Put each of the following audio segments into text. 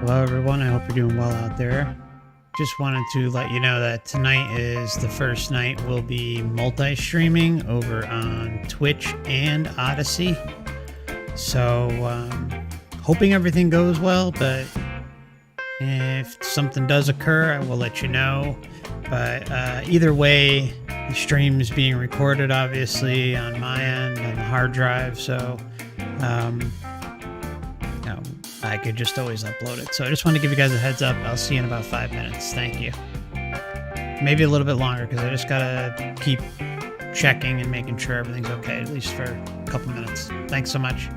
Hello everyone, I hope you're doing well out there. Just wanted to let you know that tonight is the first night we'll be multi-streaming over on Twitch and Odyssey. So, hoping everything goes well, but if something does occur, I will let you know. But either way, the stream is being recorded, obviously, on my end, on the hard drive, so I could just always upload it. So I just want to give you guys a heads up. I'll see you in about 5 minutes. Thank you. Maybe a little bit longer, because I just got to keep checking and making sure everything's okay, at least for a couple minutes. Thanks so much.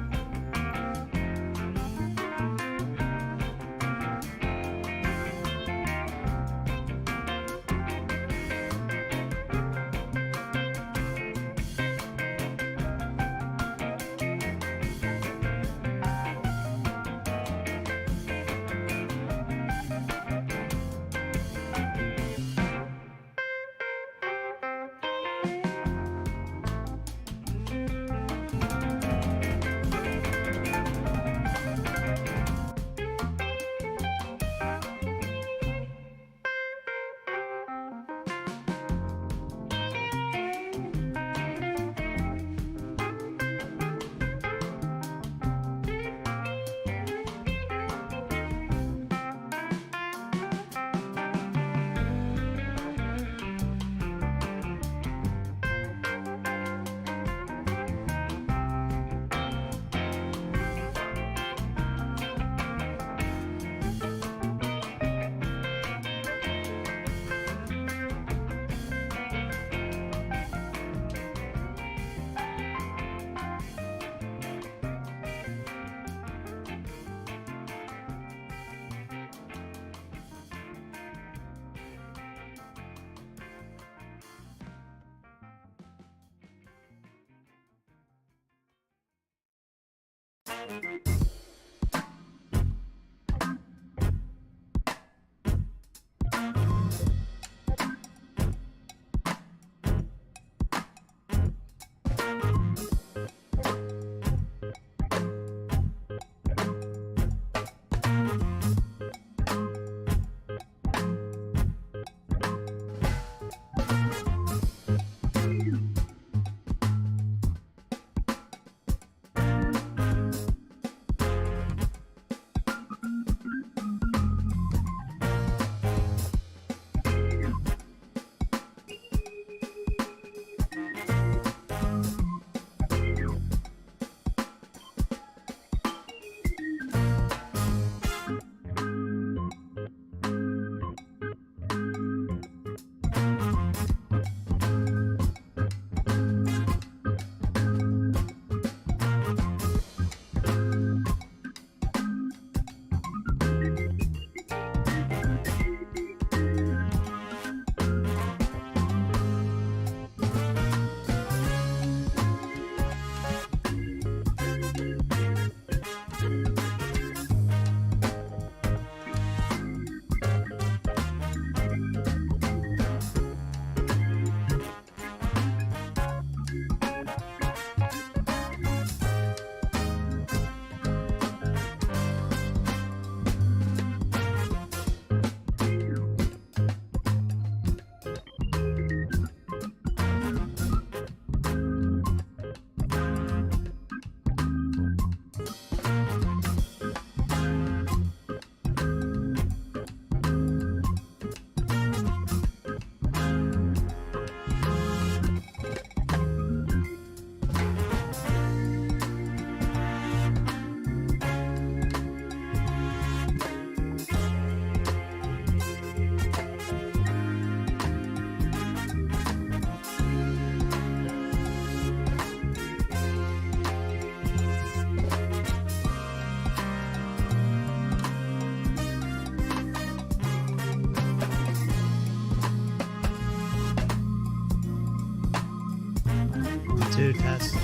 Test.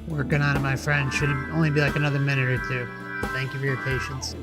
Working on it, my friend. Should only be like another minute or two. Thank you for your patience.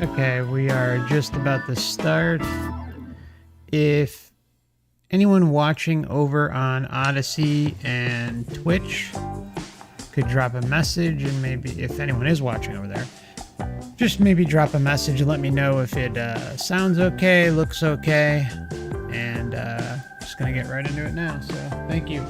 Okay, we are just about to start. If anyone watching over on Odyssey and Twitch could drop a message, and maybe if anyone is watching over there, just maybe drop a message and let me know if it sounds okay, looks okay, and just gonna get right into it now, so thank you.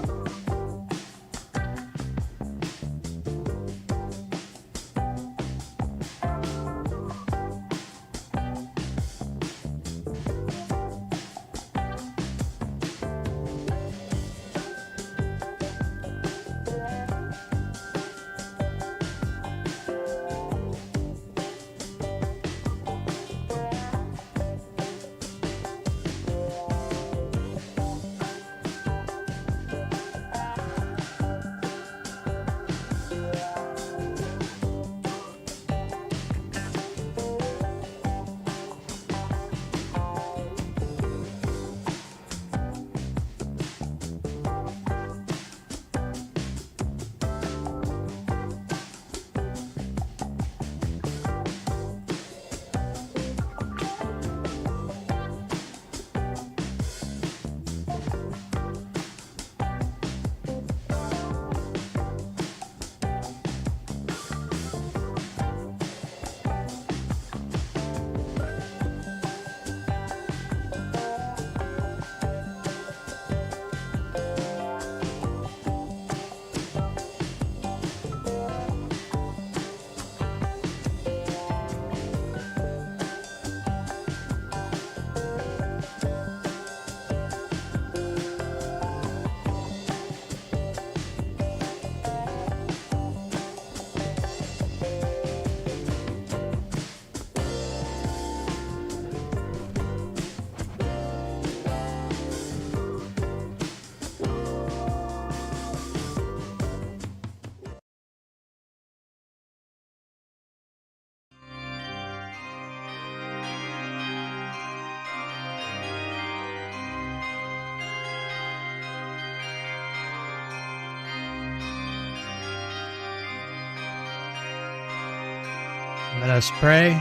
Let us pray.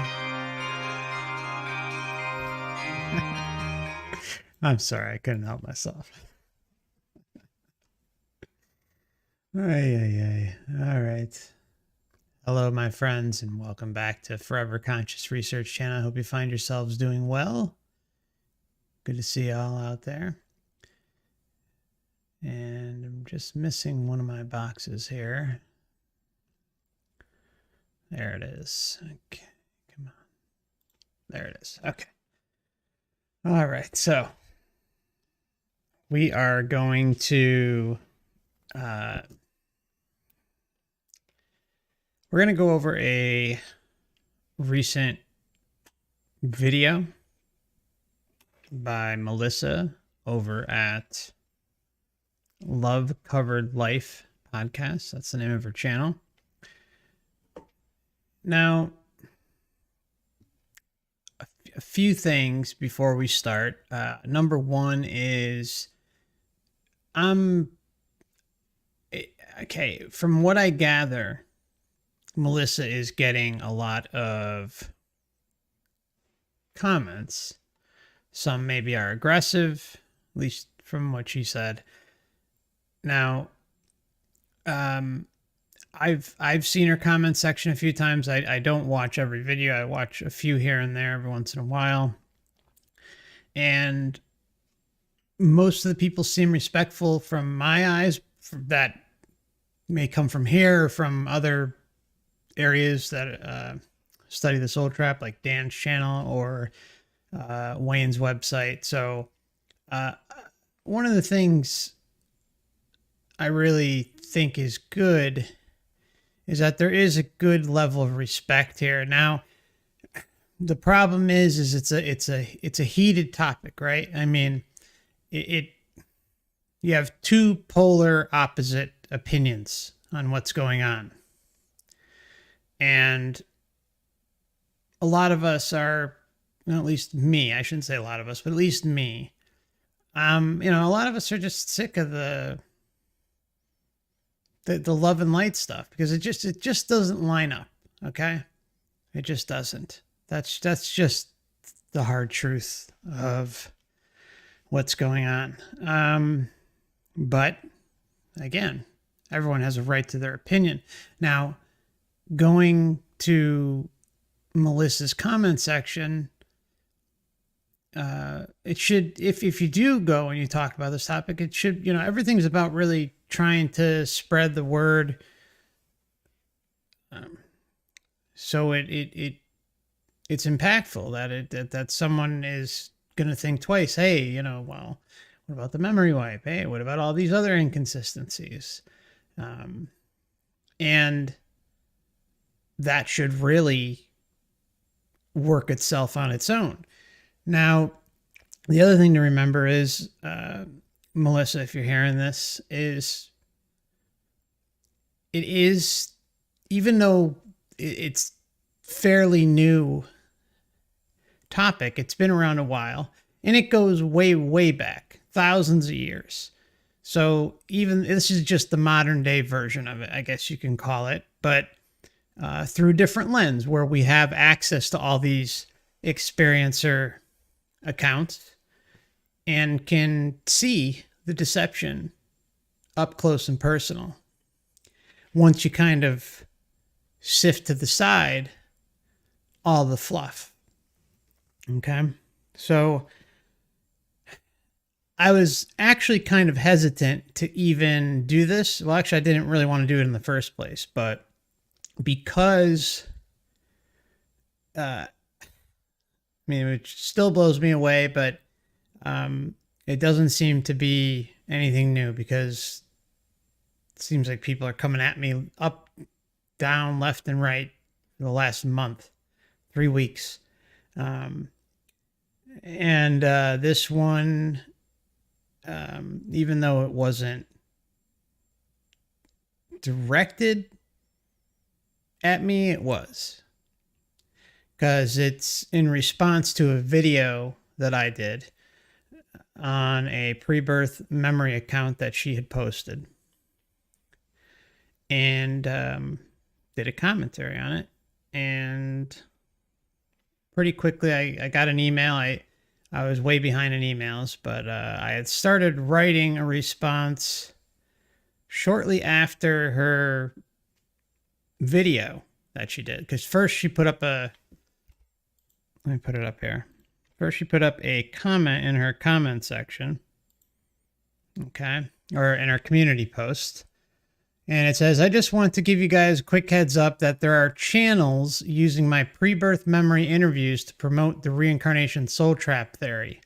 I'm sorry, I couldn't help myself. Ay. All right. Hello, my friends, and welcome back to Forever Conscious Research Channel. I hope you find yourselves doing well. Good to see you all out there. And I'm just missing one of my boxes here. There it is. Okay, come on. There it is. Okay. All right, so we are going to we're going to go over a recent video by Melissa over at LoveCoveredLifePodcast. That's the name of her channel. Now, a few things before we start. Number one is okay, from what I gather, Melissa is getting a lot of comments. Some maybe are aggressive, at least from what she said. Now, I've seen her comment section a few times. I don't watch every video. I watch a few here and there every once in a while. And most of the people seem respectful from my eyes. That may come from here or from other areas that study the soul trap, like Dan's channel or Wayne's website. So one of the things I really think is good is that there is a good level of respect here. Now, the problem is it's a heated topic, right? I mean, you have two polar opposite opinions on what's going on. And a lot of us are, well, at least me, I shouldn't say a lot of us, but at least me. A lot of us are just sick of the love and light stuff because it just doesn't line up. Okay. It just doesn't. That's just the hard truth of what's going on. But again, everyone has a right to their opinion. Now, going to Melissa's comment section, it should, if you do go and you talk about this topic, it should, everything's about really trying to spread the word. So it's impactful that someone is going to think twice. Hey, well, what about the memory wipe? Hey, what about all these other inconsistencies? And that should really work itself on its own. Now, the other thing to remember is, Melissa, if you're hearing this, it is, even though it's fairly new topic, it's been around a while, and it goes way, way back, thousands of years. So even this is just the modern day version of it, I guess you can call it, but through a different lens where we have access to all these experiencer accounts and can see the deception up close and personal. Once you kind of sift to the side all the fluff. Okay. So I was actually kind of hesitant to even do this. Well, actually, I didn't really want to do it in the first place, but because, it still blows me away, but it doesn't seem to be anything new because it seems like people are coming at me up, down, left, and right for the last month, 3 weeks. And this one, even though it wasn't directed at me, it was. Because it's in response to a video that I did on a pre-birth memory account that she had posted. And did a commentary on it. and pretty quickly I got an email. I was way behind in emails, but I had started writing a response shortly after her video that she did. Because first she put up let me put it up here. First she put up a comment in her comment section. Okay. Or in her community post. And it says, I just want to give you guys a quick heads up that there are channels using my pre-birth memory interviews to promote the reincarnation soul trap theory.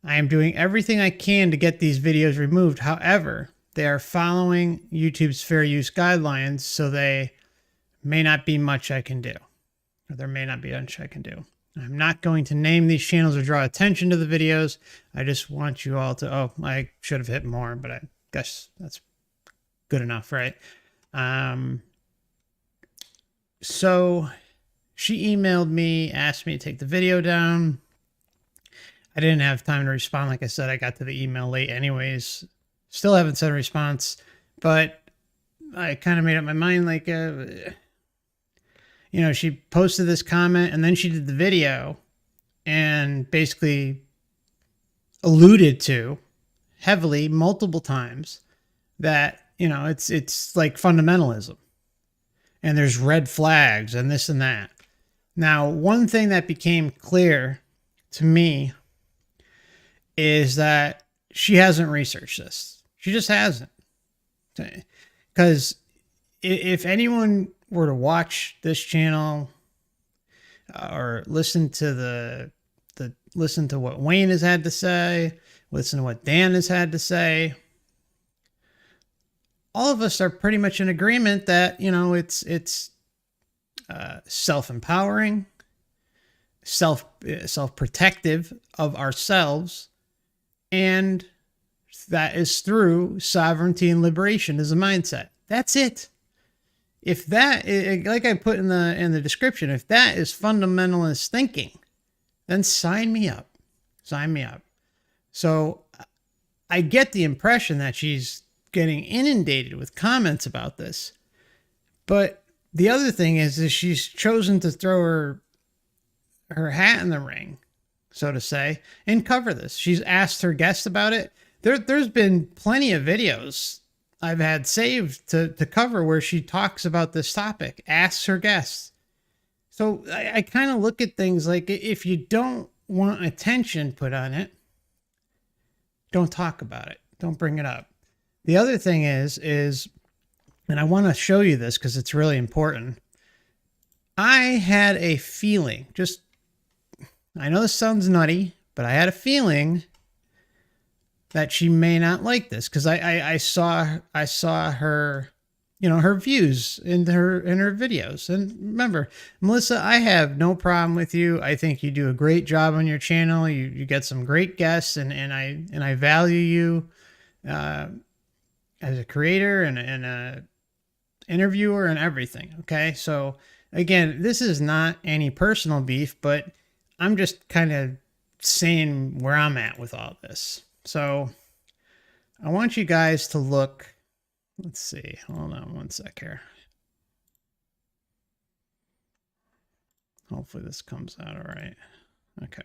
I am doing everything I can to get these videos removed. However, they are following YouTube's fair use guidelines, so they may not be much I can do. Or there may not be much I can do. I'm not going to name these channels or draw attention to the videos. I just want you all to, oh, I should have hit more, but I guess that's good enough, right? So she emailed me, asked me to take the video down. I didn't have time to respond. Like I said, I got to the email late anyways. Still haven't sent a response, but I kind of made up my mind, like, you know, she posted this comment and then she did the video and basically alluded to heavily multiple times that, you know, it's like fundamentalism and there's red flags and this and that. Now, one thing that became clear to me is that she hasn't researched this. She just hasn't. Because if anyone were to watch this channel or listen to listen to what Wayne has had to say, listen to what Dan has had to say, all of us are pretty much in agreement that, you know, it's self-empowering, self-protective of ourselves, and that is through sovereignty and liberation as a mindset. That's it. If that, like I put in the description, if that is fundamentalist thinking, then sign me up. Sign me up. So I get the impression that she's getting inundated with comments about this. But the other thing is she's chosen to throw her hat in the ring, so to say, and cover this. She's asked her guests about it. There's been plenty of videos I've had saved to cover where she talks about this topic, asks her guests. So I kind of look at things like, if you don't want attention put on it, don't talk about it. Don't bring it up. The other thing is, and I want to show you this because it's really important. I had a feeling, I know this sounds nutty, but I had a feeling that she may not like this because I saw her, you know, her views in her videos. And remember, Melissa, I have no problem with you. I think you do a great job on your channel. You get some great guests, and I value you as a creator and a interviewer and everything. Okay. So again, this is not any personal beef, but I'm just kind of saying where I'm at with all this. So I want you guys to look. Let's see. Hold on one sec here. Hopefully this comes out all right. Okay.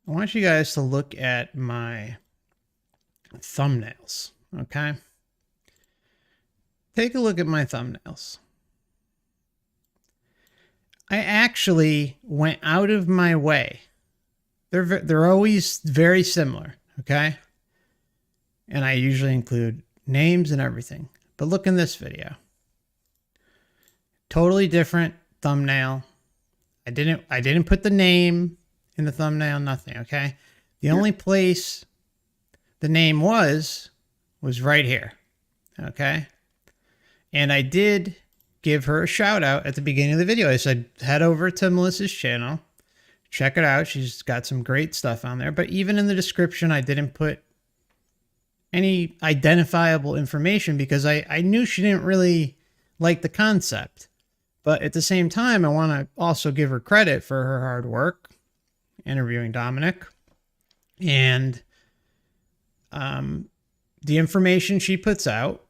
I want you guys to look at my thumbnails. Okay. Take a look at my thumbnails. I actually went out of my way. They're always very similar. Okay. And I usually include names and everything. But look in this video. Totally different thumbnail. I didn't put the name in the thumbnail, nothing, okay? The only place the name was right here. Okay? And I did give her a shout out at the beginning of the video. I said, head over to Melissa's channel. Check it out. She's got some great stuff on there. But even in the description, I didn't put any identifiable information because I knew she didn't really like the concept. But at the same time, I want to also give her credit for her hard work interviewing Dominic. And the information she puts out,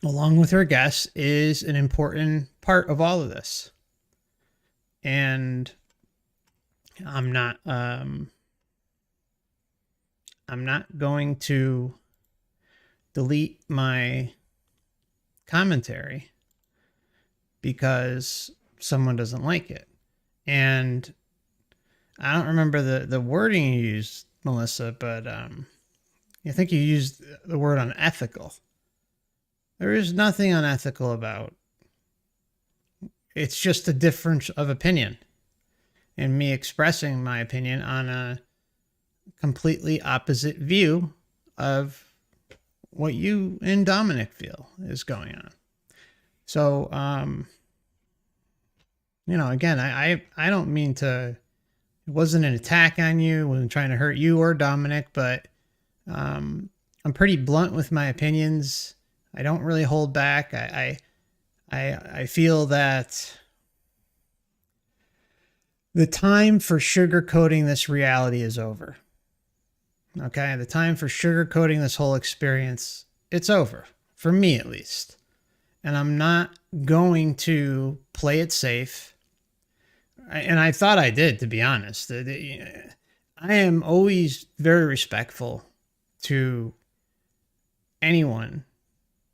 along with her guests, is an important part of all of this. and I'm not going to delete my commentary because someone doesn't like it. And I don't remember the wording you used, Melissa, but I think you used the word unethical. There is nothing unethical about it. It's just a difference of opinion and me expressing my opinion on a completely opposite view of what you and Dominic feel is going on. So, again, I don't mean to, it wasn't an attack on you, wasn't trying to hurt you or Dominic, but I'm pretty blunt with my opinions. I don't really hold back. I feel that the time for sugarcoating this reality is over. Okay, the time for sugarcoating this whole experience, it's over, for me at least. And I'm not going to play it safe. And I thought I did, to be honest. I am always very respectful to anyone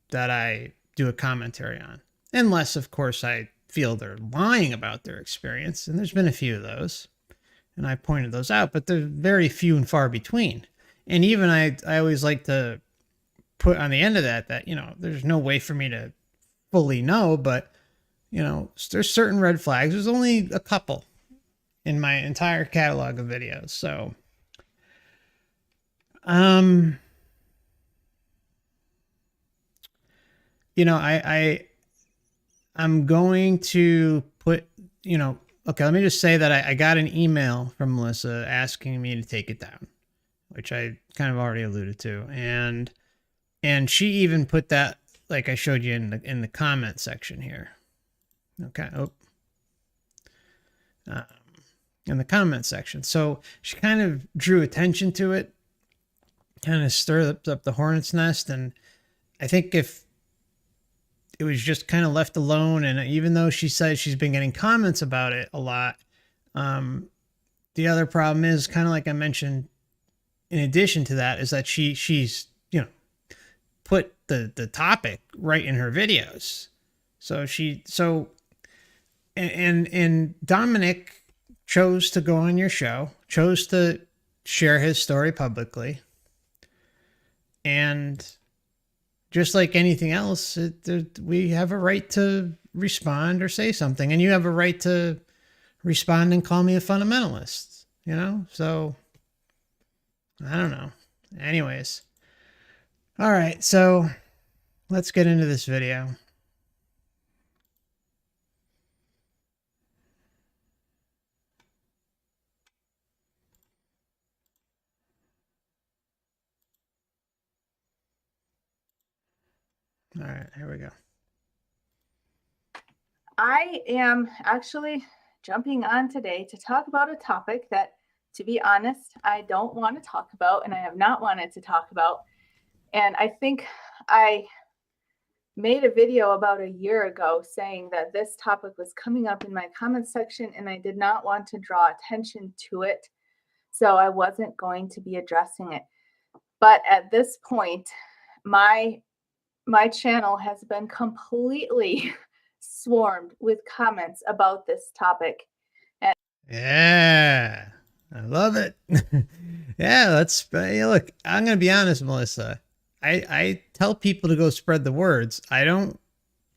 that I do a commentary on. Unless, of course, I feel they're lying about their experience. And there's been a few of those. And I pointed those out, but they're very few and far between. And even I always like to put on the end of that, there's no way for me to fully know, but, there's certain red flags. There's only a couple in my entire catalog of videos. So, I'm going to put, okay, let me just say that I got an email from Melissa asking me to take it down, which I kind of already alluded to. And she even put that, like I showed you in the comment section here. Okay. In the comment section. So she kind of drew attention to it, kind of stirred up the hornet's nest. And I think if it was just kind of left alone, and even though she said she's been getting comments about it a lot, the other problem is, kind of like I mentioned, in addition to that, is that she's put the topic right in her videos. And Dominic chose to go on your show, chose to share his story publicly, and just like anything else, we have a right to respond or say something, and you have a right to respond and call me a fundamentalist, So, I don't know. Anyways. All right, so let's get into this video. All right, here we go. I am actually jumping on today to talk about a topic that, to be honest, I don't want to talk about, and I have not wanted to talk about. And I think I made a video about a year ago saying that this topic was coming up in my comment section, and I did not want to draw attention to it. So I wasn't going to be addressing it. But at this point, my channel has been completely swarmed with comments about this topic. And yeah, I love it. Yeah, look, I'm going to be honest, Melissa. I tell people to go spread the words. I don't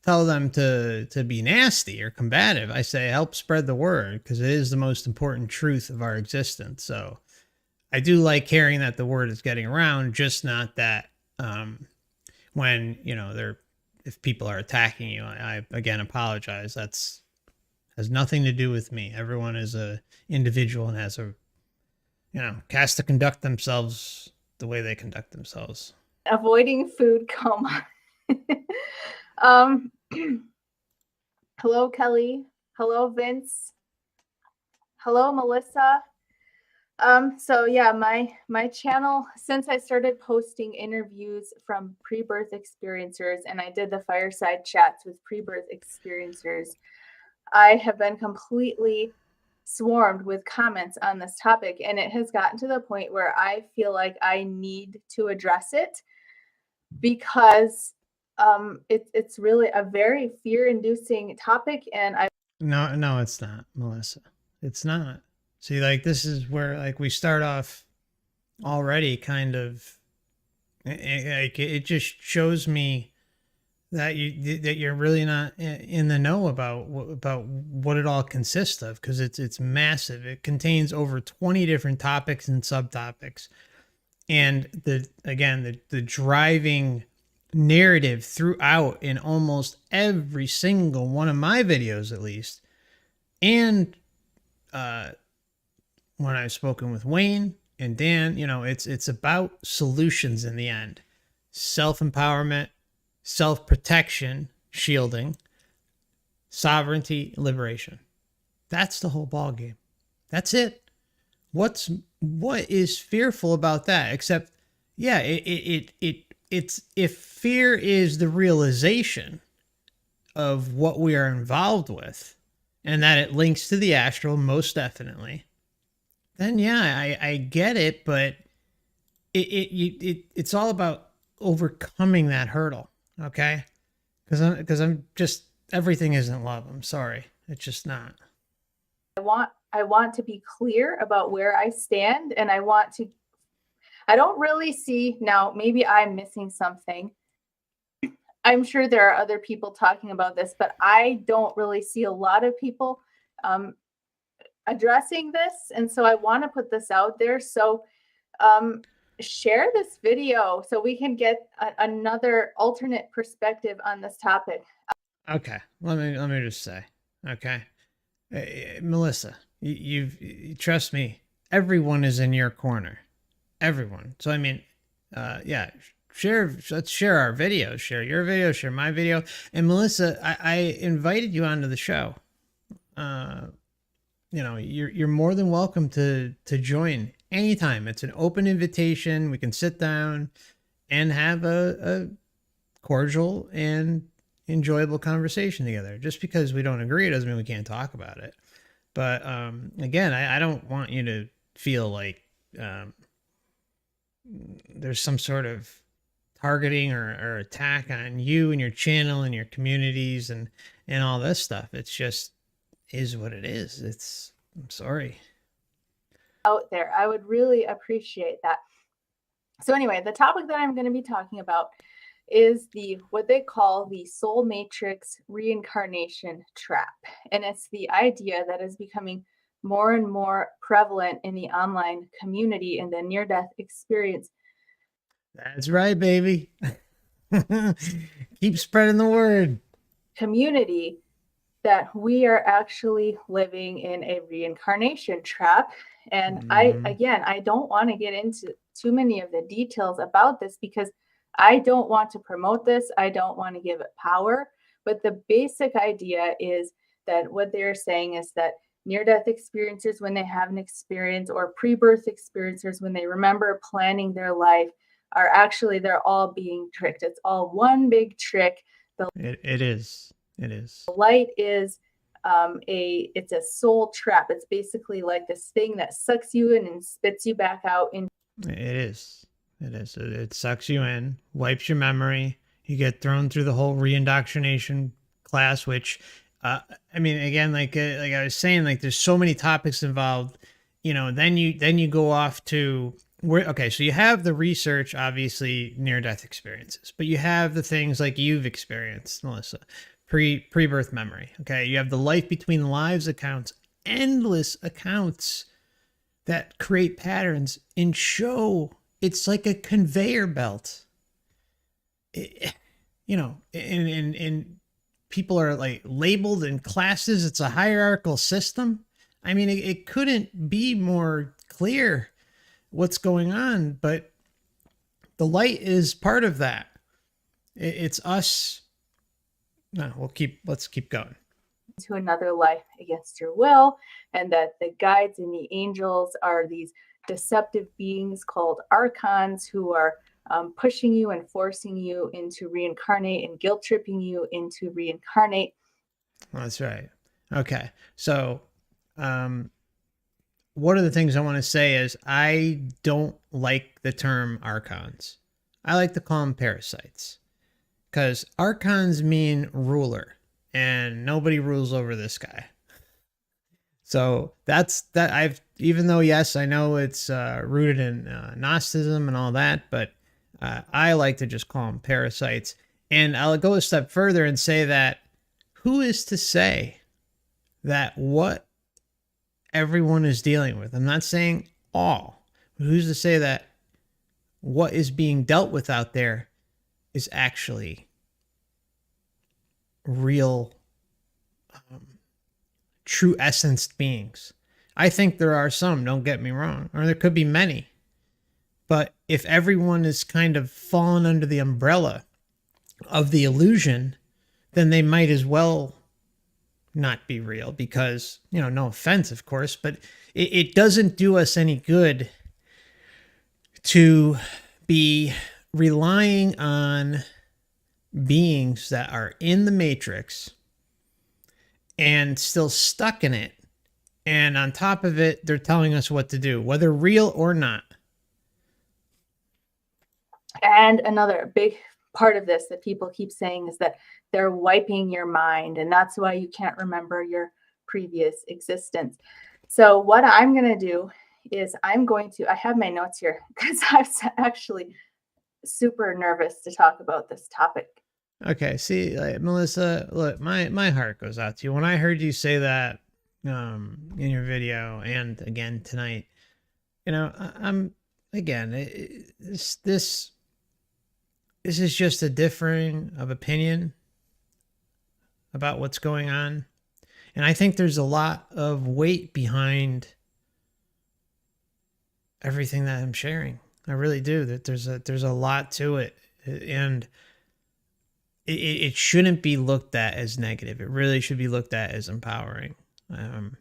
tell them to be nasty or combative. I say help spread the word, because it is the most important truth of our existence. So I do like hearing that the word is getting around, just not that when, if people are attacking you. I again apologize. That's has nothing to do with me. Everyone is a individual and has has to conduct themselves the way they conduct themselves. Avoiding food coma. Hello, Kelly. Hello, Vince. Hello, Melissa. So yeah, my channel, since I started posting interviews from pre-birth experiencers, and I did the fireside chats with pre-birth experiencers, I have been completely swarmed with comments on this topic, and it has gotten to the point where I feel like I need to address it because it's really a very fear-inducing topic, and No, it's not, Melissa. It's not. See, like, this is where, like, we start off already kind of, like, it just shows me that you're really not in the know about what it all consists of, because it's massive. It contains over 20 different topics and subtopics, and the driving narrative throughout in almost every single one of my videos, at least, and when I've spoken with Wayne and Dan, it's about solutions in the end: self-empowerment, self-protection, shielding, sovereignty, liberation. That's the whole ball game. That's it. What is fearful about that? Except, yeah, it's, if fear is the realization of what we are involved with, and that it links to the astral, most definitely, then yeah, I get it. But it's all about overcoming that hurdle. Okay, because I'm just, everything isn't love. I'm sorry, it's just not. I want to be clear about where I stand, and I don't really see, now maybe I'm missing something. I'm sure there are other people talking about this, but I don't really see a lot of people addressing this. And so I want to put this out there. So share this video so we can get another alternate perspective on this topic. Okay, let me just say, okay, Melissa, you trust me. Everyone is in your corner. Everyone. So I mean, yeah, let's share our videos. Share your video. Share my video. And Melissa, I invited you onto the show. You're more than welcome to join anytime. It's an open invitation. We can sit down and have a cordial and enjoyable conversation together. Just because we don't agree doesn't mean we can't talk about it. But again, I don't want you to feel like there's some sort of targeting or attack on you and your channel and your communities and all this stuff. It's just is what it is. I'm sorry. Out there, I would really appreciate that. So anyway, the topic that I'm going to be talking about is what they call the soul matrix reincarnation trap. And it's the idea that is becoming more and more prevalent in the online community and the near-death experience. That's right, baby. Keep spreading the word. Community, that we are actually living in a reincarnation trap. And I don't want to get into too many of the details about this because I don't want to promote this. I don't want to give it power. But the basic idea is that what they're saying is that near-death experiencers, when they have an experience, or pre-birth experiencers, when they remember planning their life, are actually, they're all being tricked. It's all one big trick. It is. The light is it's a soul trap. It's basically like this thing that sucks you in and spits you back out. It is. It sucks you in, wipes your memory. You get thrown through the whole reindoctrination class, which, I mean, again, like I was saying, like there's so many topics involved. Then you go off to where. Okay, so you have the research, obviously, near-death experiences, but you have the things like you've experienced, Melissa, pre-birth memory. Okay, you have the life between lives accounts, endless accounts that create patterns and show. It's like a conveyor belt. And people are like labeled in classes. It's a hierarchical system. I mean, it couldn't be more clear what's going on, but the light is part of that. It's us. No, let's keep going. To another life against your will, and that the guides and the angels are these deceptive beings called archons who are pushing you and forcing you into reincarnate and guilt tripping you into reincarnate. That's right. Okay. So, one of the things I want to say is I don't like the term archons. I like to call them parasites because archons mean ruler and nobody rules over this guy. So that's that. Even though, yes, I know it's rooted in Gnosticism and all that, but I like to just call them parasites. And I'll go a step further and say that who is to say that what everyone is dealing with, I'm not saying all, but who's to say that what is being dealt with out there is actually real, true essenced beings? I think there are some, don't get me wrong, or there could be many. But if everyone is kind of fallen under the umbrella of the illusion, then they might as well not be real because, no offense, of course, but it doesn't do us any good to be relying on beings that are in the matrix and still stuck in it. And on top of it, they're telling us what to do, whether real or not. And another big part of this that people keep saying is that they're wiping your mind, and that's why you can't remember your previous existence. So what I'm going to do is I have my notes here because I was actually super nervous to talk about this topic. Okay, see, Melissa, look, my heart goes out to you. When I heard you say that in your video and again tonight, I'm again, this is just a differing of opinion about what's going on. And I think there's a lot of weight behind everything that I'm sharing. I really do. That there's a lot to it. And it shouldn't be looked at as negative. It really should be looked at as empowering. And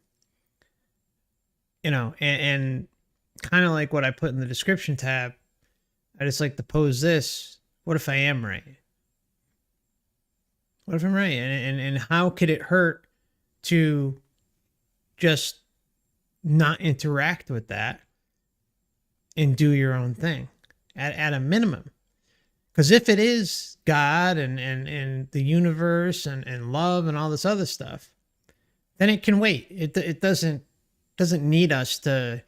kind of like what I put in the description tab, I just like to pose this. What if I am right? What if I'm right? And how could it hurt to just not interact with that and do your own thing at a minimum? Because if it is God and the universe and love and all this other stuff, then it can wait. It doesn't need us to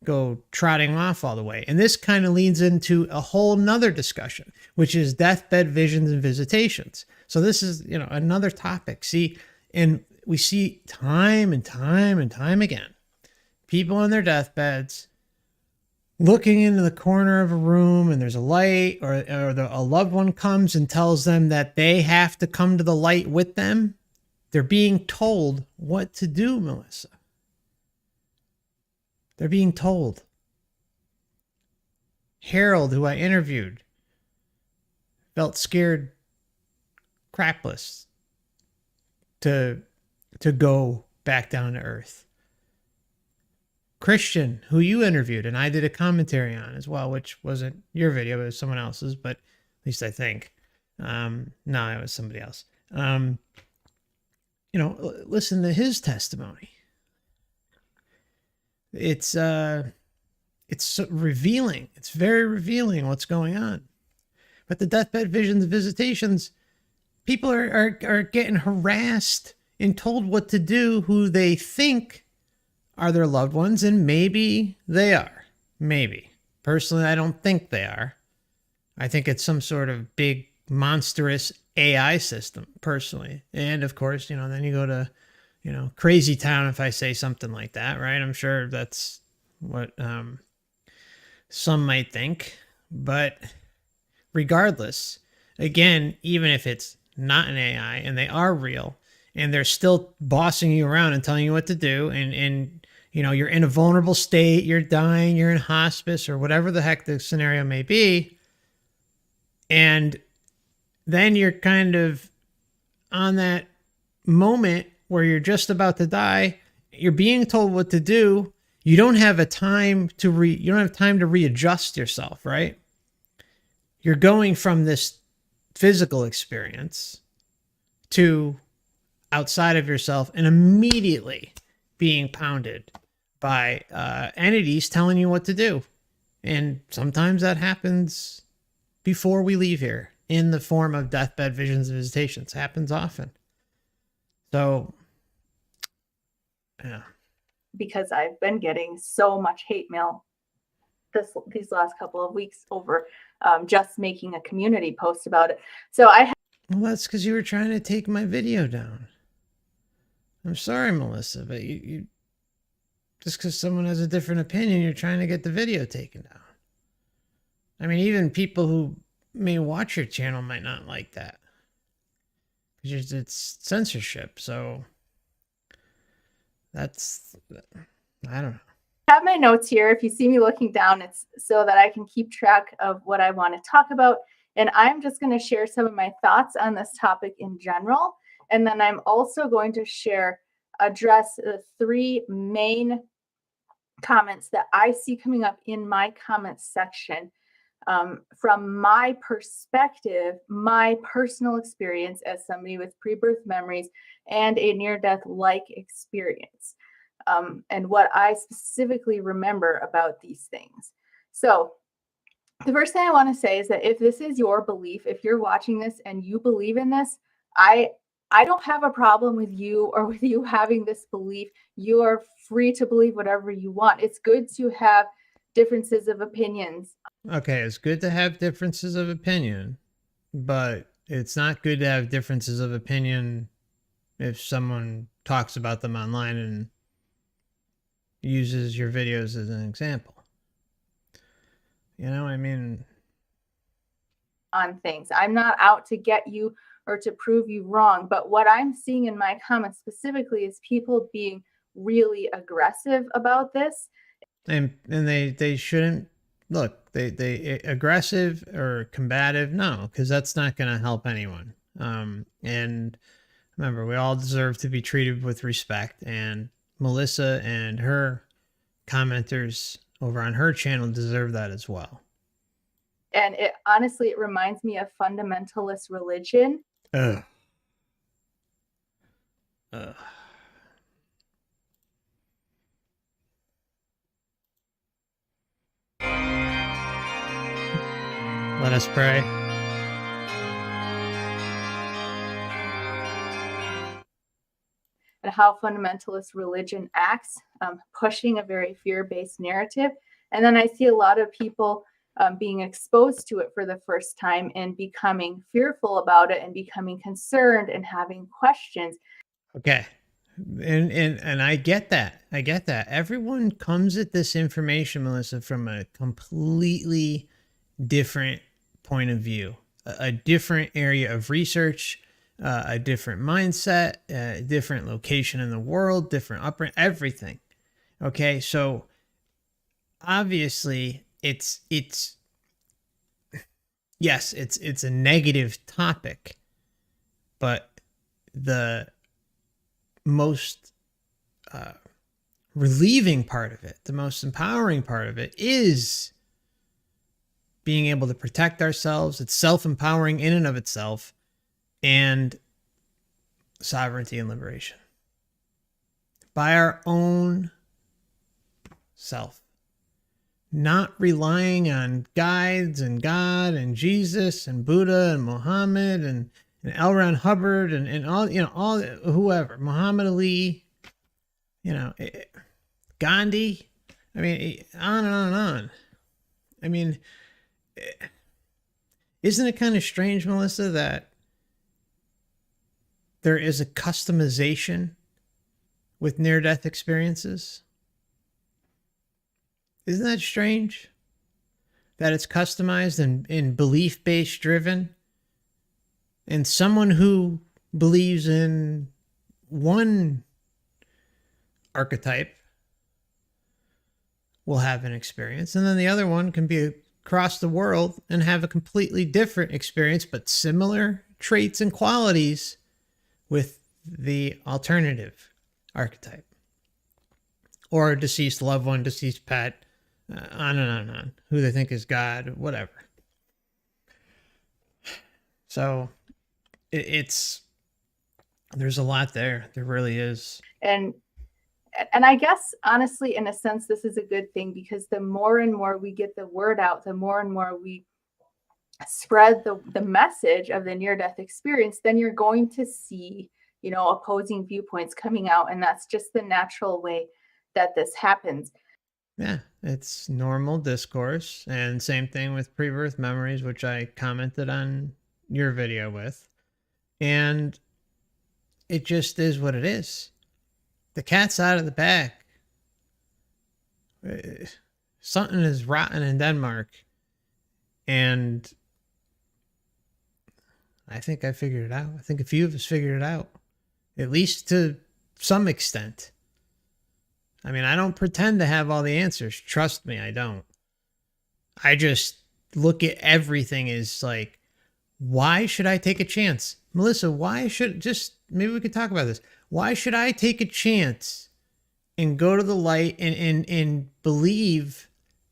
go trotting off all the way. And this kind of leads into a whole nother discussion, which is deathbed visions and visitations. So this is, another topic. See, and we see time and time and time again, people on their deathbeds looking into the corner of a room and there's a light, or a loved one comes and tells them that they have to come to the light with them. They're being told what to do, Melissa. They're being told. Harold, who I interviewed, felt scared crapless to go back down to earth. Christian, who you interviewed and I did a commentary on as well, which wasn't your video, it was someone else's, but at least I think. No, it was somebody else. Listen to his testimony. It's so revealing. It's very revealing what's going on. But the deathbed visions, visitations, people are getting harassed and told what to do, who they think are their loved ones, and maybe they are. Maybe. Personally, I don't think they are. I think it's some sort of big, monstrous AI system, personally. And of course, then you go to, crazy town if I say something like that, right? I'm sure that's what some might think. But regardless, again, even if it's not an AI and they are real and they're still bossing you around and telling you what to do, and you're in a vulnerable state, you're dying, you're in hospice or whatever the heck the scenario may be, and then you're kind of on that moment where you're just about to die, you're being told what to do. You don't have time to readjust yourself, right? You're going from this physical experience to outside of yourself and immediately being pounded by entities telling you what to do. And sometimes that happens before we leave here in the form of deathbed visions and visitations. It happens often. So, yeah. Because I've been getting so much hate mail these last couple of weeks over just making a community post about it. So well, that's because you were trying to take my video down. I'm sorry, Melissa, but you just because someone has a different opinion, you're trying to get the video taken down. I mean, even people who may watch your channel might not like that. Because it's censorship, so that's, I don't know. I have my notes here. If you see me looking down, it's so that I can keep track of what I want to talk about. And I'm just going to share some of my thoughts on this topic in general. And then I'm also going to address the 3 main comments that I see coming up in my comments section. From my perspective, my personal experience as somebody with pre-birth memories and a near-death-like experience, and what I specifically remember about these things. So the first thing I want to say is that if this is your belief, if you're watching this and you believe in this, I don't have a problem with you or with you having this belief. You are free to believe whatever you want. It's good to have differences of opinions. Okay, it's good to have differences of opinion, but it's not good to have differences of opinion if someone talks about them online and uses your videos as an example. You know, I mean, on things. I'm not out to get you or to prove you wrong, but what I'm seeing in my comments specifically is people being really aggressive about this. And they shouldn't look, they aggressive or combative, no, because that's not going to help anyone. And remember, we all deserve to be treated with respect, and Melissa and her commenters over on her channel deserve that as well. And it honestly, it reminds me of fundamentalist religion. Ugh. Let us pray. And how fundamentalist religion acts, pushing a very fear-based narrative. And then I see a lot of people being exposed to it for the first time and becoming fearful about it and becoming concerned and having questions. Okay. And I get that. I get that. Everyone comes at this information, Melissa, from a completely different point of view, a different area of research, a different mindset, a different location in the world, different upbringing, everything. Okay. So obviously yes, it's a negative topic, but the most relieving part of it, the most empowering part of it is being able to protect ourselves. It's self-empowering in and of itself, and sovereignty and liberation by our own self, not relying on guides and God and Jesus and Buddha and Muhammad and L. Ron Hubbard and all, all whoever, Muhammad Ali, Gandhi. I mean, on and on and on. I mean, isn't it kind of strange, Melissa, that there is a customization with near-death experiences? Isn't that strange? That it's customized and belief-based driven? And someone who believes in one archetype will have an experience, and then the other one can be across the world and have a completely different experience, but similar traits and qualities with the alternative archetype. Or a deceased loved one, deceased pet, on and on and on, who they think is God, whatever. So it's There's a lot there. There really is. And I guess, honestly, in a sense, this is a good thing, because the more and more we get the word out, the more and more we spread the message of the near-death experience, then you're going to see, opposing viewpoints coming out. And that's just the natural way that this happens. Yeah, it's normal discourse. And same thing with pre-birth memories, which I commented on your video with. And it just is what it is. The cat's out of the bag. Something is rotten in Denmark. And I think I figured it out. I think a few of us figured it out, at least to some extent. I mean, I don't pretend to have all the answers. Trust me, I don't. I just look at everything as like, why should I take a chance? Melissa, maybe we could talk about this. Why should I take a chance and go to the light and believe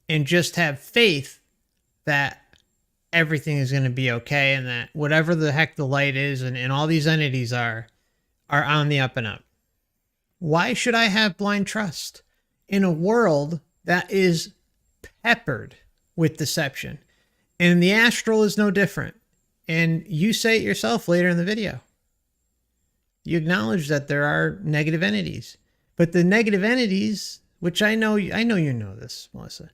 and just have faith that everything is going to be okay, and that whatever the heck the light is and all these entities are on the up and up? Why should I have blind trust in a world that is peppered with deception? And the astral is no different. And you say it yourself later in the video. You acknowledge that there are negative entities. But the negative entities, which I know you know this, Melissa.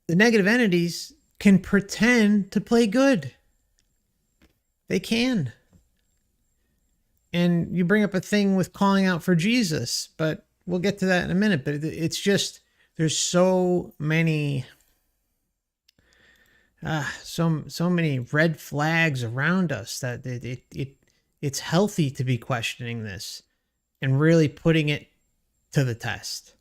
The negative entities can pretend to play good. They can. And you bring up a thing with calling out for Jesus, but we'll get to that in a minute. But it's just, there's so many, so many red flags around us that it's healthy to be questioning this and really putting it to the test.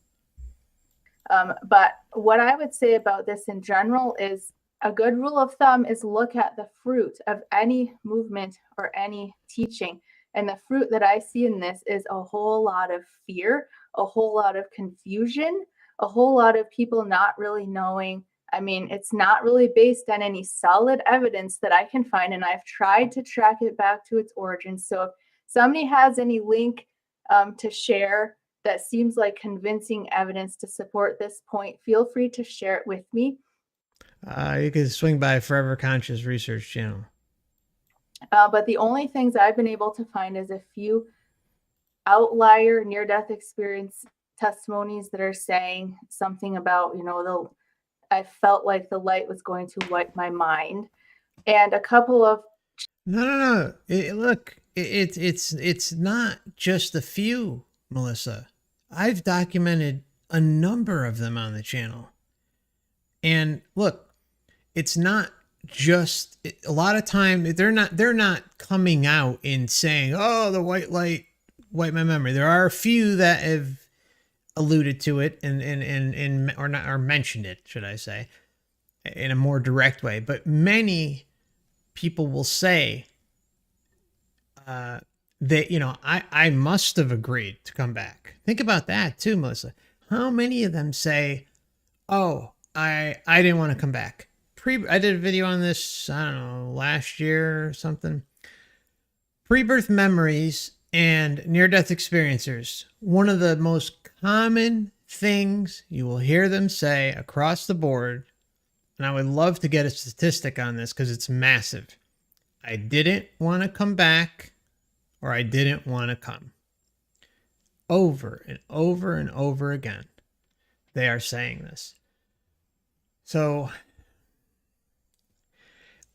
But what I would say about this in general is, a good rule of thumb is look at the fruit of any movement or any teaching. And the fruit that I see in this is a whole lot of fear, a whole lot of confusion, a whole lot of people not really knowing. I mean, it's not really based on any solid evidence that I can find, and I've tried to track it back to its origins. So if somebody has any link to share that seems like convincing evidence to support this point, feel free to share it with me. You can swing by Forever Conscious Research Channel. But the only things I've been able to find is a few outlier near-death experience testimonies that are saying something about, I felt like the light was going to wipe my mind. And a couple of... No. Look, it's not just a few, Melissa. I've documented a number of them on the channel. And look, it's not just, a lot of time they're not coming out and saying, oh, the white light wiped my memory. There are a few that have alluded to it or mentioned it, should I say, in a more direct way. But many people will say that, I must have agreed to come back. Think about that too, Melissa. How many of them say, oh, I didn't want to come back? I did a video on this, I don't know, last year or something. Pre-birth memories and near-death experiencers. One of the most common things you will hear them say across the board, and I would love to get a statistic on this because it's massive. I didn't want to come back, or I didn't want to come. Over and over and over again, they are saying this. So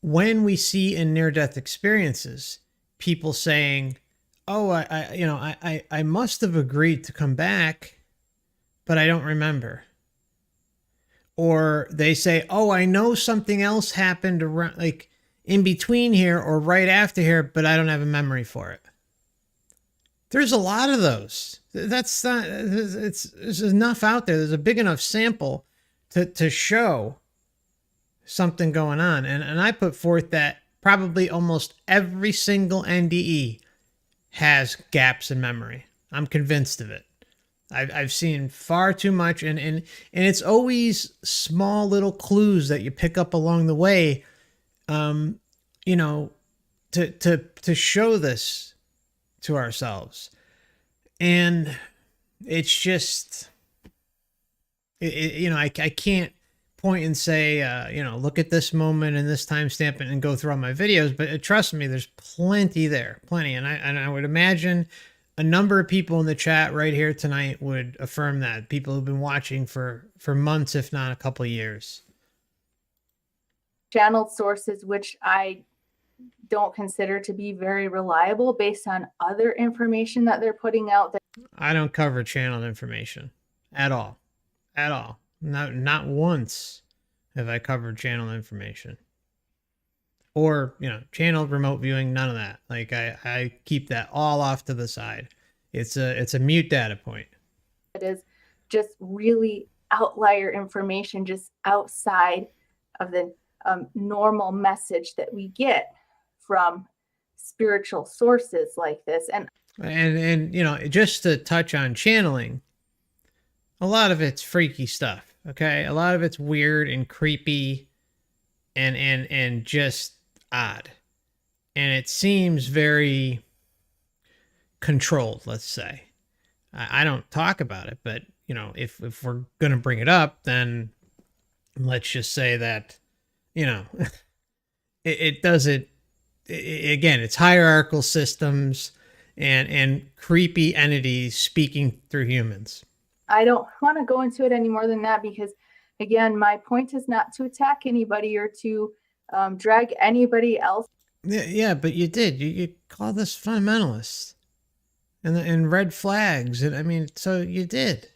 when we see in near-death experiences people saying, oh, I must have agreed to come back, but I don't remember. Or they say, oh, I know something else happened around, like in between here or right after here, but I don't have a memory for it. There's a lot of those. That's not, there's enough out there. There's a big enough sample to show something going on. And I put forth that probably almost every single NDE has gaps in memory. I'm convinced of it. I've seen far too much, and it's always small little clues that you pick up along the way, to show this, to ourselves. And it's just, I can't point and say, look at this moment and this timestamp and go through all my videos, but trust me, there's plenty there, plenty. And I would imagine a number of people in the chat right here tonight would affirm that. People who've been watching for months, if not a couple of years. Channeled sources, which I don't consider to be very reliable based on other information that they're putting out. I don't cover channeled information at all. At all. Not once have I covered channeled information. Or, channeled remote viewing, none of that. Like I keep that all off to the side. It's a mute data point. It is just really outlier information, just outside of the normal message that we get from spiritual sources like this. And just to touch on channeling, a lot of it's freaky stuff. Okay. A lot of it's weird and creepy and just odd. And it seems very controlled, let's say. I don't talk about it, but if we're going to bring it up, then let's just say that, it doesn't, again, it's hierarchical systems and creepy entities speaking through humans. I don't want to go into it any more than that because, again, my point is not to attack anybody or to drag anybody else. Yeah, but you did. You call this fundamentalists and red flags. And so you did.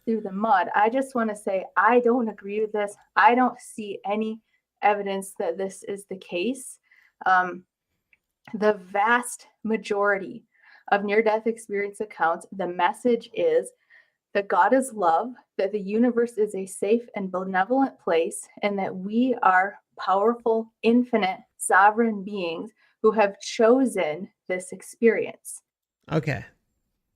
Through the mud. I just want to say I don't agree with this. I don't see any evidence that this is the case. The vast majority of near-death experience accounts, the message is that God is love, that the universe is a safe and benevolent place, and that we are powerful, infinite, sovereign beings who have chosen this experience. Okay.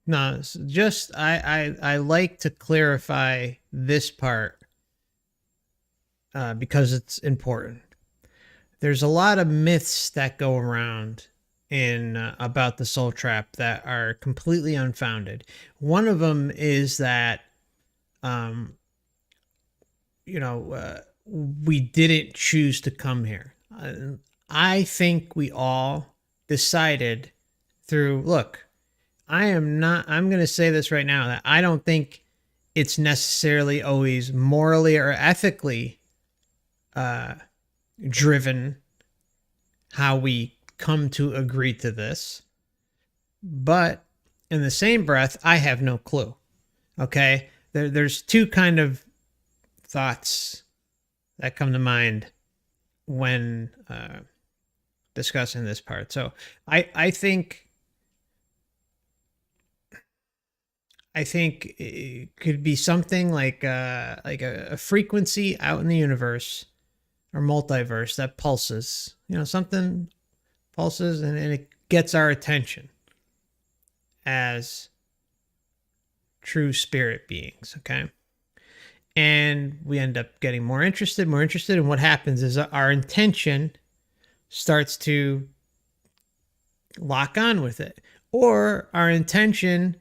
No, just I like to clarify this part because it's important. There's a lot of myths that go around about the soul trap that are completely unfounded. One of them is that, we didn't choose to come here. I think we all decided look, I'm going to say this right now, that I don't think it's necessarily always morally or ethically driven how we come to agree to this. But in the same breath, I have no clue. Okay? There's two kind of thoughts that come to mind when discussing this part. So I think it could be something like a frequency out in the universe or multiverse that pulses. Something pulses and it gets our attention as true spirit beings. Okay. And we end up getting more interested. And what happens is our intention starts to lock on with it, or our intention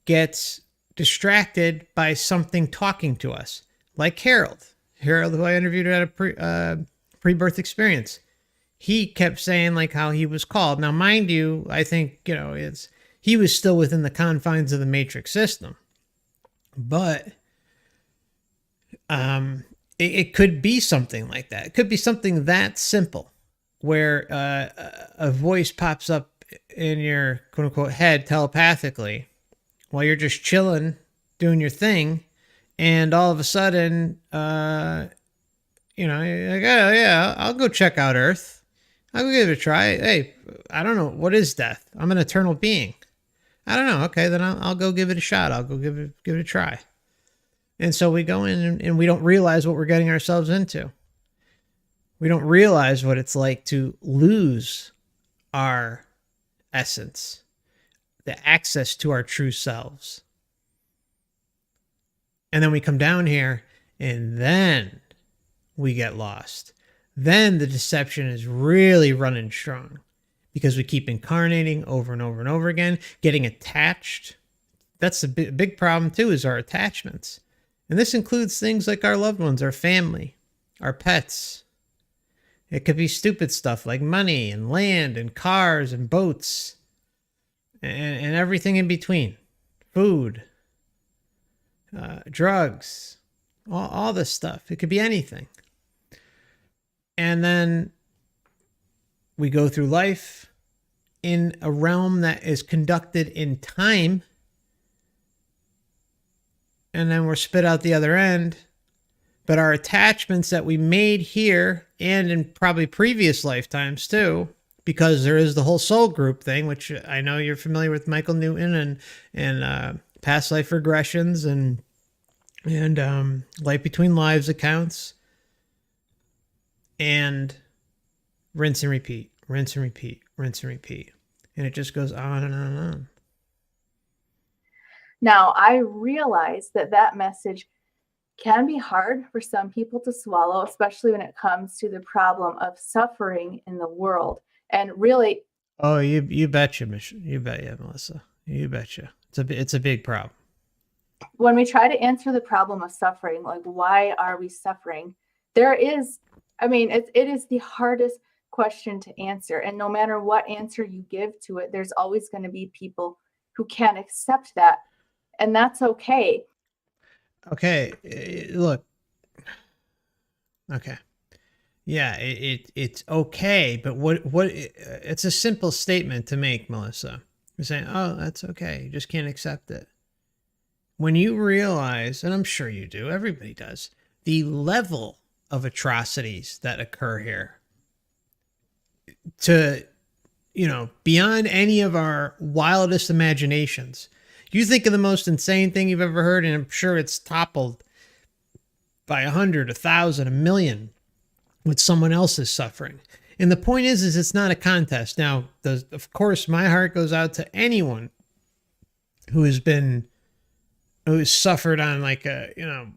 gets distracted by something talking to us, like Harold, who I interviewed at a pre-birth experience. He kept saying like how he was called. Now, mind you, I think, he was still within the confines of the matrix system, but it could be something like that. It could be something that simple, where a voice pops up in your quote unquote head telepathically while you're just chilling, doing your thing, and all of a sudden, you're like, oh yeah, I'll go check out Earth. I'll go give it a try. Hey, I don't know, what is death? I'm an eternal being. I don't know. Okay, then I'll go give it a shot. I'll go give it a try. And so we go in and we don't realize what we're getting ourselves into. We don't realize what it's like to lose our essence, the access to our true selves. And then we come down here and then we get lost. Then the deception is really running strong, because we keep incarnating over and over and over again, getting attached. That's a big problem too, is our attachments. And this includes things like our loved ones, our family, our pets. It could be stupid stuff like money and land and cars and boats and everything in between. Food, drugs, all this stuff. It could be anything. And then we go through life in a realm that is conducted in time. And then we're spit out the other end. But our attachments that we made here and in probably previous lifetimes too, because there is the whole soul group thing, which I know you're familiar with, Michael Newton and past life regressions and life between lives accounts, and rinse and repeat, rinse and repeat, rinse and repeat. And it just goes on and on and on. Now, I realize that message can be hard for some people to swallow, especially when it comes to the problem of suffering in the world. And really, oh, you betcha, you bet, yeah, Melissa, you betcha. It's a big problem. When we try to answer the problem of suffering, like why are we suffering? It is the hardest question to answer. And no matter what answer you give to it, there's always going to be people who can't accept that. And that's okay. Okay, look. Okay. Yeah, it's okay, but what it's a simple statement to make, Melissa. You're saying, "Oh, that's okay. You just can't accept it." When you realize, and I'm sure you do, everybody does, the level of atrocities that occur here to, beyond any of our wildest imaginations. You think of the most insane thing you've ever heard, and I'm sure it's toppled by 100, 1,000, 1,000,000 what someone else is suffering. And the point is it's not a contest. Now, of course, my heart goes out to anyone who has suffered on like a,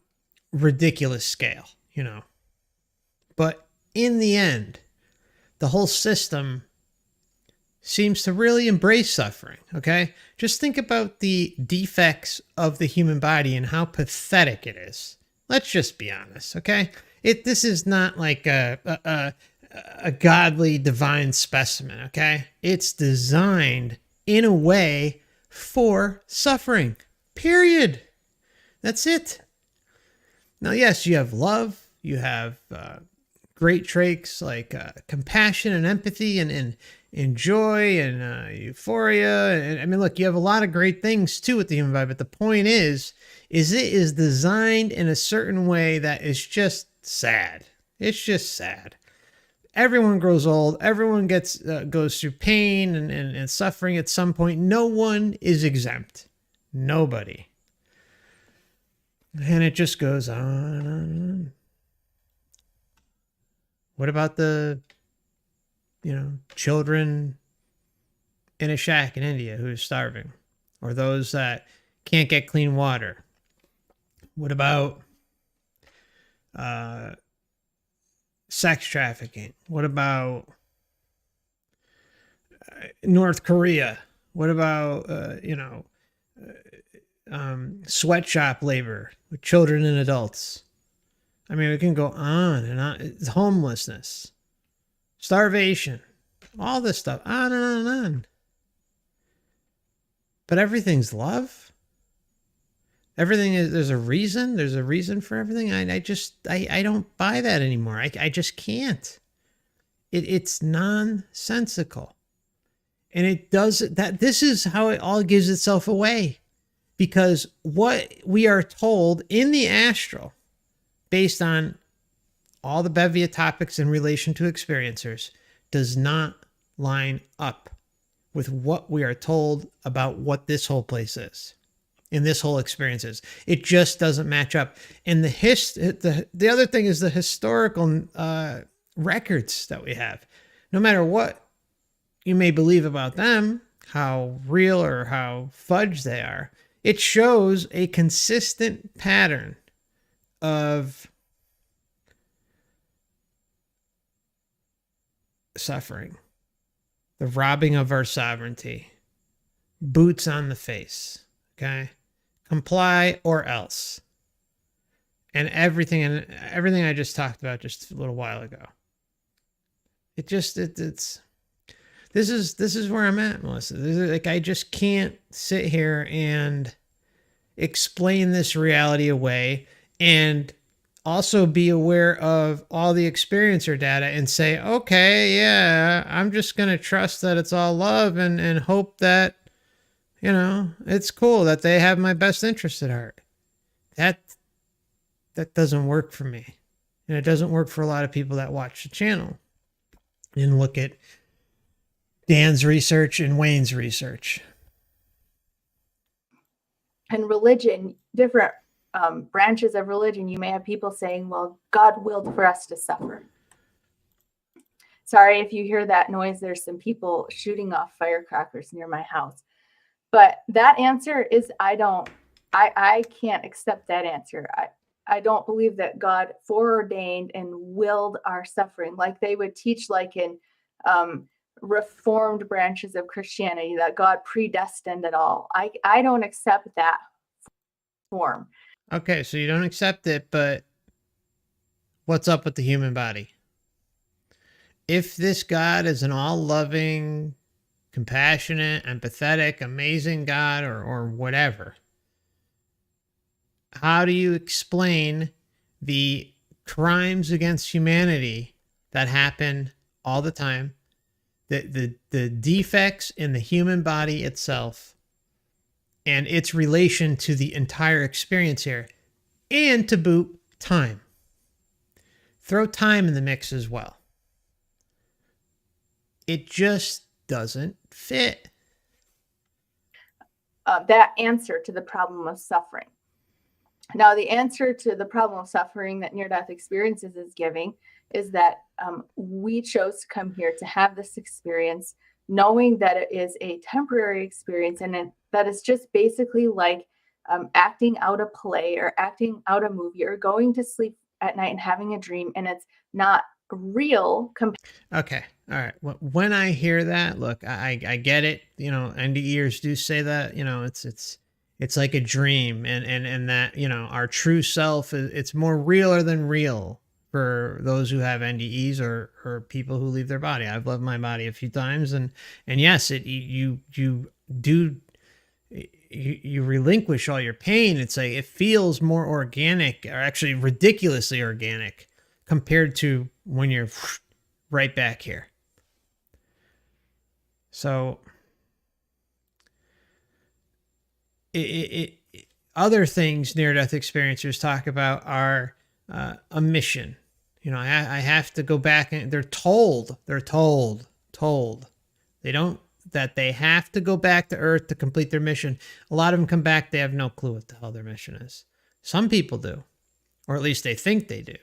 ridiculous scale, But in the end, the whole system seems to really embrace suffering, okay? Just think about the defects of the human body and how pathetic it is. Let's just be honest, okay? This is not like a godly divine specimen, okay? It's designed in a way for suffering, period. That's it. Now, yes, you have love, you have great traits like compassion and empathy and joy and euphoria. And look, you have a lot of great things too with the human body, but the point is it is designed in a certain way that is just sad. It's just sad. Everyone grows old. Everyone goes through pain and suffering at some point. No one is exempt. Nobody. And it just goes on and on and on. What about the children in a shack in India who are starving, or those that can't get clean water? What about sex trafficking? What about North Korea? What about sweatshop labor with children and adults? I mean, we can go on and on. It's homelessness, starvation, all this stuff, on and on and on. But everything's love. Everything is, there's a reason for everything. I don't buy that anymore. I just can't. It's nonsensical. And it does that. This is how it all gives itself away, because what we are told in the astral, based on all the bevy of topics in relation to experiencers, does not line up with what we are told about what this whole place is and this whole experience is. It just doesn't match up. And the other thing is the historical records that we have. No matter what you may believe about them, how real or how fudged they are, it shows a consistent pattern of suffering. the robbing of our sovereignty, boots on the face, okay? Comply or else. And everything I just talked about just a little while ago. It's this is where I'm at, Melissa. This is, like, I just can't sit here and explain this reality away and also be aware of all the experiencer data and say, okay, yeah, I'm just going to trust that it's all love and hope that, you know, it's cool that they have my best interest at heart. That doesn't work for me. And it doesn't work for a lot of people that watch the channel and look at Dan's research and Wayne's research. And religion, different branches of religion, you may have people saying, well, God willed for us to suffer. Sorry if you hear that noise. There's some people shooting off firecrackers near my house. But that answer is, I can't accept that answer. I don't believe that God foreordained and willed our suffering like they would teach, like in reformed branches of Christianity, that God predestined it all. I don't accept that form. Okay, so you don't accept it, but what's up with the human body? If this God is an all-loving, compassionate, empathetic, amazing God or whatever, how do you explain the crimes against humanity that happen all the time, the defects in the human body itself, and its relation to the entire experience here, and to boot, time? Throw time in the mix as well. It just doesn't fit. That answer to the problem of suffering. Now, the answer to the problem of suffering that near-death experiences is giving is that we chose to come here to have this experience, knowing that it is a temporary experience, and that it's just basically like acting out a play or acting out a movie or going to sleep at night and having a dream, and it's not real. Okay. All right. When I hear that, look, I get it. You know, NDEers do say that, you know, it's like a dream, and that, you know, our true self it's more realer than real for those who have NDEs or people who leave their body. I've left my body a few times, and yes, you relinquish all your pain. It's like, it feels more organic, or actually ridiculously organic, compared to when you're right back here. So other things near-death experiencers talk about are a mission. You know, I have to go back, and they're told that they have to go back to Earth to complete their mission. A lot of them come back, they have no clue what the hell their mission is. Some people do, or at least they think they do.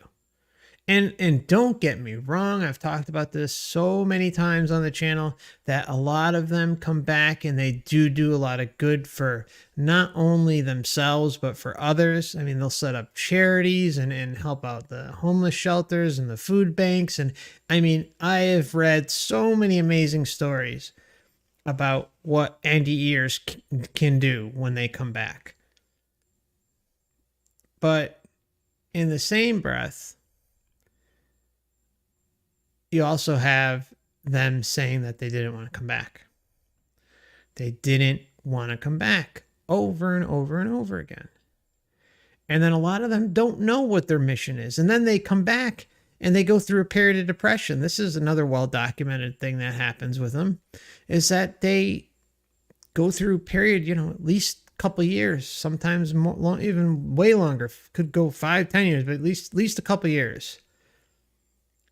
And don't get me wrong, I've talked about this so many times on the channel, that a lot of them come back and they do a lot of good for not only themselves, but for others. I mean, they'll set up charities and help out the homeless shelters and the food banks. And I mean, I have read so many amazing stories about what NDEers can do when they come back. But in the same breath, you also have them saying that they didn't want to come back. They didn't want to come back over and over and over again. And then a lot of them don't know what their mission is. And then they come back and they go through a period of depression. This is another well-documented thing that happens with them, is that they go through a period, you know, at least a couple of years, sometimes more, even way longer, could go 5-10 years, but at least a couple of years.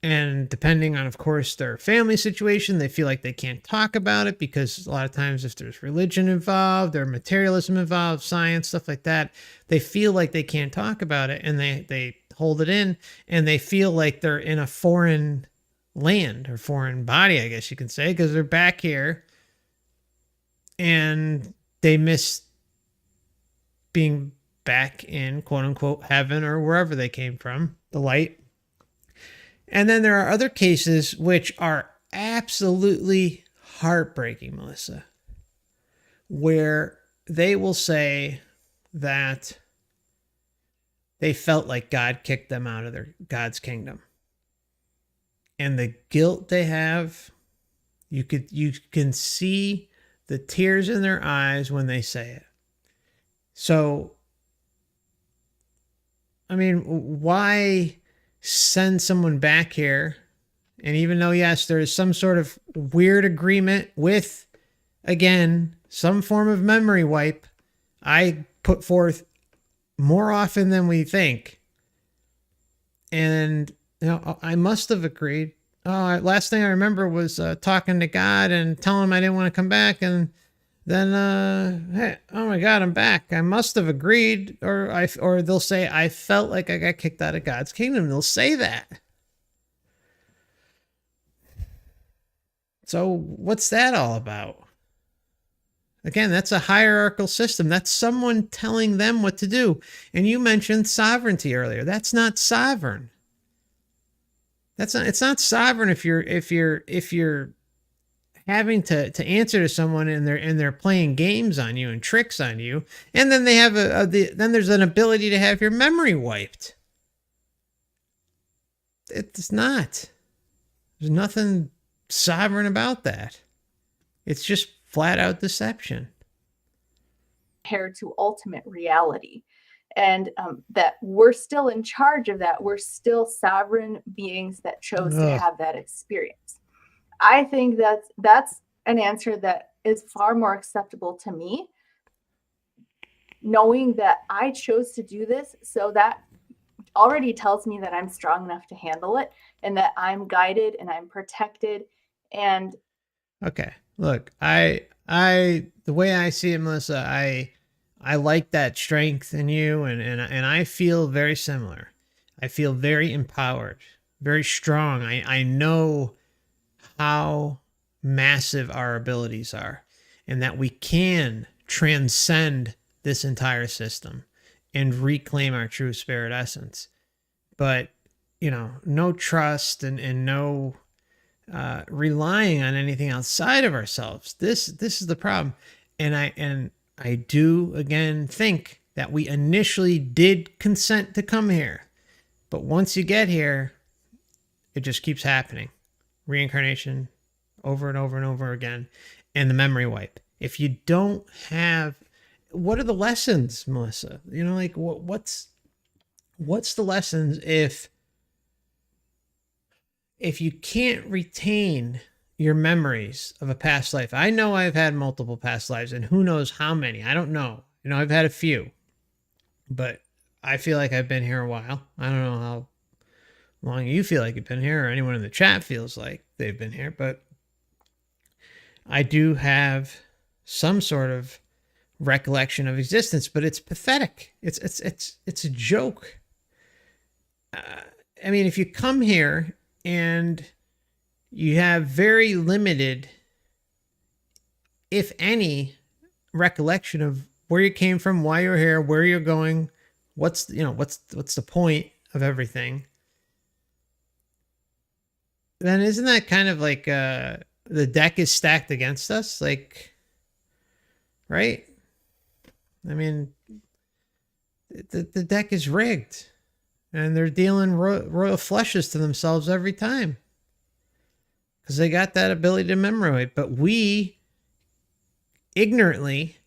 And depending on, of course, their family situation, they feel like they can't talk about it, because a lot of times if there's religion involved or materialism involved, science, stuff like that, they feel like they can't talk about it, and they hold it in, and they feel like they're in a foreign land or foreign body, I guess you can say, because they're back here and they miss being back in quote unquote heaven or wherever they came from, the light. And then there are other cases which are absolutely heartbreaking, Melissa, where they will say that they felt like God kicked them out of God's kingdom. And the guilt they have, you can see the tears in their eyes when they say it. So, I mean, why send someone back here? And even though, yes, there is some sort of weird agreement with, again, some form of memory wipe, I put forth more often than we think. And, I must have agreed. Last thing I remember was talking to God and telling him I didn't want to come back. And then, hey, oh my God, I'm back. I must have agreed. Or they'll say, I felt like I got kicked out of God's kingdom. They'll say that. So what's that all about? Again, that's a hierarchical system. That's someone telling them what to do. And you mentioned sovereignty earlier. That's not sovereign. It's not sovereign if you're having to answer to someone and they're playing games on you and tricks on you, and then they have then there's an ability to have your memory wiped. It's not. There's nothing sovereign about that. It's just flat out deception. Compared to ultimate reality. And that we're still in charge of that. We're still sovereign beings that chose to have that experience. I think that's an answer that is far more acceptable to me, knowing that I chose to do this. So that already tells me that I'm strong enough to handle it and that I'm guided and I'm protected. And okay, look, the way I see it, Melissa, I like that strength in you, and I feel very similar. I feel very empowered, very strong. I know how massive our abilities are, and that we can transcend this entire system and reclaim our true spirit essence. But, no trust and no relying on anything outside of ourselves. This is the problem. And I do, again, think that we initially did consent to come here. But once you get here, it just keeps happening. Reincarnation over and over and over again. And the memory wipe. If you don't have... What are the lessons, Melissa? What's the lessons if you can't retain your memories of a past life? I know I've had multiple past lives, and who knows how many. I don't know. I've had a few, but I feel like I've been here a while. I don't know how long you feel like you've been here, or anyone in the chat feels like they've been here, but I do have some sort of recollection of existence, but it's pathetic. It's a joke. I mean, if you come here and you have very limited, if any, recollection of where you came from, why you're here, where you're going, what's the point of everything, then isn't that kind of like the deck is stacked against us? Like, right? I mean, the deck is rigged, and they're dealing royal flushes to themselves every time because they got that ability to memorize. But we ignorantly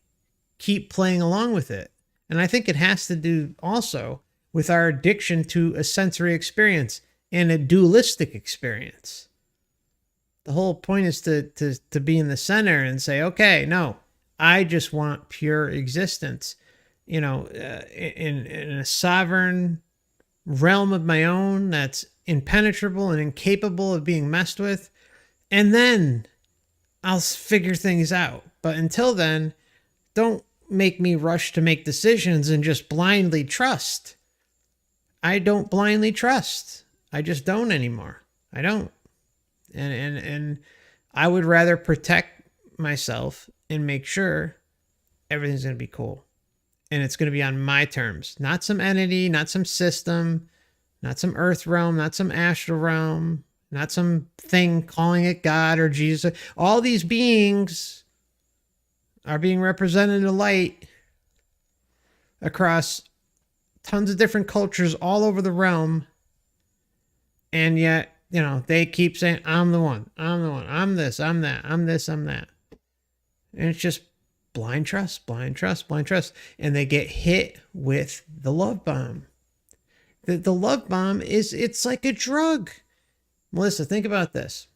keep playing along with it. And I think it has to do also with our addiction to a sensory experience and a dualistic experience. The whole point is to be in the center and say, okay, no, I just want pure existence, in a sovereign realm of my own that's impenetrable and incapable of being messed with. And then I'll figure things out. But until then, don't make me rush to make decisions and just blindly trust. I don't blindly trust. I just don't anymore. I don't. And I would rather protect myself and make sure everything's going to be cool. And it's going to be on my terms. Not some entity, not some system, not some earth realm, not some astral realm. not some thing calling it God or Jesus. All these beings are being represented in the light across tons of different cultures all over the realm. And yet, they keep saying, I'm the one, I'm this, I'm that, I'm this, I'm that. And it's just blind trust, blind trust, blind trust. And they get hit with the love bomb. The love bomb it's like a drug. Melissa, think about this.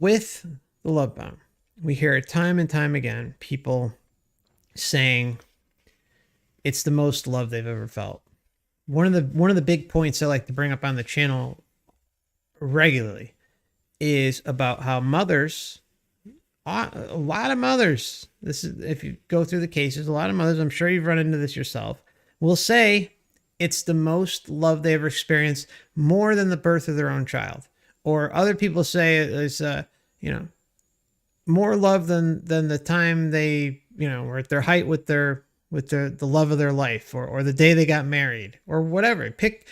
With the love bomb, we hear it time and time again, people saying it's the most love they've ever felt. One of the big points I like to bring up on the channel regularly is about how mothers, a lot of mothers, this is, if you go through the cases, a lot of mothers, I'm sure you've run into this yourself, will say it's the most love they ever experienced, more than the birth of their own child. Or other people say it's, more love than the time they, were at their height with the love of their life, or the day they got married, or whatever. Pick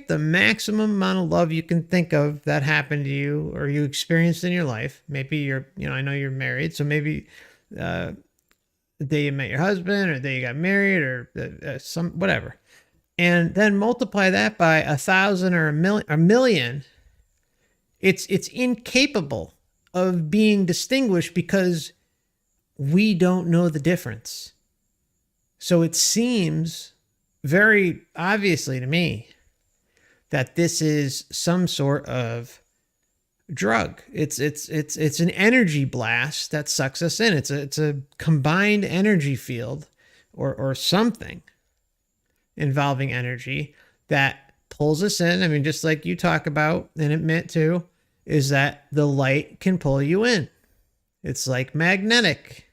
the maximum amount of love you can think of that happened to you or you experienced in your life. Maybe you're, I know you're married, so maybe the day you met your husband or the day you got married, or some whatever. And then multiply that by 1,000 or a million. It's incapable of being distinguished because we don't know the difference. So it seems very obviously to me that this is some sort of drug. It's an energy blast that sucks us in. It's a combined energy field or something involving energy that pulls us in. I mean, just like you talk about and admit to, is that the light can pull you in. It's like magnetic.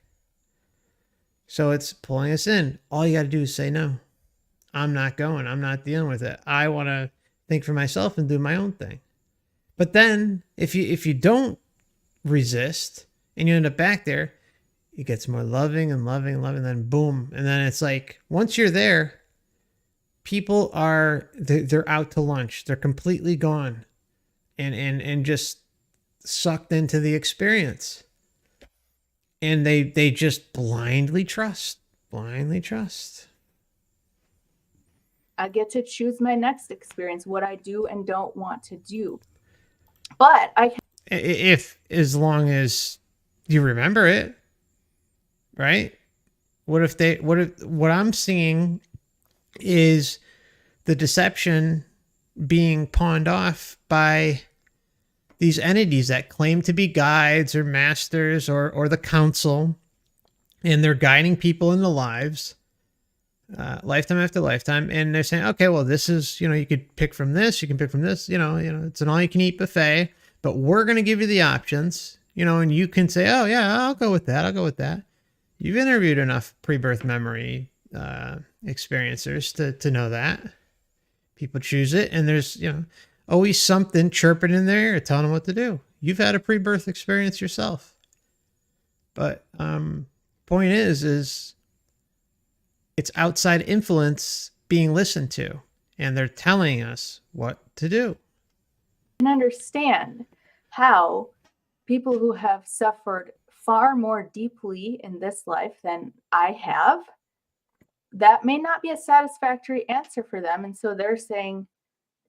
So it's pulling us in. All you got to do is say no. I'm not going. I'm not dealing with it. I want to think for myself and do my own thing. But then if you don't resist and you end up back there, it gets more loving and loving and loving, and then boom. And then it's like, once you're there, people they're out to lunch. They're completely gone and just sucked into the experience. And they just blindly trust. I get to choose my next experience, what I do and don't want to do. But as long as you remember it, right? What I'm seeing is the deception being pawned off by these entities that claim to be guides or masters or the council, and they're guiding people in the lives, lifetime after lifetime. And they're saying, okay, well, this is, you could pick from this, you can pick from this, it's an all you can eat buffet, but we're going to give you the options, and you can say, oh yeah, I'll go with that. You've interviewed enough pre-birth memory experiencers to know that people choose it. And there's, always something chirping in their ear telling them what to do. You've had a pre-birth experience yourself. But point is it's outside influence being listened to, and they're telling us what to do. And understand how people who have suffered far more deeply in this life than I have, that may not be a satisfactory answer for them. And so they're saying,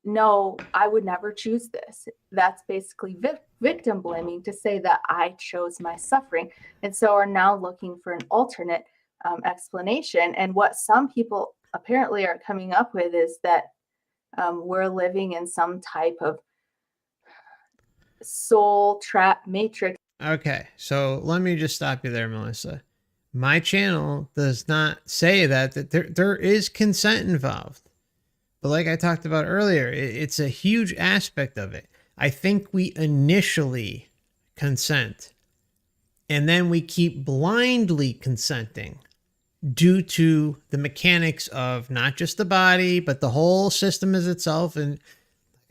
no, I would never choose this. That's basically victim blaming, to say that I chose my suffering. And so are now looking for an alternate explanation. And what some people apparently are coming up with is that we're living in some type of soul trap matrix. Okay, so let me just stop you there, Melissa. My channel does not say that there is consent involved. But like I talked about earlier, it's a huge aspect of it. I think we initially consent, and then we keep blindly consenting due to the mechanics of not just the body, but the whole system as itself. And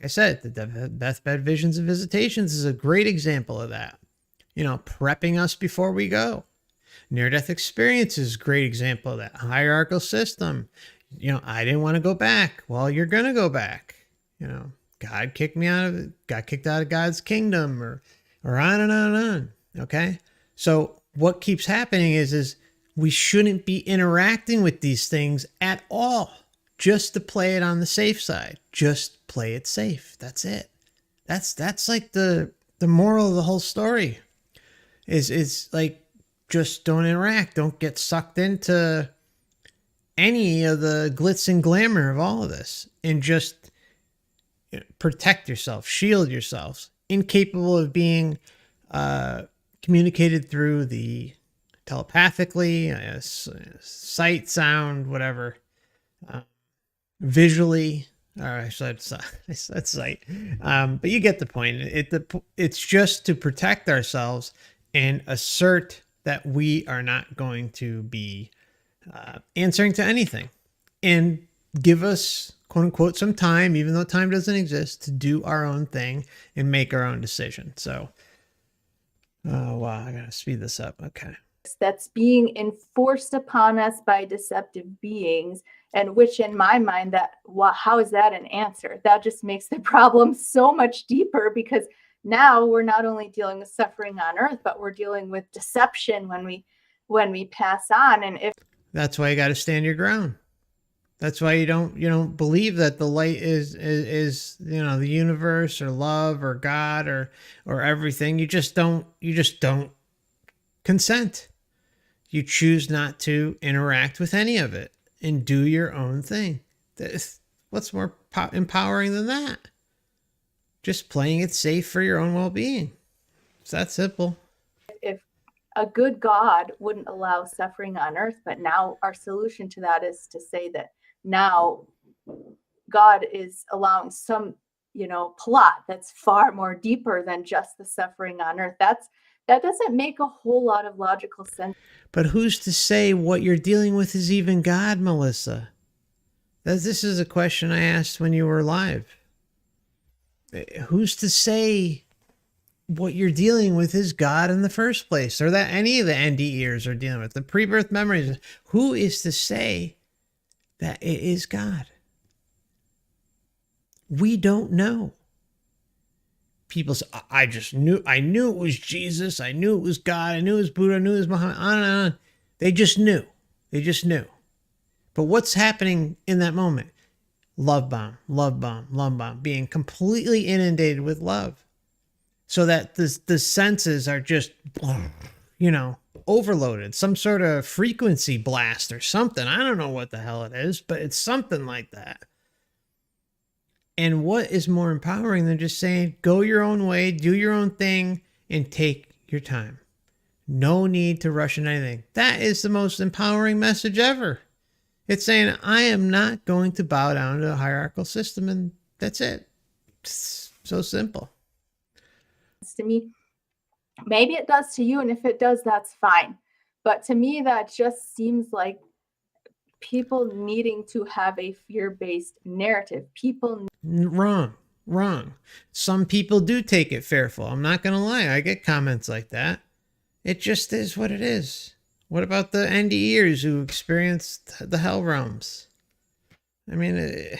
like I said, the deathbed visions and visitations is a great example of that. Prepping us before we go. Near-death experience is a great example of that. Hierarchical system. I didn't want to go back. Well, you're going to go back. God kicked me got kicked out of God's kingdom, or on and on and on. Okay. So what keeps happening is we shouldn't be interacting with these things at all, just to play it on the safe side. Just play it safe. That's it. That's like the moral of the whole story is like, just don't interact. Don't get sucked into any of the glitz and glamour of all of this, and just protect yourself, shield yourselves. Incapable of being communicated through the telepathically, sight, sound, whatever, visually. I said sight, but you get the point. It's just to protect ourselves and assert that we are not going to be answering to anything, and give us, quote unquote, some time, even though time doesn't exist, to do our own thing and make our own decision. So, oh wow, I gotta speed this up. Okay. That's being enforced upon us by deceptive beings, and which in my mind, how is that an answer? That just makes the problem so much deeper, because now we're not only dealing with suffering on earth, but we're dealing with deception when we pass on. And if that's why you got to stand your ground. That's why you don't believe that the light is the universe or love or God or everything. You just don't consent. You choose not to interact with any of it and do your own thing. What's more empowering than that? Just playing it safe for your own well-being. It's that simple. If a good God wouldn't allow suffering on earth, but now our solution to that is to say that now God is allowing some, plot that's far more deeper than just the suffering on earth. That doesn't make a whole lot of logical sense. But who's to say what you're dealing with is even God, Melissa? This is a question I asked when you were live. Who's to say what you're dealing with is God in the first place, or that any of the NDEers are dealing with, the pre-birth memories? Who is to say that it is God? We don't know. People say, I knew it was Jesus. I knew it was God. I knew it was Buddha. I knew it was Muhammad. On and on. They just knew. But what's happening in that moment? Love bomb, being completely inundated with love. So that the senses are just, overloaded. Some sort of frequency blast or something. I don't know what the hell it is, but it's something like that. And what is more empowering than just saying, go your own way, do your own thing, and take your time? No need to rush into anything. That is the most empowering message ever. It's saying, I am not going to bow down to a hierarchical system, and that's it. It's so simple. To me, maybe it does to you, and if it does, that's fine. But to me, that just seems like people needing to have a fear-based narrative. Wrong. Some people do take it fearful. I'm not going to lie. I get comments like that. It just is what it is. What about the NDEers who experienced the hell realms? I mean,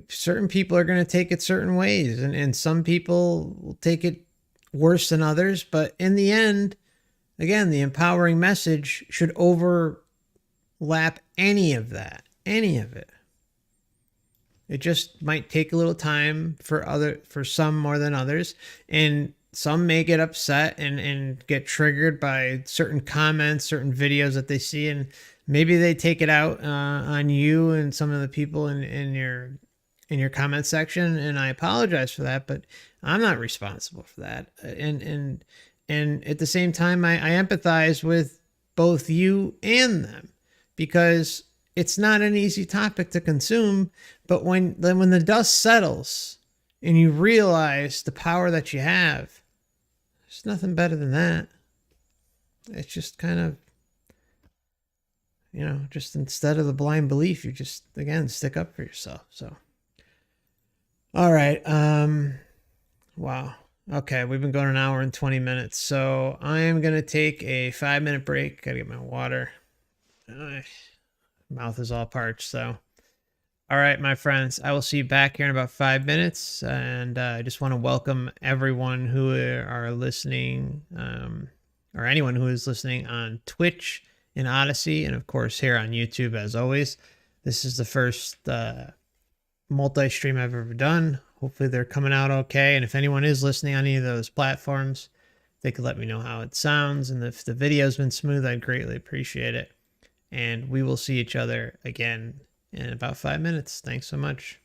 certain people are going to take it certain ways, and some people will take it worse than others. But in the end, again, the empowering message should overlap any of it. It just might take a little time for some more than others, and some may get upset and get triggered by certain comments, certain videos that they see, and maybe they take it out on you and some of the people in your comment section. And I apologize for that, but I'm not responsible for that. And at the same time, I empathize with both you and them, because it's not an easy topic to consume. But when the dust settles and you realize the power that you have, there's nothing better than that. It's just kind of, just instead of the blind belief, you just, again, stick up for yourself. So, all right. Wow. Okay. We've been going an hour and 20 minutes. So I am going to take a 5-minute break. Got to get my water. Mouth is all parched, so. All right, my friends, I will see you back here in about 5 minutes. And I just want to welcome everyone who are listening, or anyone who is listening on Twitch and Odyssey, and of course here on YouTube, as always. This is the first multi-stream I've ever done. Hopefully they're coming out okay. And if anyone is listening on any of those platforms, they could let me know how it sounds. And if the video's been smooth, I'd greatly appreciate it. And we will see each other again in about 5 minutes. Thanks so much.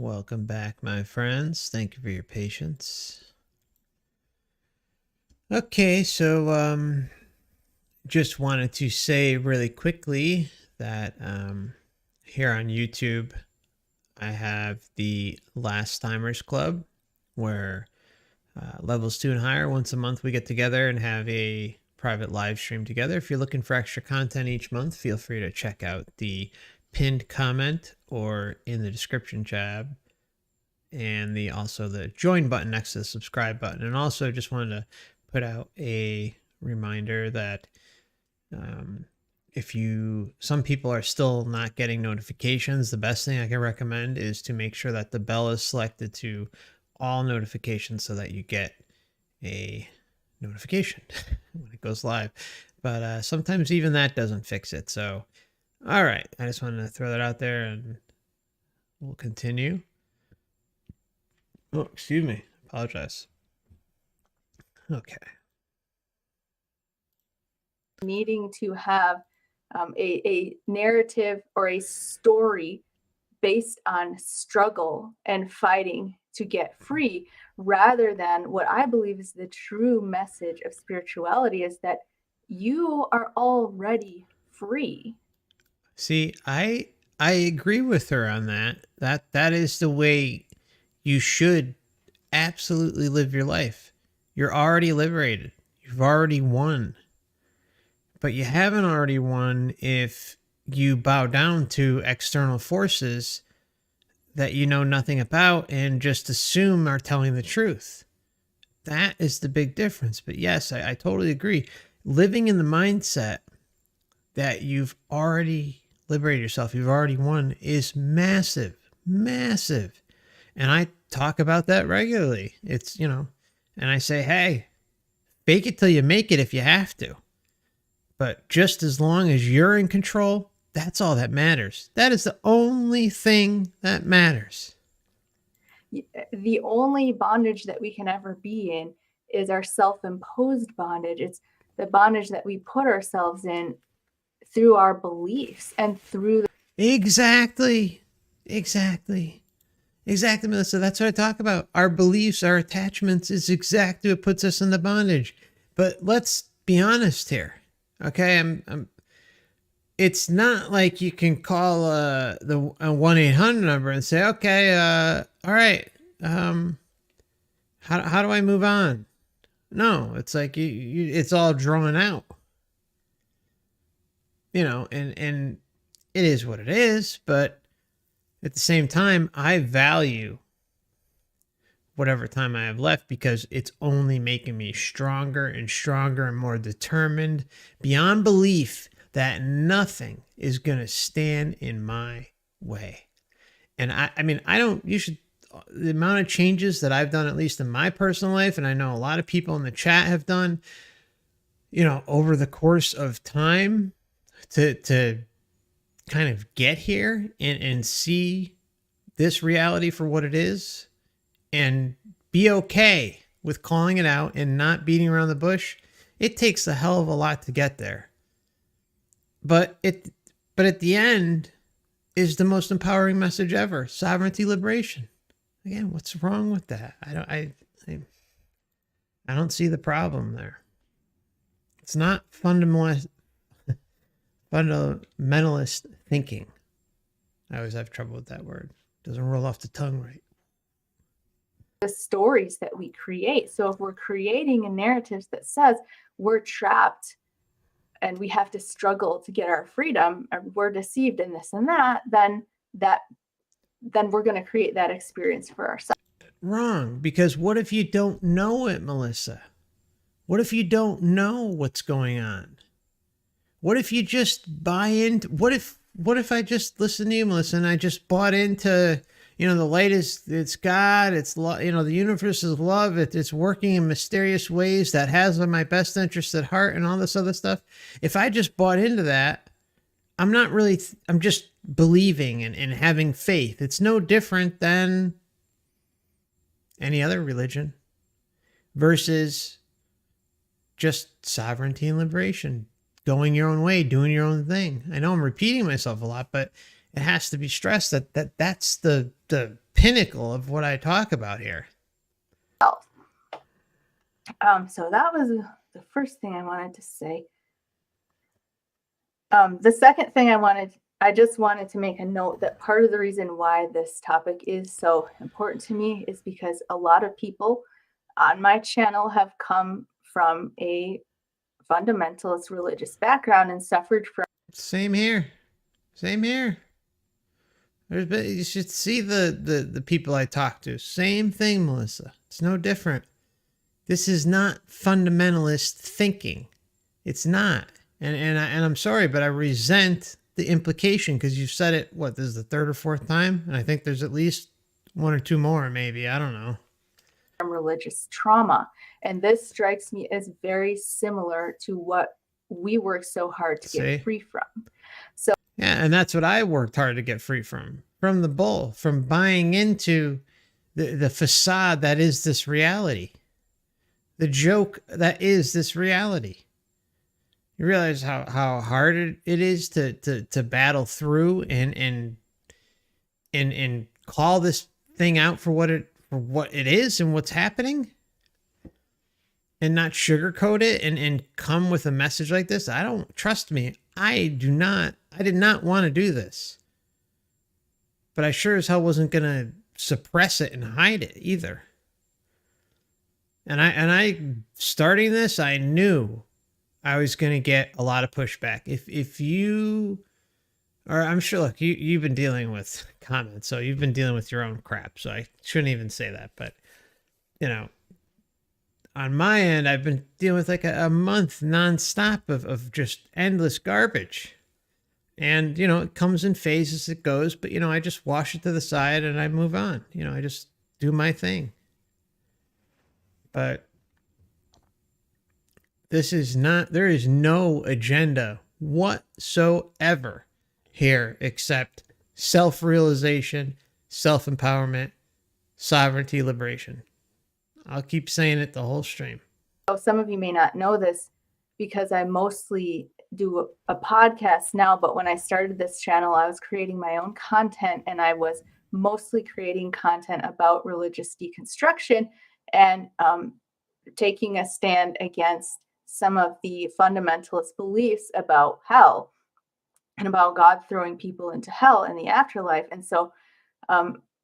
Welcome back, my friends. Thank you for your patience. Okay, so just wanted to say really quickly that here on YouTube, I have the Last Timers Club, where levels 2 and higher, once a month we get together and have a private live stream together. If you're looking for extra content each month, feel free to check out the pinned comment or in the description tab, and also the join button next to the subscribe button. And also just wanted to put out a reminder that some people are still not getting notifications, the best thing I can recommend is to make sure that the bell is selected to all notifications so that you get a notification when it goes live. But sometimes even that doesn't fix it. So, all right, I just wanted to throw that out there, and we'll continue. Oh, excuse me. Apologize. Okay. Needing to have a narrative or a story based on struggle and fighting to get free, rather than what I believe is the true message of spirituality is that you are already free. See, I agree with her on that. That is the way you should absolutely live your life. You're already liberated. You've already won. But you haven't already won if you bow down to external forces that you know nothing about and just assume are telling the truth. That is the big difference. But yes, I totally agree. Living in the mindset that you've already liberated yourself, you've already won, is massive, massive. And I talk about that regularly. It's, and I say, hey, fake it till you make it if you have to. But just as long as you're in control, that's all that matters. That is the only thing that matters. The only bondage that we can ever be in is our self-imposed bondage. It's the bondage that we put ourselves in through our beliefs and through Exactly, Melissa. That's what I talk about. Our beliefs, our attachments is exactly what puts us in the bondage. But let's be honest here. Okay, it's not like you can call the 1-800 number and say, okay, all right, how do I move on? No, it's like it's all drawn out, and it is what it is. But at the same time, I value whatever time I have left because it's only making me stronger and stronger and more determined beyond belief that nothing is going to stand in my way. And the amount of changes that I've done, at least in my personal life, and I know a lot of people in the chat have done, over the course of time to kind of get here and see this reality for what it is and be okay with calling it out and not beating around the bush. It takes a hell of a lot to get there. But at the end is the most empowering message ever. Sovereignty, liberation. Again, what's wrong with that? I don't see the problem there. It's not fundamentalist thinking. I always have trouble with that word. It doesn't roll off the tongue right. the stories that we create. So if we're creating a narrative that says we're trapped and we have to struggle to get our freedom, or we're deceived in this and that, then we're going to create that experience for ourselves. Wrong, because what if you don't know it, Melissa? What if you don't know what's going on? What if you just buy into, what if I just listen to you, Melissa, and I just bought into, the light it's God, it's, the universe is love, it's working in mysterious ways that has my best interest at heart and all this other stuff. If I just bought into that, I'm not really, I'm just believing and having faith. It's no different than any other religion versus just sovereignty and liberation, going your own way, doing your own thing. I know I'm repeating myself a lot, but it has to be stressed that that's the pinnacle of what I talk about here. So that was the first thing I wanted to say. The second thing I just wanted to make a note that part of the reason why this topic is so important to me is because a lot of people on my channel have come from a fundamentalist religious background and suffered from. Same here. You should see the people I talk to. Same thing, Melissa. It's no different. This is not fundamentalist thinking. It's not. And I'm sorry, but I resent the implication because you've said it, what, this is the third or fourth time? And I think there's at least one or two more, maybe. I don't know. Religious trauma. And this strikes me as very similar to what we work so hard to get free from. So yeah, and that's what I worked hard to get free from the bull, from buying into the facade that is this reality, the joke that is this reality. You realize how hard it is to battle through and call this thing out for what it is and what's happening, and not sugarcoat it and come with a message like this. Trust me, I did not want to do this, but I sure as hell wasn't going to suppress it and hide it either. And I starting this, I knew I was going to get a lot of pushback. If you, or I'm sure, look, you've been dealing with comments, so you've been dealing with your own crap, so I shouldn't even say that. But, you know, on my end, I've been dealing with like a month nonstop of just endless garbage. And, you know, it comes in phases, it goes, but, you know, I just wash it to the side and I move on. You know, I just do my thing. But there is no agenda whatsoever here except self-realization, self-empowerment, sovereignty, liberation. I'll keep saying it the whole stream. Some of you may not know this because I mostly do a podcast now, but when I started this channel, I was creating my own content, and I was mostly creating content about religious deconstruction and taking a stand against some of the fundamentalist beliefs about hell and about God throwing people into hell in the afterlife. And so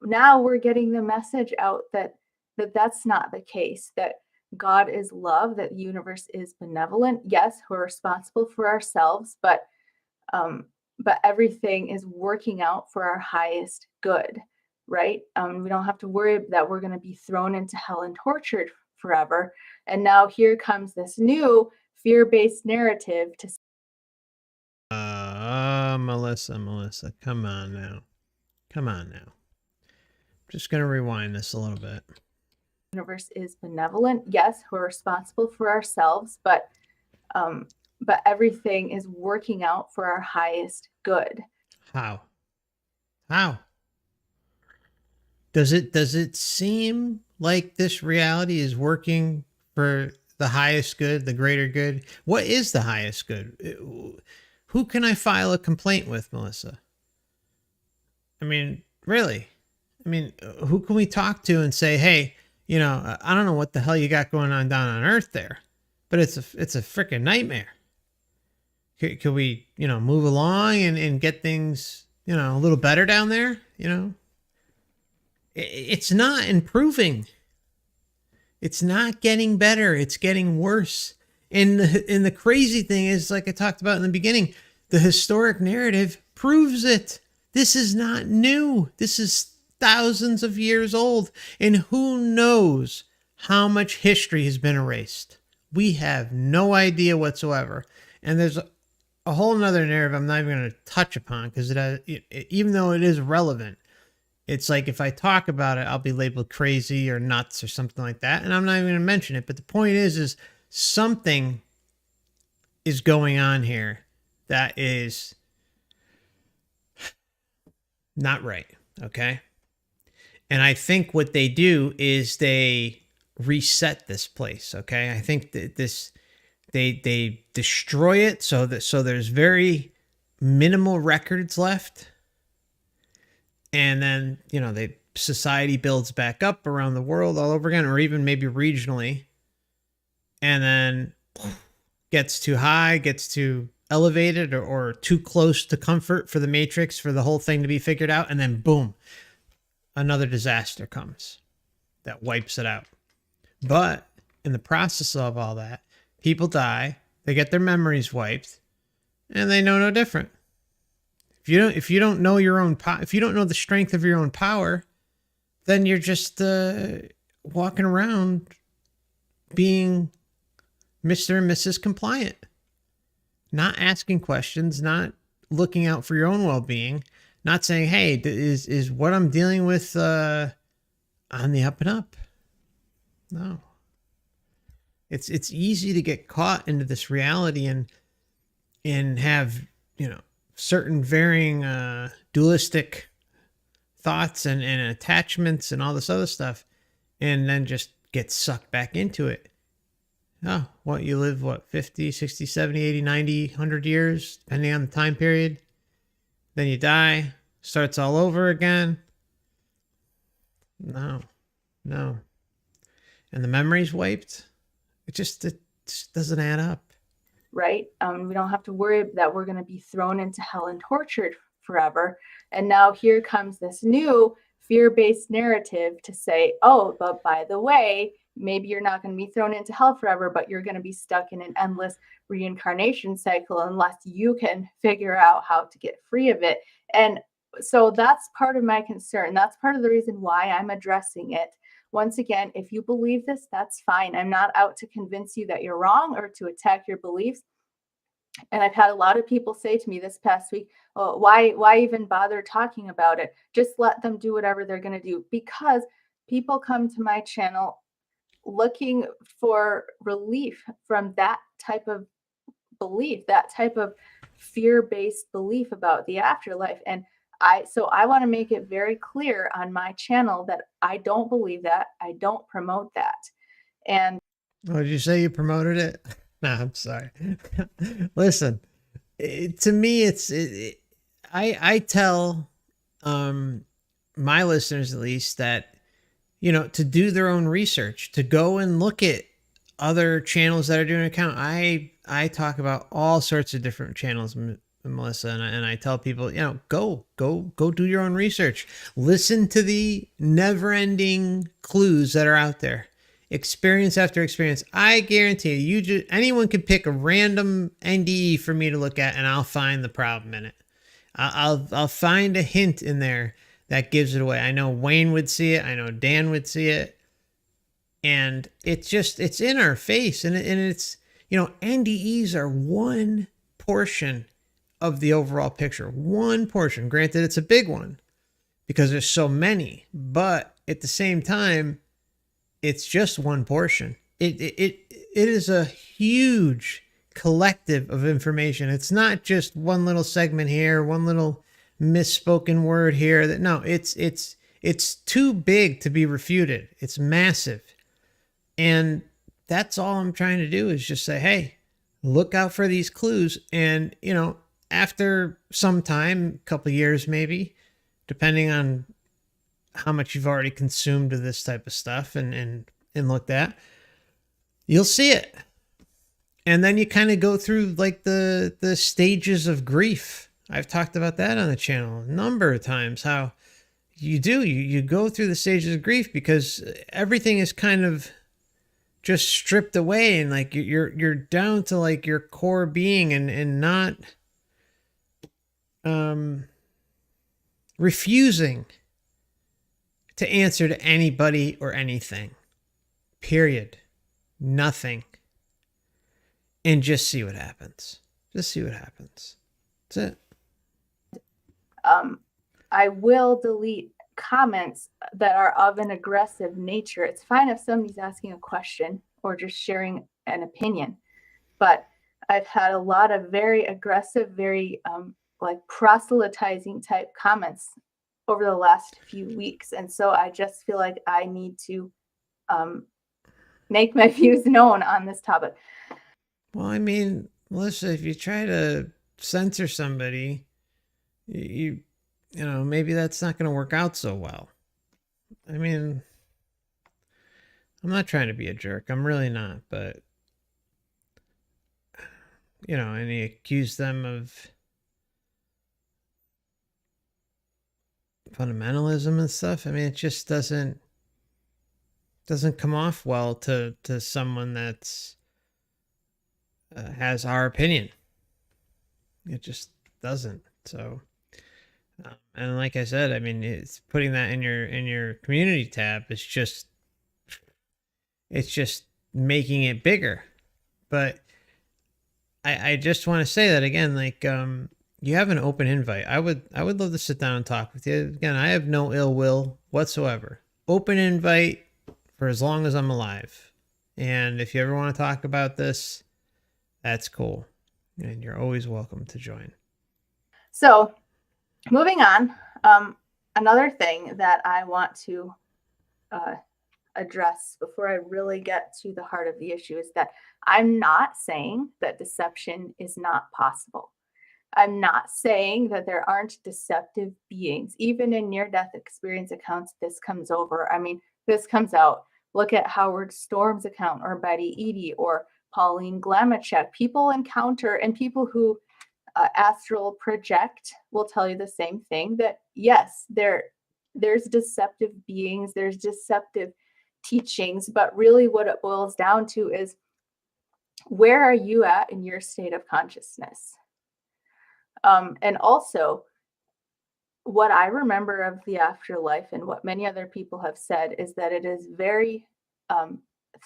now we're getting the message out that that's not the case, that God is love, that the universe is benevolent. Yes, we're responsible for ourselves, but everything is working out for our highest good, right? We don't have to worry that we're going to be thrown into hell and tortured forever. And now here comes this new fear-based narrative to Melissa, come on now. I'm just going to rewind this a little bit. Universe is benevolent. Yes, we're responsible for ourselves, but everything is working out for our highest good. How? Does it seem like this reality is working for the highest good, the greater good? What is the highest good? Who can I file a complaint with, Melissa? I mean, really? I mean, who can we talk to and say, hey, you know, I don't know what the hell you got going on down on Earth there, but it's a freaking nightmare. Could we, you know, move along and get things, you know, a little better down there? You know, it's not improving. It's not getting better. It's getting worse. And the crazy thing is, like I talked about in the beginning, the historic narrative proves it. This is not new. This is thousands of years old, and who knows how much history has been erased. We have no idea whatsoever. And there's a whole nother narrative I'm not even going to touch upon because even though it is relevant, it's like if I talk about it, I'll be labeled crazy or nuts or something like that, and I'm not even going to mention it. But the point is something is going on here that is not right, okay? And I think what they do is they reset this place, okay? I think that they destroy it so there's very minimal records left. And then, you know, they society builds back up around the world all over again, or even maybe regionally, and then gets too high, gets too elevated, or too close to comfort for the matrix, for the whole thing to be figured out, and then boom, another disaster comes that wipes it out. But in the process of all that, people die, they get their memories wiped, and they know no different. If you don't know your own if you don't know the strength of your own power, then you're just walking around being Mr. and Mrs. Compliant, not asking questions, not looking out for your own well-being, not saying, hey, is what I'm dealing with on the up and up? No. It's easy to get caught into this reality and have, certain varying dualistic thoughts and attachments and all this other stuff, and then just get sucked back into it. Oh, you live 50, 60, 70, 80, 90, 100 years, depending on the time period. Then you die, starts all over again. No. And the memory's wiped. It just doesn't add up. Right? We don't have to worry that we're going to be thrown into hell and tortured forever. And now here comes this new fear-based narrative to say, oh, but by the way, maybe you're not going to be thrown into hell forever, but you're going to be stuck in an endless reincarnation cycle unless you can figure out how to get free of it. And so that's part of my concern. That's part of the reason why I'm addressing it. Once again, if you believe this, that's fine. I'm not out to convince you that you're wrong or to attack your beliefs. And I've had a lot of people say to me this past week, oh, why even bother talking about it? Just let them do whatever they're going to do. Because people come to my channel looking for relief from that type of belief, that type of fear-based belief about the afterlife. And I want to make it very clear on my channel that I don't believe that. I don't promote that. And did you say you promoted it? No, I'm sorry. Listen, to me, I tell my listeners, at least, that, to do their own research, to go and look at other channels that are doing an account. I talk about all sorts of different channels, Melissa, and I tell people, go do your own research. Listen to the never-ending clues that are out there. Experience after experience. I guarantee you, anyone can pick a random NDE for me to look at, and I'll find the problem in it. I'll find a hint in there that gives it away. I know Wayne would see it. I know Dan would see it. And it's in our face. And it's, NDEs are one portion of the overall picture. One portion. Granted, it's a big one because there's so many. But at the same time, it's just one portion. It is a huge collective of information. It's not just one little segment here, one little misspoken word here. It's too big to be refuted. It's massive. And that's all I'm trying to do is just say, hey, look out for these clues. And, after some time, a couple of years maybe, depending on how much you've already consumed of this type of stuff and looked at, you'll see it. And then you kind of go through like the stages of grief. I've talked about that on the channel a number of times, how you go through the stages of grief because everything is kind of just stripped away, and like you're down to like your core being and not refusing to answer to anybody or anything. Period. Nothing. And just see what happens. Just see what happens. That's it. I will delete comments that are of an aggressive nature. It's fine if somebody's asking a question or just sharing an opinion, but I've had a lot of very aggressive, very like proselytizing type comments over the last few weeks. And so I just feel like I need to make my views known on this topic. Well, I mean, Melissa, if you try to censor somebody, you know, maybe that's not going to work out so well. I mean, I'm not trying to be a jerk. I'm really not. But, and he accused them of fundamentalism and stuff. I mean, it just doesn't come off well to someone that's has our opinion. It just doesn't. So, and like I said, I mean, it's putting that in your community tab. It's just making it bigger. But I just want to say that again, like, you have an open invite. I would love to sit down and talk with you. Again, I have no ill will whatsoever. Open invite for as long as I'm alive. And if you ever want to talk about this, that's cool. And you're always welcome to join. So moving on, another thing that I want to address before I really get to the heart of the issue is that I'm not saying that deception is not possible. I'm not saying that there aren't deceptive beings. Even in near-death experience accounts, this comes over. I mean, this comes out. Look at Howard Storm's account, or Betty Eady, or Pauline Glamachek. People encounter, and people who astral project will tell you the same thing, that yes, there's deceptive beings, there's deceptive teachings, but really what it boils down to is, where are you at in your state of consciousness? And also, what I remember of the afterlife, and what many other people have said, is that it is very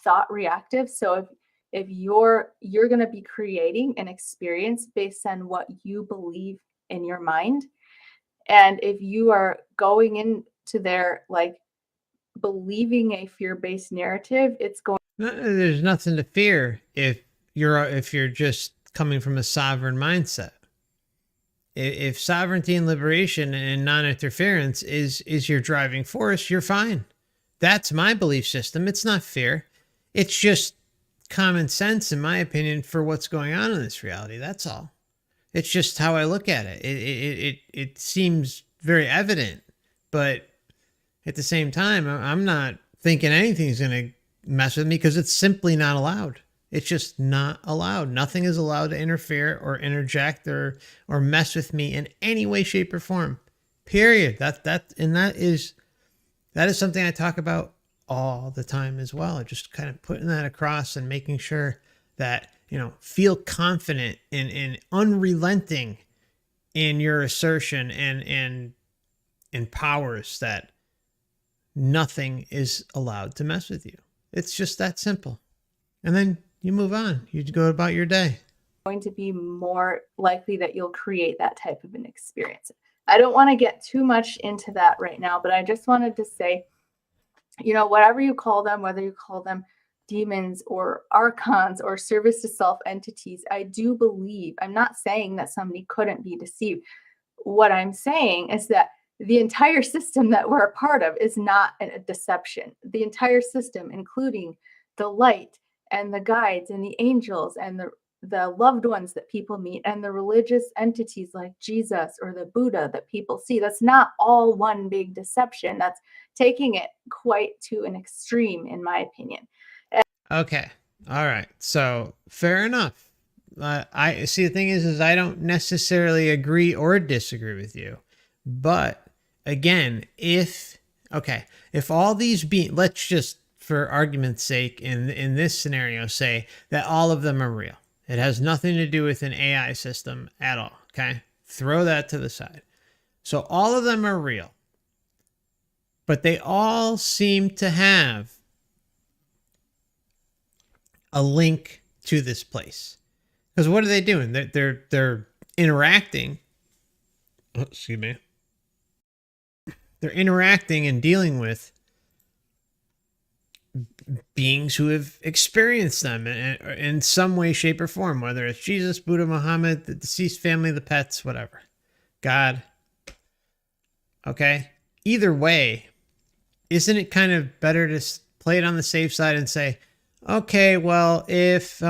thought reactive. So if you're going to be creating an experience based on what you believe in your mind, and if you are going into there like believing a fear-based narrative, it's going. There's nothing to fear if you're just coming from a sovereign mindset. If sovereignty and liberation and non-interference is your driving force, you're fine. That's my belief system. It's not fear. It's just common sense, in my opinion, for what's going on in this reality. That's all. It's just how I look at it. It seems very evident, but at the same time, I'm not thinking anything's going to mess with me, because it's simply not allowed. It's just not allowed. Nothing is allowed to interfere or interject or mess with me in any way, shape, or form. Period. That is something I talk about all the time as well. Just kind of putting that across and making sure that, feel confident and unrelenting in your assertion and powers that nothing is allowed to mess with you. It's just that simple. And then you move on. You go about your day. Going to be more likely that you'll create that type of an experience. I don't want to get too much into that right now, but I just wanted to say, whatever you call them, whether you call them demons or archons or service to self entities, I do believe, I'm not saying that somebody couldn't be deceived. What I'm saying is that the entire system that we're a part of is not a deception. The entire system, including the light and the guides and the angels and the loved ones that people meet and the religious entities like Jesus or the Buddha that people see, that's not all one big deception. That's taking it quite to an extreme, in my opinion. Okay. All right. So fair enough. I see. The thing is I don't necessarily agree or disagree with you, but again, if all these let's just, for argument's sake, in this scenario, say that all of them are real. It has nothing to do with an AI system at all. Okay. Throw that to the side. So all of them are real, but they all seem to have a link to this place. Because what are they doing? They're interacting. Oh, excuse me. They're interacting and dealing with beings who have experienced them in some way, shape, or form, whether it's Jesus, Buddha, Muhammad, the deceased family, the pets, whatever. God. Okay? Either way, isn't it kind of better to play it on the safe side and say, okay, well, if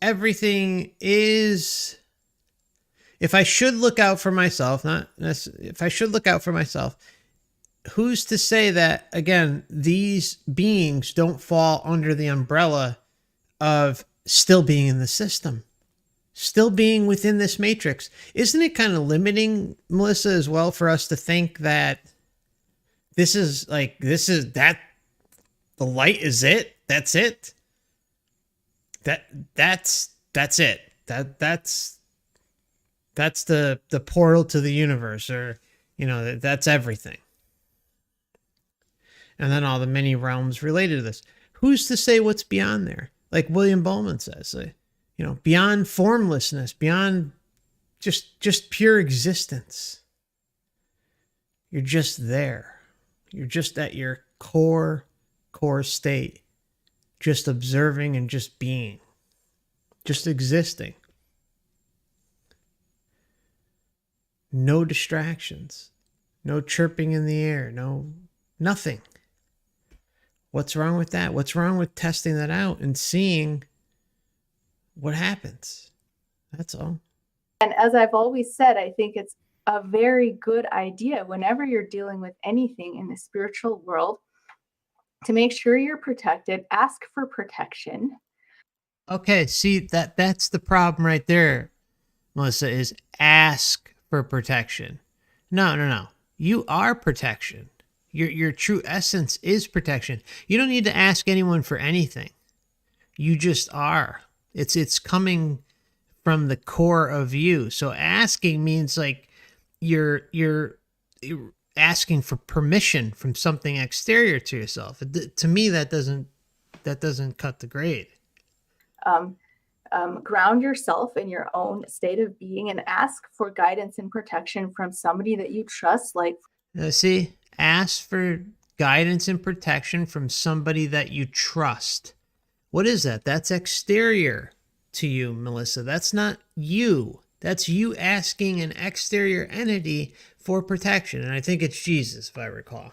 everything is... If I should look out for myself, if I should look out for myself, who's to say that, again, these beings don't fall under the umbrella of still being in the system, still being within this matrix? Isn't it kind of limiting, Melissa, as well, for us to think that this is that the light is it? That's it. That's it. That's the portal to the universe, or that's everything. And then all the many realms related to this. Who's to say what's beyond there? Like William Bowman says, beyond formlessness, beyond just pure existence. You're just there. You're just at your core state, just observing and just being, just existing. No distractions, no chirping in the air, nothing. What's wrong with that? What's wrong with testing that out and seeing what happens? That's all. And as I've always said, I think it's a very good idea whenever you're dealing with anything in the spiritual world to make sure you're protected. Ask for protection. Okay, see, that's the problem right there, Melissa, is ask for protection. No. You are protection. Your true essence is protection. You don't need to ask anyone for anything. You just are. It's coming from the core of you. So asking means like you're asking for permission from something exterior to yourself. To me, that doesn't cut the grade. Ground yourself in your own state of being and ask for guidance and protection from somebody that you trust. Ask for guidance and protection from somebody that you trust. What is that? That's exterior to you, Melissa. That's not you. That's you asking an exterior entity for protection. And I think it's Jesus, if I recall.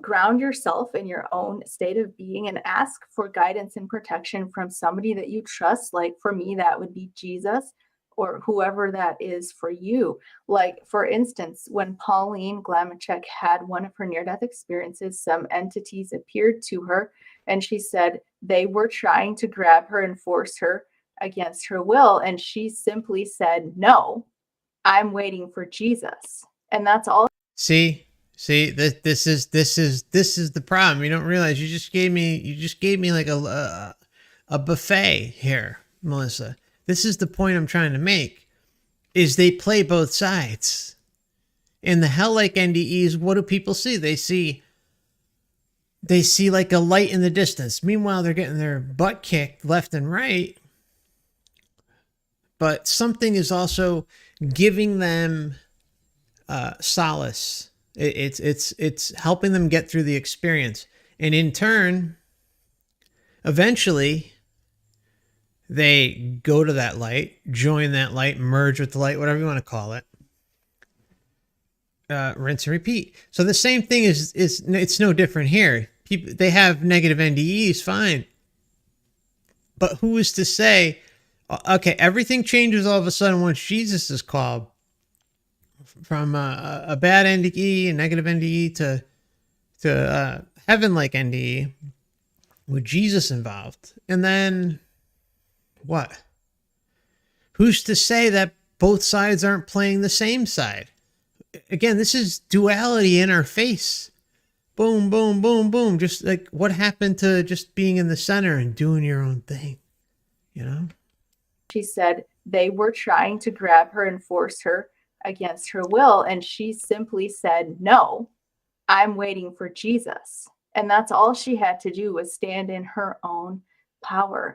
Ground yourself in your own state of being and ask for guidance and protection from somebody that you trust. Like for me, that would be Jesus, or whoever that is for you. Like, for instance, when Pauline Glamachek had one of her near-death experiences, some entities appeared to her, and she said they were trying to grab her and force her against her will. And she simply said, "No, I'm waiting for Jesus." And that's all. See, this is the problem. You don't realize you just gave me like a buffet here, Melissa. This is the point I'm trying to make, is they play both sides. In the hell-like NDEs, what do people see? They see like a light in the distance. Meanwhile, they're getting their butt kicked left and right. But something is also giving them solace. It's helping them get through the experience. And in turn, eventually, they go to that light, join that light, merge with the light, whatever you want to call it. Rinse and repeat. So the same thing is it's no different here. People, they have negative NDEs, fine. But who is to say, okay, everything changes all of a sudden once Jesus is called from a bad NDE, a negative NDE, to heaven-like NDE with Jesus involved. And then what? Who's to say that both sides aren't playing the same side? Again, this is duality in our face. Boom, boom, boom, boom. Just like what happened to just being in the center and doing your own thing, She said they were trying to grab her and force her against her will. And she simply said, "No, I'm waiting for Jesus." And that's all she had to do, was stand in her own power.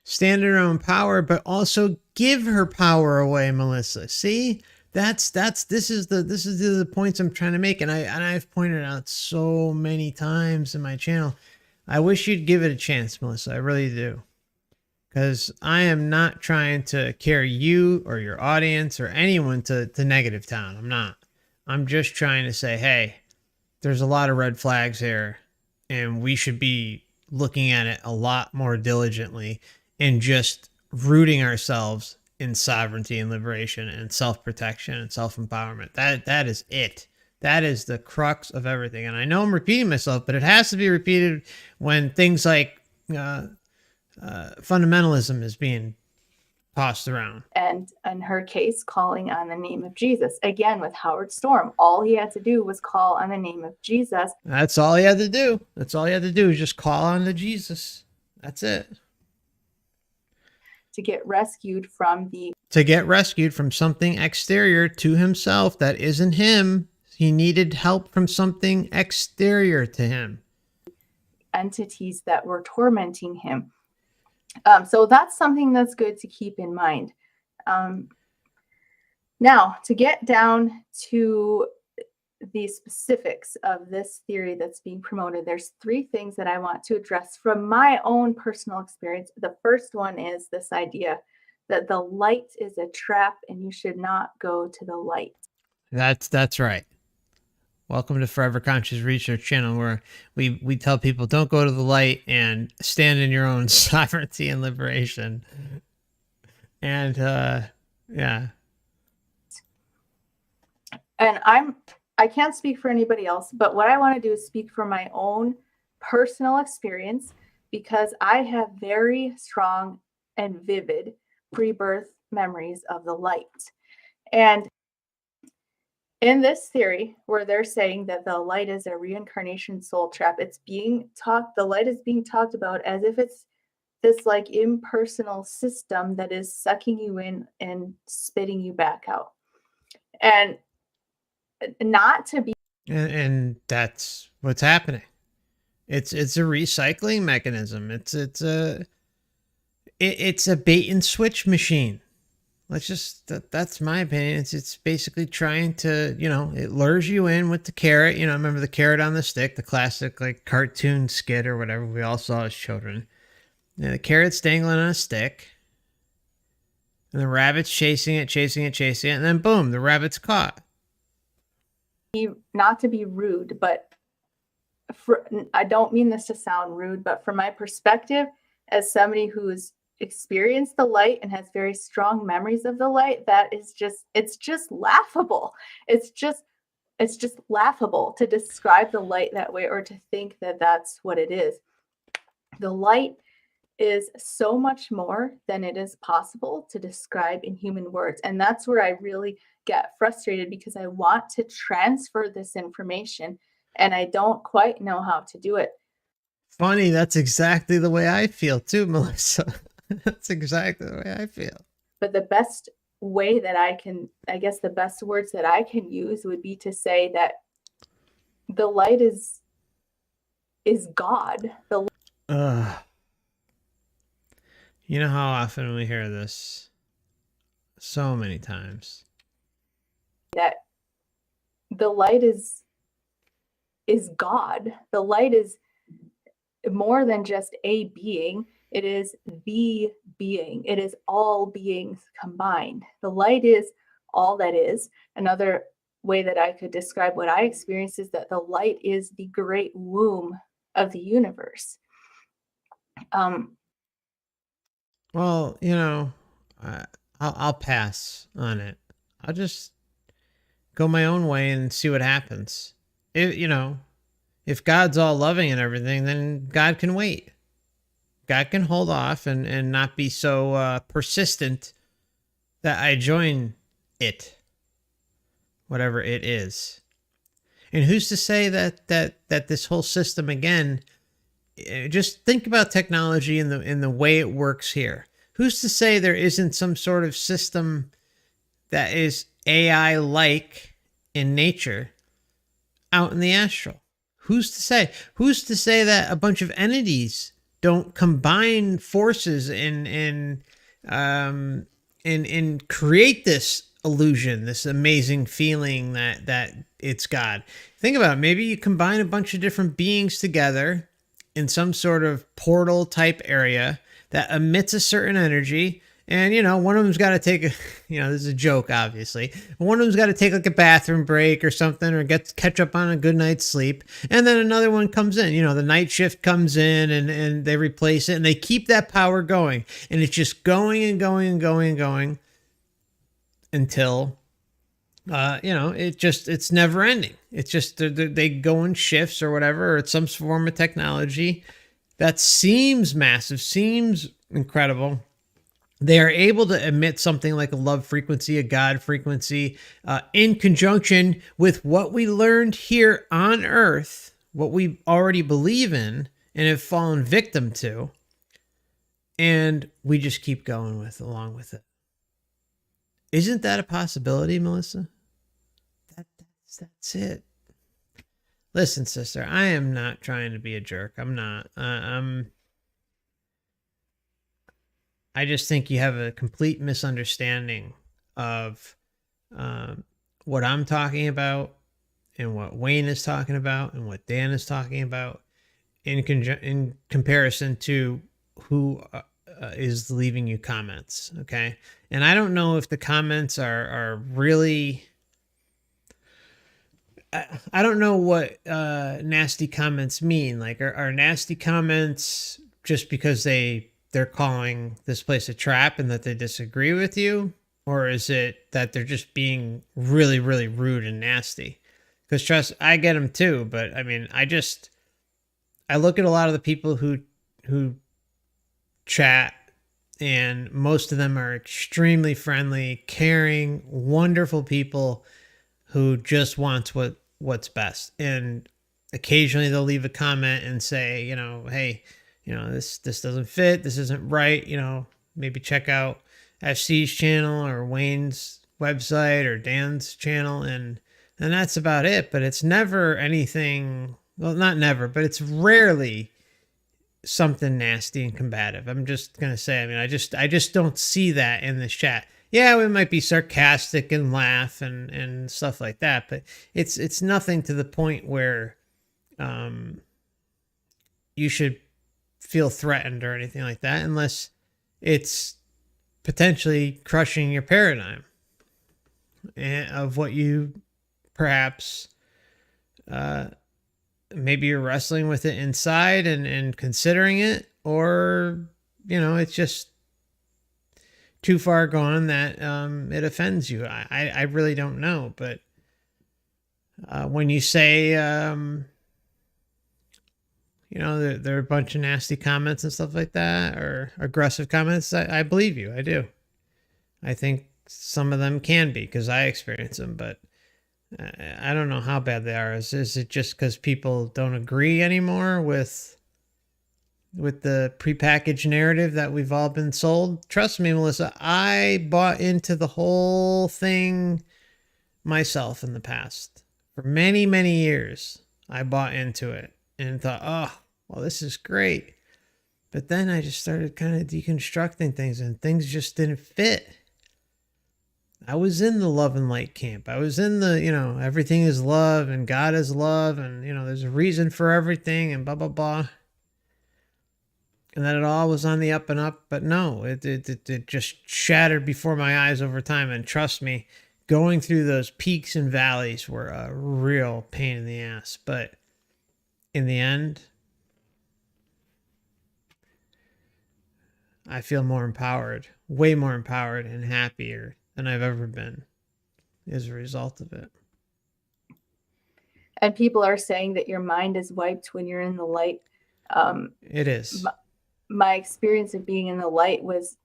Stand in her own power, but also give her power away, Melissa. See? This is the points I'm trying to make, and I've pointed out so many times in my channel. I wish you'd give it a chance, Melissa. I really do. Because I am not trying to carry you or your audience or anyone to negative town. I'm not. I'm just trying to say, hey, there's a lot of red flags here, and we should be looking at it a lot more diligently and just rooting ourselves in sovereignty and liberation and self-protection and self-empowerment. That is it. That is the crux of everything. And I know I'm repeating myself, but it has to be repeated when things like fundamentalism is being tossed around. And in her case, calling on the name of Jesus. Again, with Howard Storm, all he had to do was call on the name of Jesus. That's all he had to do. That's all he had to do is just call on to Jesus. That's it. To get rescued from something exterior to himself that isn't him. He needed help from something exterior to him. Entities that were tormenting him. So that's something that's good to keep in mind. Now, to get down to the specifics of this theory that's being promoted, there's 3 things that I want to address from my own personal experience. The first one is this idea that the light is a trap and you should not go to the light. That's right. Welcome to Forever Conscious Research Channel, where we tell people don't go to the light and stand in your own sovereignty and liberation. And yeah. And I can't speak for anybody else, but what I want to do is speak from my own personal experience, because I have very strong and vivid pre-birth memories of the light. And in this theory, where they're saying that the light is a reincarnation soul trap, the light is being talked about as if it's this like impersonal system that is sucking you in and spitting you back out. And not to be. And that's what's happening. It's a recycling mechanism. It's a bait and switch machine. That's my opinion. It's basically trying to, it lures you in with the carrot. Remember the carrot on the stick, the classic like cartoon skit or whatever we all saw as children. The carrot's dangling on a stick, and the rabbit's chasing it, and then boom, the rabbit's caught. Not to be rude, but I don't mean this to sound rude, but from my perspective, as somebody who's experienced the light and has very strong memories of the light, it's just laughable. It's just laughable to describe the light that way, or to think that that's what it is. The light is so much more than it is possible to describe in human words. And that's where I really get frustrated, because I want to transfer this information and I don't quite know how to do it. Funny, that's exactly the way I feel too, Melissa. That's exactly the way I feel. But the best way that the best words that I can use would be to say that the light is God. You know how often we hear this? So many times. That the light is God. The light is more than just a being. It is the being. It is all beings combined. The light is all that is. Another way that I could describe what I experience is that the light is the great womb of the universe. Well, I'll pass on it. I'll just go my own way and see what happens. If God's all loving and everything, then God can wait. God can hold off and not be so persistent that I join it, whatever it is. And who's to say that this whole system, again, just think about technology in the way it works here. Who's to say there isn't some sort of system that is AI-like in nature out in the astral? Who's to say? Who's to say that a bunch of entities don't combine forces and create this illusion, this amazing feeling that it's God? Think about it. Maybe you combine a bunch of different beings together in some sort of portal type area that emits a certain energy. And, one of them's got to take this is a joke, obviously. One of them's got to take like a bathroom break or something, or catch up on a good night's sleep. And then another one comes in, the night shift comes in and they replace it, and they keep that power going. And it's just going and going and going and going until it's never ending. It's just they go in shifts or whatever, or it's some form of technology that seems massive, seems incredible. They are able to emit something like a love frequency, a God frequency, in conjunction with what we learned here on Earth, what we already believe in and have fallen victim to. And we just keep going along with it. Isn't that a possibility, Melissa? That's it. Listen, sister, I am not trying to be a jerk. I'm not. I just think you have a complete misunderstanding of what I'm talking about and what Wayne is talking about and what Dan is talking about in comparison to who is leaving you comments. Okay. And I don't know if the comments are really, I don't know what nasty comments mean. Like are nasty comments just because they're calling this place a trap and that they disagree with you? Or is it that they're just being really, really rude and nasty? Because trust, I get them too. But I mean, I look at a lot of the people who chat, and most of them are extremely friendly, caring, wonderful people who just want what's best. And occasionally they'll leave a comment and say, hey, this doesn't fit. This isn't right. Maybe check out FC's channel or Wayne's website or Dan's channel. And that's about it. But it's never anything. Well, not never, but it's rarely something nasty and combative. I'm just going to say, I mean, I just don't see that in this chat. Yeah, we might be sarcastic and laugh and stuff like that, but it's nothing to the point where you should feel threatened or anything like that, unless it's potentially crushing your paradigm of what you perhaps maybe you're wrestling with it inside and considering it, or it's just too far gone that it offends you. I really don't know, but when you say there are a bunch of nasty comments and stuff like that, or aggressive comments, I believe you. I do. I think some of them can be, because I experience them, but I don't know how bad they are. Is it just because people don't agree anymore with the prepackaged narrative that we've all been sold? Trust me, Melissa, I bought into the whole thing myself in the past. For many, many years, I bought into it and thought, oh, well, this is great. But then I just started kind of deconstructing things, and things just didn't fit. I was in the love and light camp. I was in the, everything is love and God is love, and, there's a reason for everything and blah, blah, blah. And that it all was on the up and up. But no, it just shattered before my eyes over time. And trust me, going through those peaks and valleys were a real pain in the ass. But in the end, I feel more empowered, way more empowered and happier than I've ever been as a result of it. And people are saying that your mind is wiped when you're in the light. It is. My experience of being in the light was,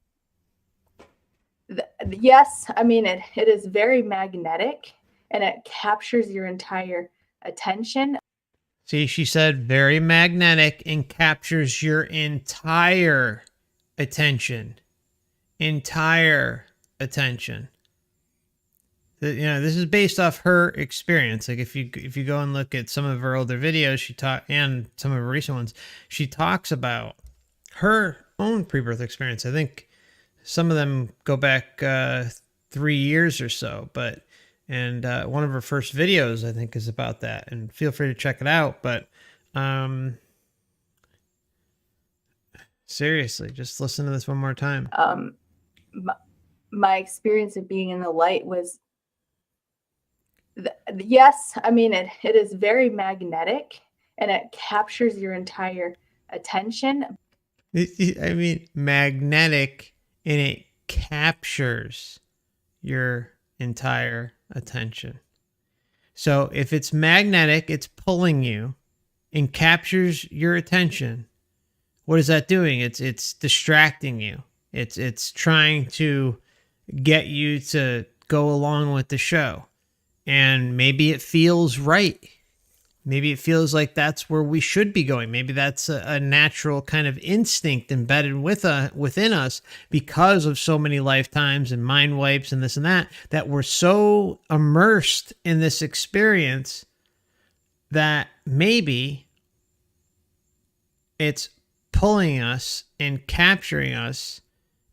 yes, I mean, it is very magnetic, and it captures your entire attention. See, she said very magnetic and captures your entire attention. Entire attention. This is based off her experience. Like if you go and look at some of her older videos, and some of her recent ones, she talks about her own pre-birth experience. I think some of them go back 3 years or so, but one of her first videos, I think, is about that, and feel free to check it out. But seriously, just listen to this one more time. My experience of being in the light was, yes, I mean, it is very magnetic, and it captures your entire attention. I mean, magnetic, and it captures your entire attention. So if it's magnetic, it's pulling you and captures your attention. What is that doing? It's distracting you. It's trying to get you to go along with the show. And maybe it feels right. Maybe it feels like that's where we should be going. Maybe that's a natural kind of instinct embedded within us because of so many lifetimes and mind wipes and this and that we're so immersed in this experience that maybe it's pulling us and capturing us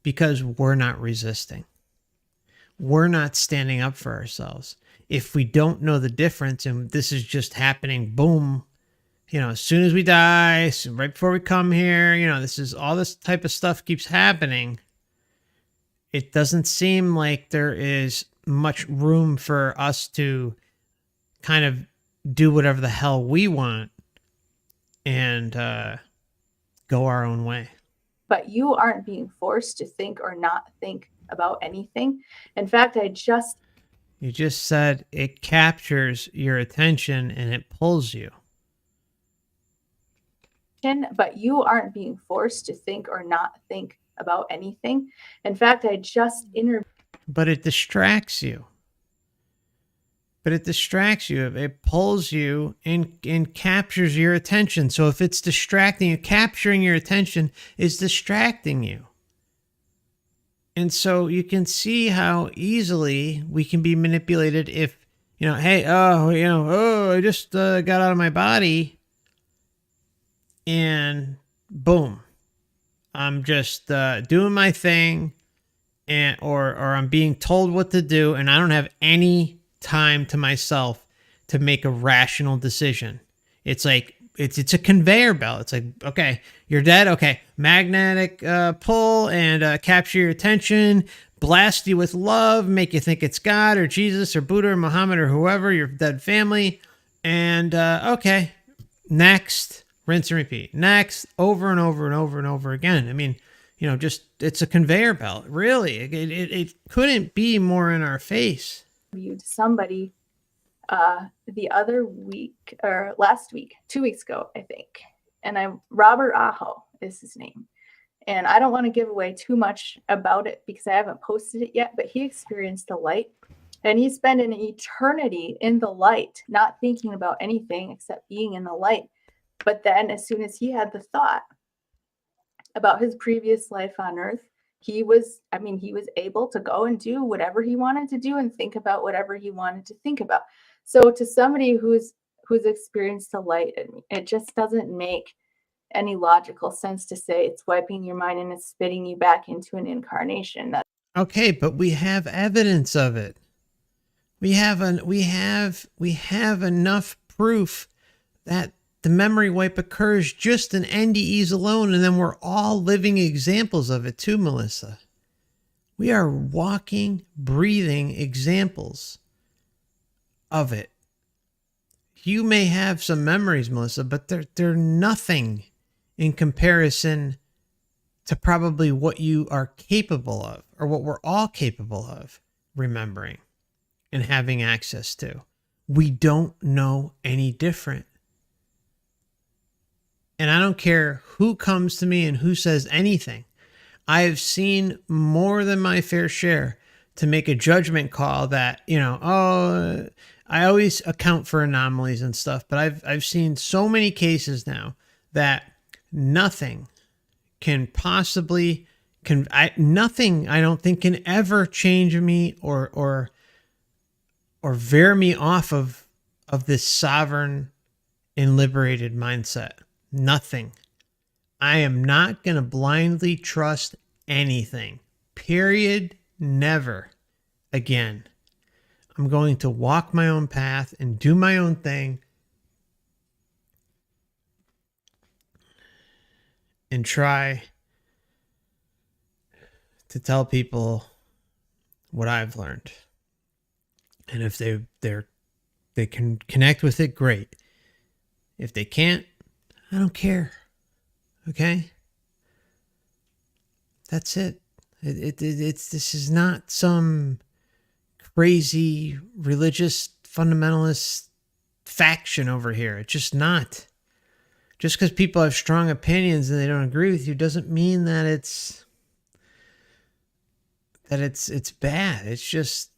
because we're not resisting. We're not standing up for ourselves. If we don't know the difference and this is just happening, boom, as soon as we die, right before we come here, this is all this type of stuff keeps happening. It doesn't seem like there is much room for us to kind of do whatever the hell we want and go our own way. But you aren't being forced to think or not think about anything. In fact, You just said it captures your attention and it pulls you. But you aren't being forced to think or not think about anything. In fact, But it distracts you. It pulls you and captures your attention. So if it's distracting you, capturing your attention is distracting you. And so you can see how easily we can be manipulated if, hey, I just got out of my body and boom, I'm just doing my thing or I'm being told what to do and I don't have any time to myself to make a rational decision. It's like, it's a conveyor belt. It's like, okay, you're dead. Okay, magnetic pull and capture your attention, blast you with love, make you think it's God or Jesus or Buddha or Muhammad or whoever, your dead family. And okay, next, rinse and repeat. Next, over and over and over and over again. I mean, just it's a conveyor belt. Really, it couldn't be more in our face. Somebody the other week or last week, 2 weeks ago, I think. And Robert Aho is his name. And I don't want to give away too much about it because I haven't posted it yet, but he experienced the light and he spent an eternity in the light, not thinking about anything except being in the light. But then as soon as he had the thought about his previous life on earth, he was able to go and do whatever he wanted to do and think about whatever he wanted to think about. So to somebody who's experienced the light, it just doesn't make any logical sense to say it's wiping your mind and it's spitting you back into an incarnation. Okay, but we have evidence of it. We have enough proof that the memory wipe occurs just in NDEs alone, and then we're all living examples of it too, Melissa. We are walking, breathing examples of it. You may have some memories, Melissa, but they're nothing in comparison to probably what you are capable of, or what we're all capable of remembering and having access to. We don't know any different. And I don't care who comes to me and who says anything. I have seen more than my fair share to make a judgment call that, I always account for anomalies and stuff, but I've seen so many cases now that nothing can possibly nothing I don't think can ever change me or veer me off of this sovereign and liberated mindset. Nothing. I am not going to blindly trust anything. Period. Never again. I'm going to walk my own path and do my own thing and try to tell people what I've learned. And if they can connect with it, great. If they can't, I don't care. Okay? That's it. This is not some crazy religious fundamentalist faction over here. It's just not. Just because people have strong opinions and they don't agree with you doesn't mean that it's bad. It's just,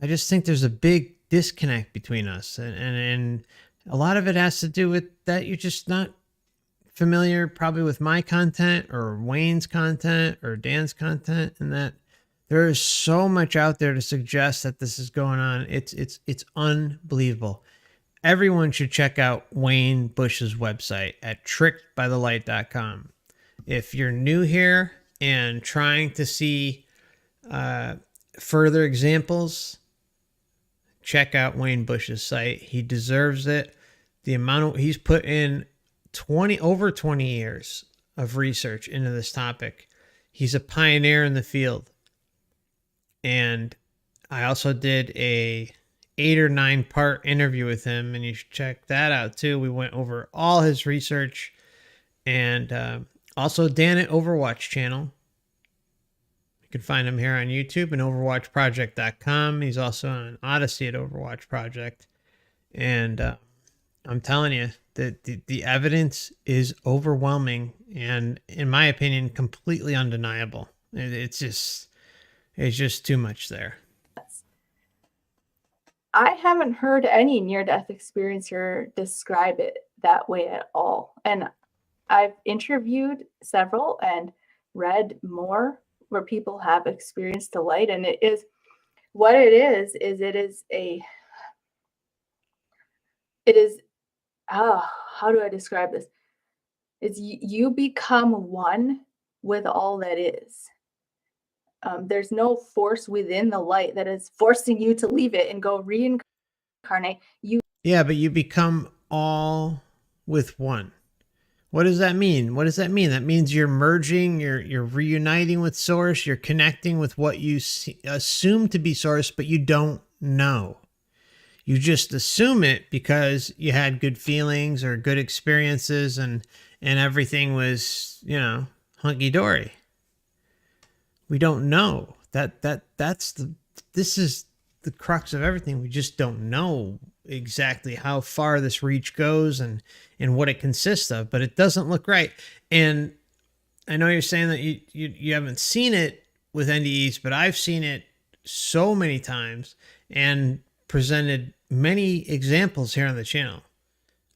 I just think there's a big disconnect between us, and a lot of it has to do with that you're just not familiar probably with my content or Wayne's content or Dan's content, and that there is so much out there to suggest that this is going on. It's unbelievable. Everyone should check out Wayne Bush's website at trickedbythelight.com. If you're new here and trying to see further examples, check out Wayne Bush's site. He deserves it. The amount he's put in over 20 years of research into this topic. He's a pioneer in the field. And I also did a 8 or 9 part interview with him, and you should check that out too. We went over all his research, and also Dan at Overwatch channel. You can find him here on YouTube and overwatchproject.com. He's also on Odyssey at Overwatch Project. And I'm telling you that the evidence is overwhelming and, in my opinion, completely undeniable. It's just too much there. I haven't heard any near-death experiencer describe it that way at all. And I've interviewed several and read more where people have experienced the light. And it is, how do I describe this? It's you become one with all that is. There's no force within the light that is forcing you to leave it and go reincarnate. Yeah, but you become all with one. What does that mean? What does that mean? That means you're merging, you're reuniting with Source, you're connecting with what you assume to be Source, but you don't know. You just assume it because you had good feelings or good experiences and everything was, hunky-dory. We don't know. This is the crux of everything. We just don't know exactly how far this reach goes and what it consists of, but it doesn't look right. And I know you're saying that you haven't seen it with NDEs, but I've seen it so many times and presented many examples here on the channel.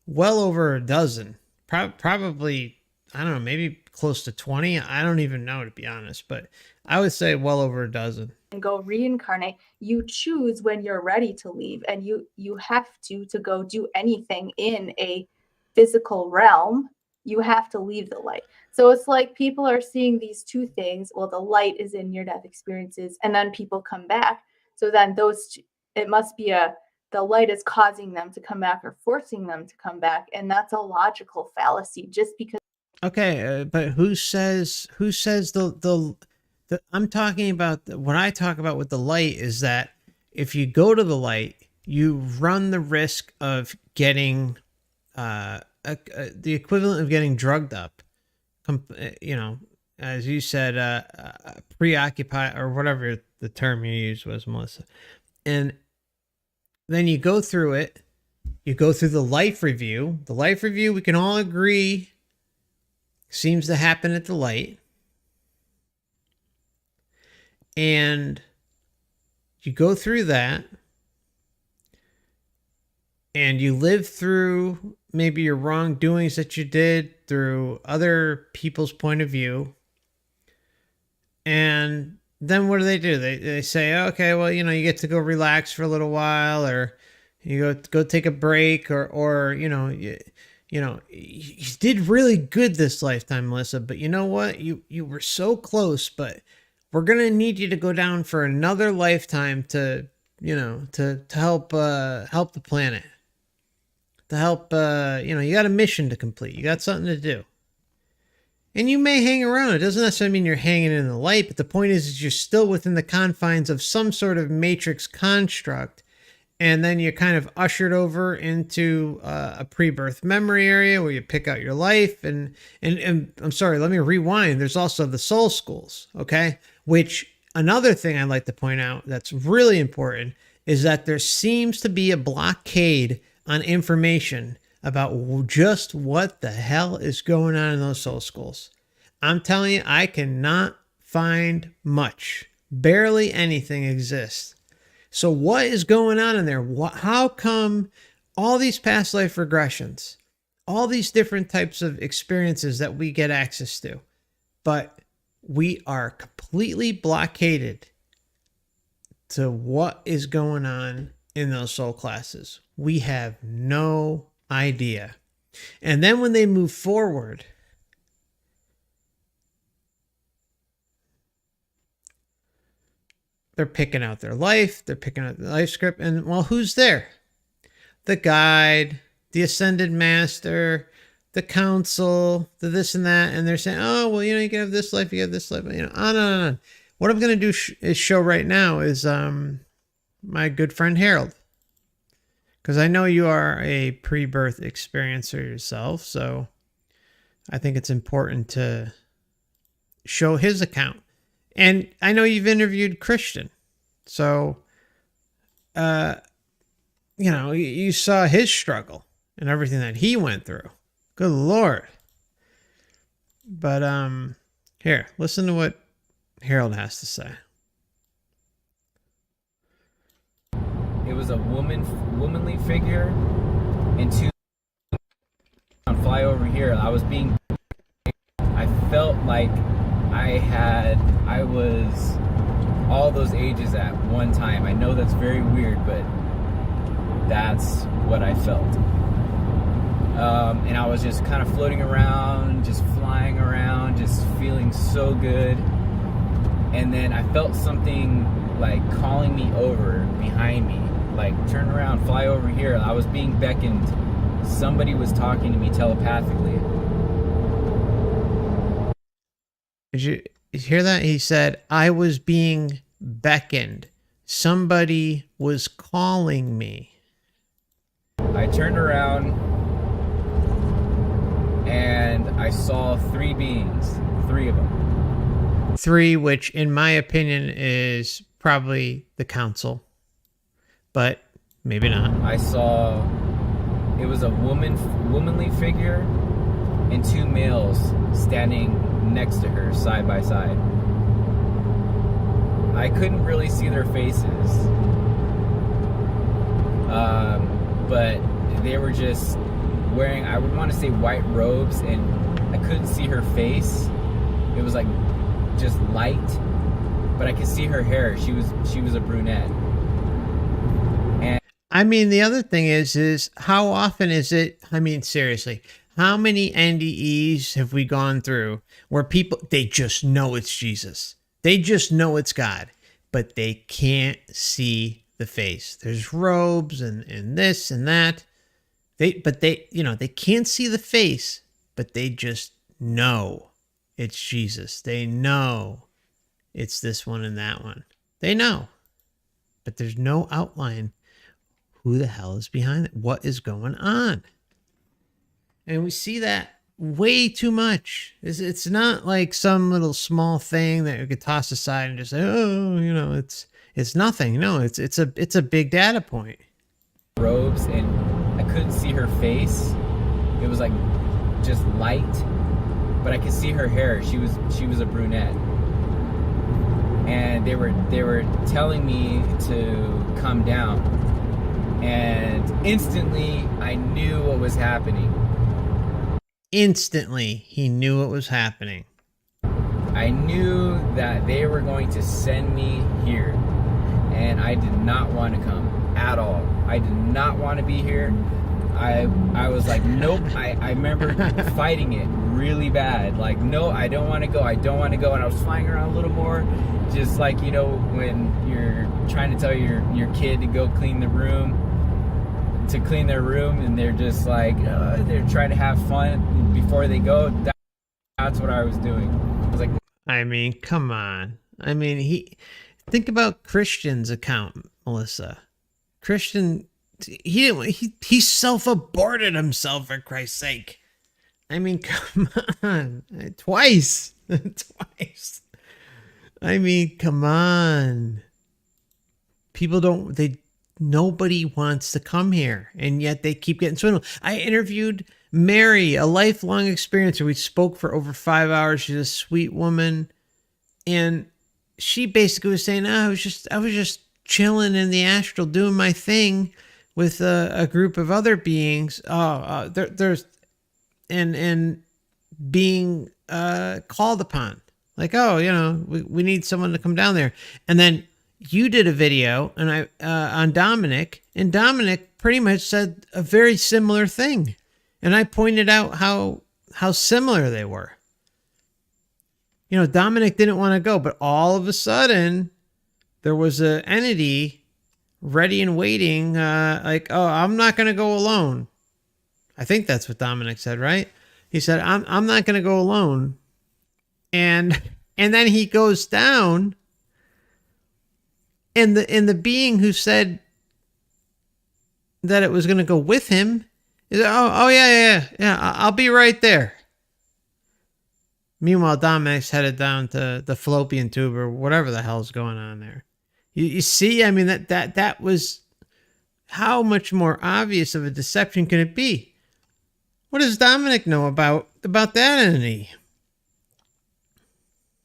Well over a dozen, probably, I don't know, maybe close to 20. I don't even know, to be honest, but I would say well over a dozen. And go reincarnate. You choose when you're ready to leave, and you have to go do anything in a physical realm. You have to leave the light. So it's like people are seeing these two things. Well, the light is in near-death experiences, and then people come back. So then it must be the light is causing them to come back or forcing them to come back, and that's a logical fallacy. Just because. Okay, but who says I'm talking about what I talk about with the light is that if you go to the light, you run the risk of getting the equivalent of getting drugged up, as you said, preoccupied or whatever the term you used was, Melissa. And then you go through it, you go through the life review. The life review, we can all agree, seems to happen at the light. And you go through that and you live through maybe your wrongdoings that you did through other people's point of view. And then what do? They say, okay, well, you get to go relax for a little while, or you go take a break, or you did really good this lifetime, Melissa, but you know what? You were so close, but we're going to need you to go down for another lifetime to help the planet, to help, you got a mission to complete. You got something to do. And you may hang around. It doesn't necessarily mean you're hanging in the light, but the point is you're still within the confines of some sort of matrix construct. And then you're kind of ushered over into a pre-birth memory area where you pick out your life. And I'm sorry, let me rewind. There's also the soul schools, okay? Which another thing I'd like to point out that's really important is that there seems to be a blockade on information about just what the hell is going on in those soul schools. I'm telling you, I cannot find much. Barely anything exists. So what is going on in there? How come all these past life regressions, all these different types of experiences that we get access to, but we are completely blockaded to what is going on in those soul classes? We have no idea. And then when they move forward, they're picking out their life, they're picking out the life script, and well, who's there? The guide, the ascended master, the council, the this and that, and they're saying, oh, well, you can have this life, you have this life, on and on and on. What I'm going to do is show right now is my good friend Harold, because I know you are a pre-birth experiencer yourself, so I think it's important to show his account. And I know you've interviewed Christian, so you saw his struggle and everything that he went through. Good Lord. But here, listen to what Harold has to say. It was a womanly figure, and two fly over here. I felt like I was all those ages at one time. I know that's very weird, but that's what I felt. And I was just kind of floating around, just flying around, just feeling so good. And then I felt something like calling me over behind me, like turn around, fly over here. I was being beckoned. Somebody was talking to me telepathically. Did you hear that? He said, I was being beckoned. Somebody was calling me. I turned around and I saw three beings, three of them. Three, which in my opinion is probably the council, but maybe not. I saw, it was a womanly figure and two males standing next to her side by side. I couldn't really see their faces, but they were just wearing, I would want to say, white robes, and I couldn't see her face. It was like just light, but I could see her hair. She was a brunette. And I mean, the other thing is how often is it? I mean, seriously, how many NDEs have we gone through where people, they just know it's Jesus, they just know it's God, but they can't see the face. There's robes and this and that. They can't see the face, but they just know it's Jesus. They know it's this one and that one. They know, but there's no outline. Who the hell is behind it? What is going on? And we see that way too much. It's not like some little small thing that you could toss aside and just say, oh, it's nothing. No, it's a big data point. Robes, and I couldn't see her face. It was like just light, but I could see her hair. She was a brunette. And they were telling me to come down. And instantly I knew what was happening. Instantly, he knew what was happening. I knew that they were going to send me here, and I did not want to come at all. I did not want to be here. I was like, nope. I remember fighting it really bad. Like, no, I don't want to go. I don't want to go. And I was flying around a little more, just like, when you're trying to tell your kid to go clean their room, and they're just like, they're trying to have fun before they go. That's what I was doing. I was like, I mean, come on. I mean, think about Christian's account, Melissa. Christian, he self-aborted himself, for Christ's sake. I mean, come on. Twice. I mean, come on. Nobody wants to come here, and yet they keep getting swindled. I interviewed Mary, a lifelong experiencer. We spoke for over 5 hours. She's a sweet woman. And she basically was saying, I was just chilling in the astral doing my thing with a group of other beings. There's being called upon. Like, we need someone to come down there. And then you did a video and on Dominic, and Dominic pretty much said a very similar thing. And I pointed out how similar they were. Dominic didn't want to go, but all of a sudden there was an entity ready and waiting, I'm not going to go alone. I think that's what Dominic said, right? He said, I'm not going to go alone. And then he goes down, and the being who said that it was going to go with him is, yeah, I'll be right there. Meanwhile, Dominic's headed down to the fallopian tube or whatever the hell's going on there. You see, I mean, that was, how much more obvious of a deception can it be? What does Dominic know about that entity?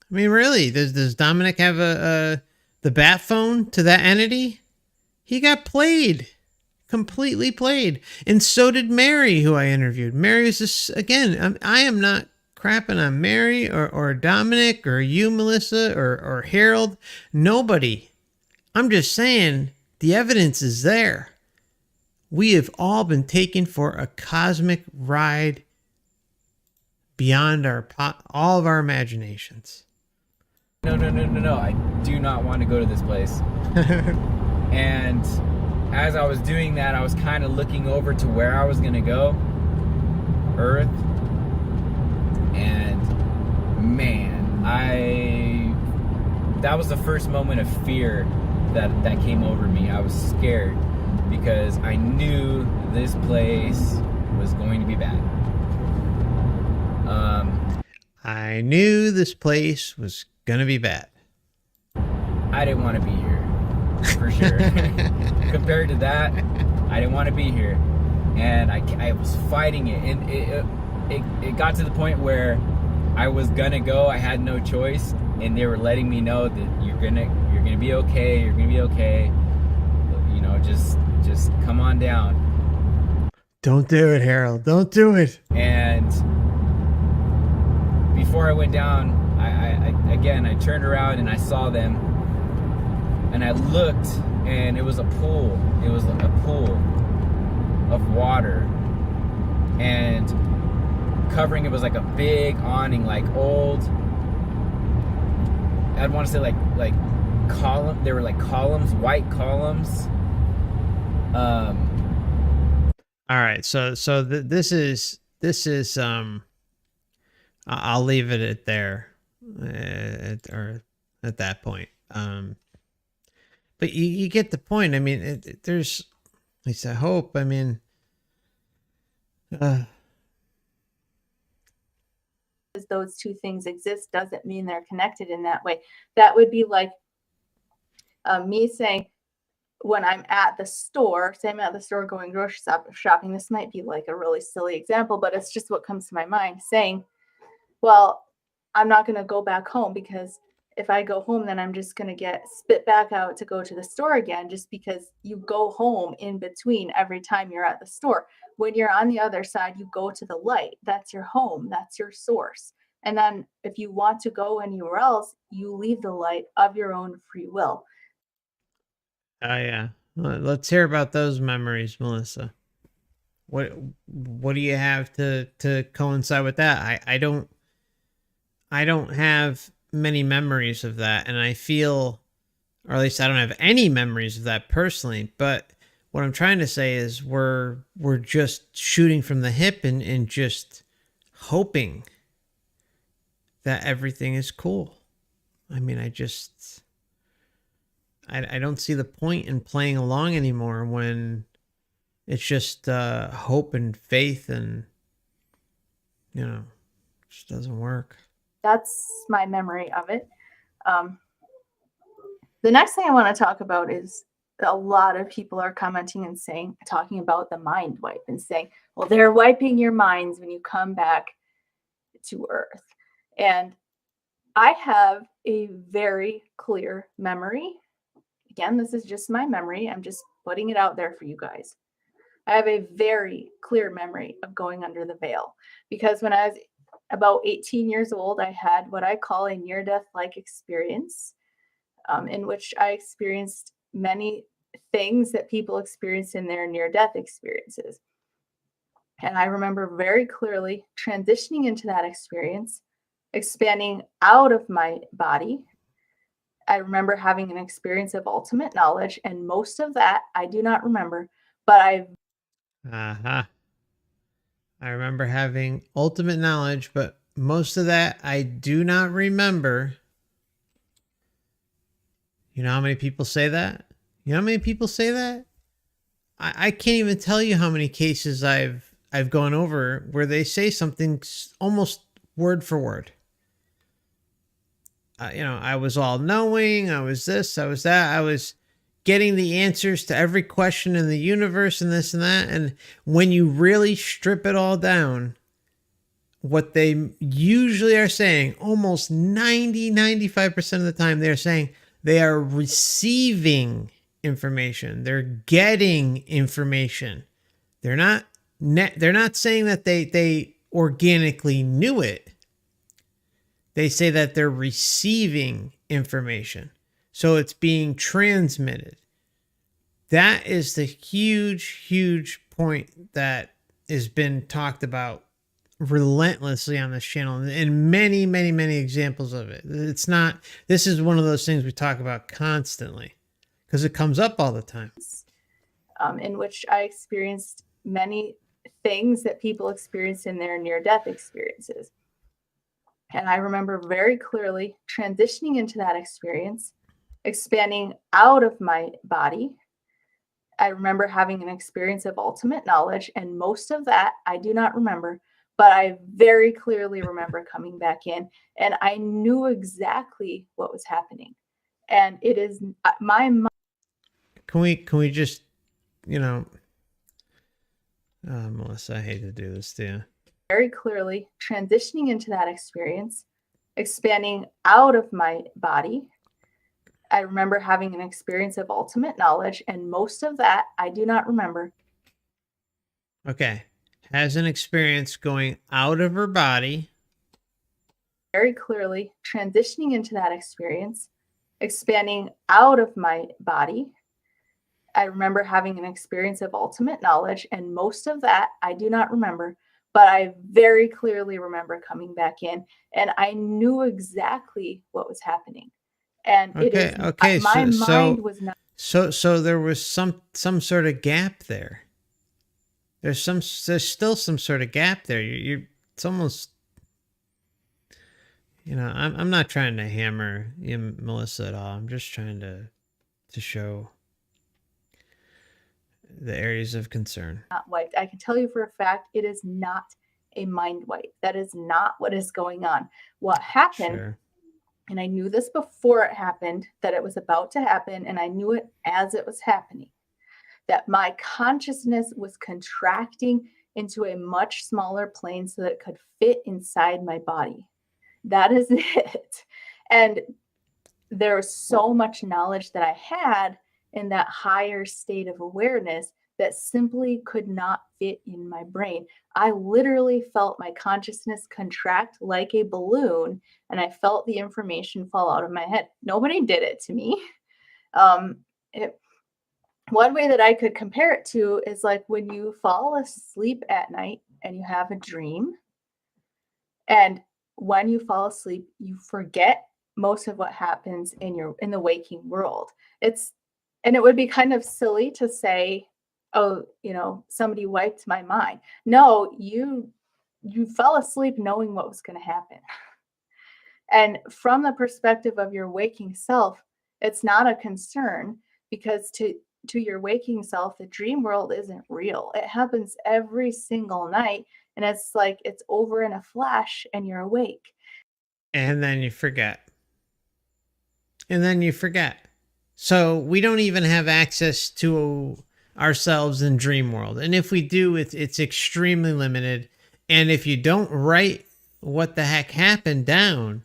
I mean, really, does Dominic have the bat phone to that entity? He got played, completely played, and so did Mary, who I interviewed. Mary is this again. I am not crapping on Mary or Dominic or you, Melissa, or Harold. Nobody. I'm just saying the evidence is there. We have all been taken for a cosmic ride beyond all of our imaginations. No. I do not want to go to this place. And as I was doing that, I was kind of looking over to where I was going to go. Earth. And man, that was the first moment of fear that came over me. I was scared because I knew this place was going to be bad. I knew this place was going to be bad. I didn't want to be here, for sure. Compared to that, I didn't want to be here. And I was fighting it. And it got to the point where I was gonna go. I had no choice, and they were letting me know that you're gonna be okay. You're gonna be okay. Just come on down. Don't do it, Harold. Don't do it. And before I went down, I turned around and I saw them, and I looked, and it was a pool. It was a pool of water, and covering it was like a big awning, like old, I'd want to say like column. They were like columns, white columns. All right, so this is I'll leave it at there, at that point. But you get the point. I mean, there's, at least I hope. I mean, those two things exist doesn't mean they're connected in that way. That would be like me saying, when I'm at the store, say I'm at the store going grocery shopping, this might be like a really silly example, but it's just what comes to my mind, saying, well, I'm not going to go back home, because if I go home, then I'm just going to get spit back out to go to the store again, just because you go home in between every time you're at the store. When you're on the other side, you go to the light. That's your home. That's your source. And then if you want to go anywhere else, you leave the light of your own free will. Oh yeah. Let's hear about those memories, Melissa. What do you have to coincide with that? I don't have many memories of that, and I feel, or at least I don't have any memories of that personally, but what I'm trying to say is we're just shooting from the hip and just hoping that everything is cool. I mean, I don't see the point in playing along anymore when it's just hope and faith, and it just doesn't work. That's my memory of it. The next thing I want to talk about is a lot of people are commenting and talking about the mind wipe and saying, well, they're wiping your minds when you come back to Earth. And I have a very clear memory. Again, this is just my memory. I'm just putting it out there for you guys. I have a very clear memory of going under the veil because when I was about 18 years old, I had what I call a near-death-like experience in which I experienced many things that people experience in their near-death experiences. And I remember very clearly transitioning into that experience, expanding out of my body. I remember having an experience of ultimate knowledge, and most of that I do not remember, but I remember having ultimate knowledge, but most of that I do not remember. You know how many people say that? You know how many people say that? I can't even tell you how many cases I've gone over where they say something almost word for word. I was all knowing, I was this, I was that, I was getting the answers to every question in the universe and this and that. And when you really strip it all down, what they usually are saying, almost 95% of the time, they're saying they are receiving information. They're getting information. They're not saying that they organically knew it. They say that they're receiving information. So it's being transmitted. That is the huge, huge point that has been talked about relentlessly on this channel and many, many, many examples of it. This is one of those things we talk about constantly because it comes up all the time. In which I experienced many things that people experience in their near-death experiences. And I remember very clearly transitioning into that experience, expanding out of my body. I remember having an experience of ultimate knowledge, and most of that I do not remember, but I very clearly remember coming back in, and I knew exactly what was happening. And it is my mind. Can we just, Melissa, I hate to do this to you. Very clearly transitioning into that experience, expanding out of my body. I remember having an experience of ultimate knowledge, and most of that I do not remember. Okay. Has an experience going out of her body. Very clearly transitioning into that experience, expanding out of my body. I remember having an experience of ultimate knowledge, and most of that I do not remember, but I very clearly remember coming back in, and I knew exactly what was happening. And my mind was not. So there was some sort of gap there. There's still some sort of gap there. It's almost, I'm not trying to hammer you, Melissa, at all. I'm just trying to show the areas of concern. Not wiped. I can tell you for a fact, it is not a mind wipe. That is not what is going on. What happened, Sure. And I knew this before it happened, that it was about to happen, and I knew it as it was happening, that my consciousness was contracting into a much smaller plane so that it could fit inside my body. That is it. And there was so much knowledge that I had in that higher state of awareness that simply could not fit in my brain. I literally felt my consciousness contract like a balloon, and I felt the information fall out of my head. Nobody did it to me. One way that I could compare it to is like when you fall asleep at night and you have a dream, and when you fall asleep, you forget most of what happens in the waking world. And it would be kind of silly to say, oh, somebody wiped my mind. No, you fell asleep knowing what was going to happen. And from the perspective of your waking self, it's not a concern because to your waking self, the dream world isn't real. It happens every single night, and it's like it's over in a flash and you're awake. And then you forget. and then you forget. So we don't even have access to ourselves in dream world. And if we do, it's extremely limited. And if you don't write what the heck happened down,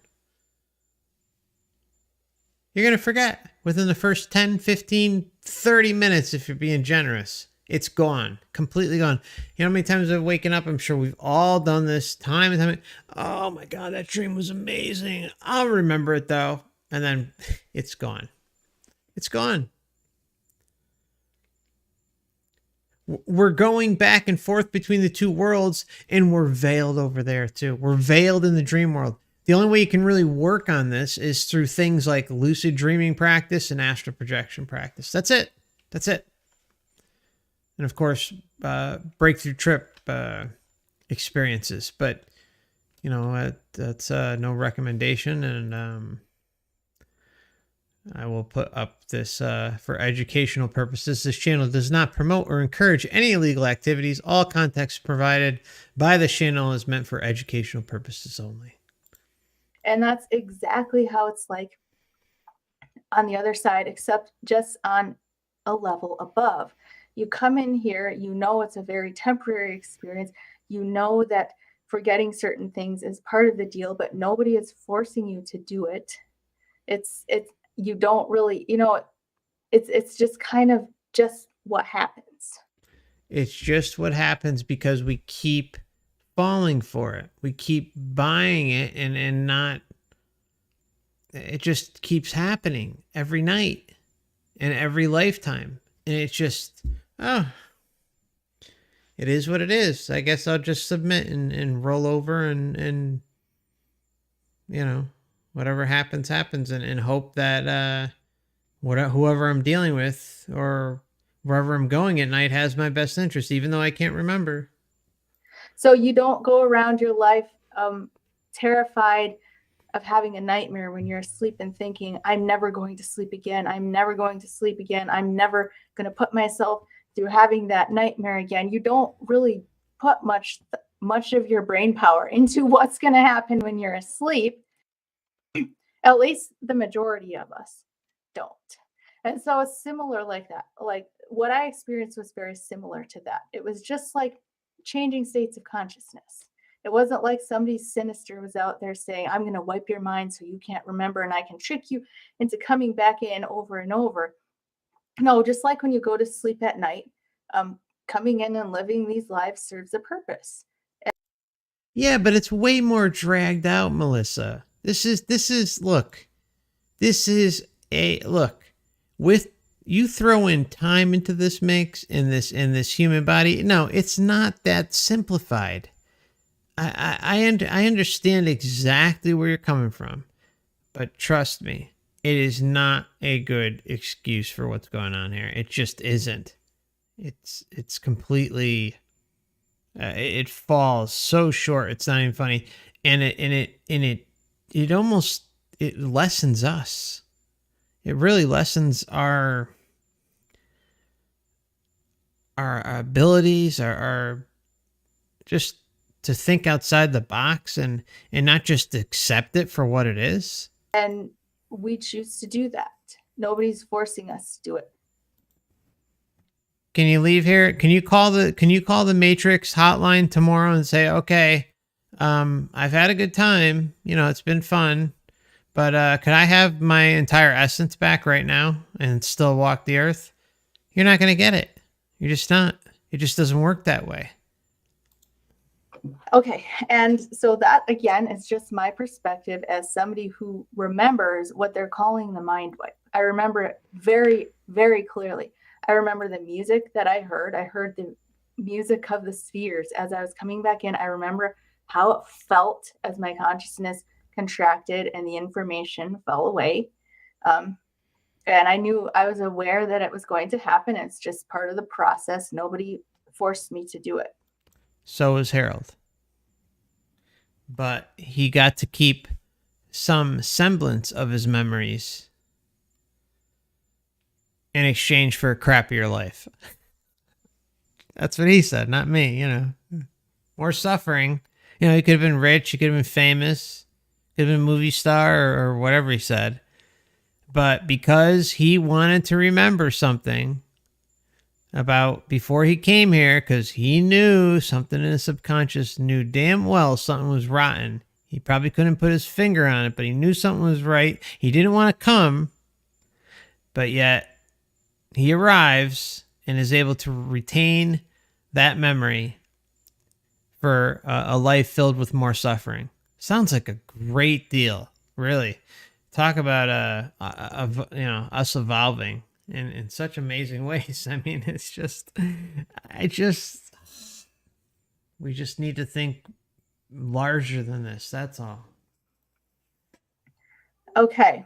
you're going to forget within the first 10, 15, 30 minutes if you're being generous. It's gone. Completely gone. You know how many times I've waken up? I'm sure we've all done this time and time. Oh my God, that dream was amazing. I'll remember it though. And then it's gone. It's gone. We're going back and forth between the two worlds, and we're veiled over there too. We're veiled in the dream world. The only way you can really work on this is through things like lucid dreaming practice and astral projection practice. That's it. That's it. And of course, breakthrough trip experiences. But, you know, that's no recommendation. And I will put up this for educational purposes. This channel does not promote or encourage any illegal activities. All context provided by the channel is meant for educational purposes only. And that's exactly how it's like on the other side, except just on a level above. You come in here, you know it's a very temporary experience. You know that forgetting certain things is part of the deal, but nobody is forcing you to do it. It's you don't really, you know, it's just kind of just what happens. It's just what happens because we keep falling for it. We keep buying it and not, it just keeps happening every night and every lifetime. And it's just, oh, it is what it is. I guess I'll just submit and roll over and you know, whatever happens, happens, and hope that whoever I'm dealing with or wherever I'm going at night has my best interest, even though I can't remember. So you don't go around your life terrified of having a nightmare when you're asleep and thinking, I'm never going to sleep again. I'm never going to sleep again. I'm never going to put myself through having that nightmare again. You don't really put much of your brain power into what's going to happen when you're asleep. At least the majority of us don't. And so it's similar like that. Like what I experienced was very similar to that. It was just like changing states of consciousness. It wasn't like somebody sinister was out there saying, I'm going to wipe your mind so you can't remember and I can trick you into coming back in over and over. No, just like when you go to sleep at night, coming in and living these lives serves a purpose. Yeah, but it's way more dragged out, Melissa. This is look, with you throw in time into this mix in this human body. No, it's not that simplified. I understand exactly where you're coming from, but trust me, it is not a good excuse for what's going on here. It just isn't. It's completely, it falls so short. It's not even funny. And it almost, it lessens us. It really lessens our abilities, our just to think outside the box and not just accept it for what it is. And we choose to do that. Nobody's forcing us to do it. Can you leave here? Can you call the Matrix hotline tomorrow and say, okay, I've had a good time. You know, it's been fun, but could I have my entire essence back right now and still walk the earth? You're not going to get it. You're just not. It just doesn't work that way. Okay. And so that, again, is just my perspective as somebody who remembers what they're calling the mind wipe. I remember it very, very clearly. I remember the music that I heard. I heard the music of the spheres as I was coming back in. I remember how it felt as my consciousness contracted and the information fell away. And I was aware that it was going to happen. It's just part of the process. Nobody forced me to do it. So is Harold. But he got to keep some semblance of his memories in exchange for a crappier life. That's what he said, not me, you know. More suffering. You know, he could have been rich, he could have been famous, could have been a movie star or whatever he said. But because he wanted to remember something about before he came here, because he knew something in his subconscious, knew damn well something was rotten. He probably couldn't put his finger on it, but he knew something was right. He didn't want to come, but yet he arrives and is able to retain that memory for a life filled with more suffering. Sounds like a great deal, really. Talk about us evolving in such amazing ways. I mean, it's just, we just need to think larger than this. That's all. Okay.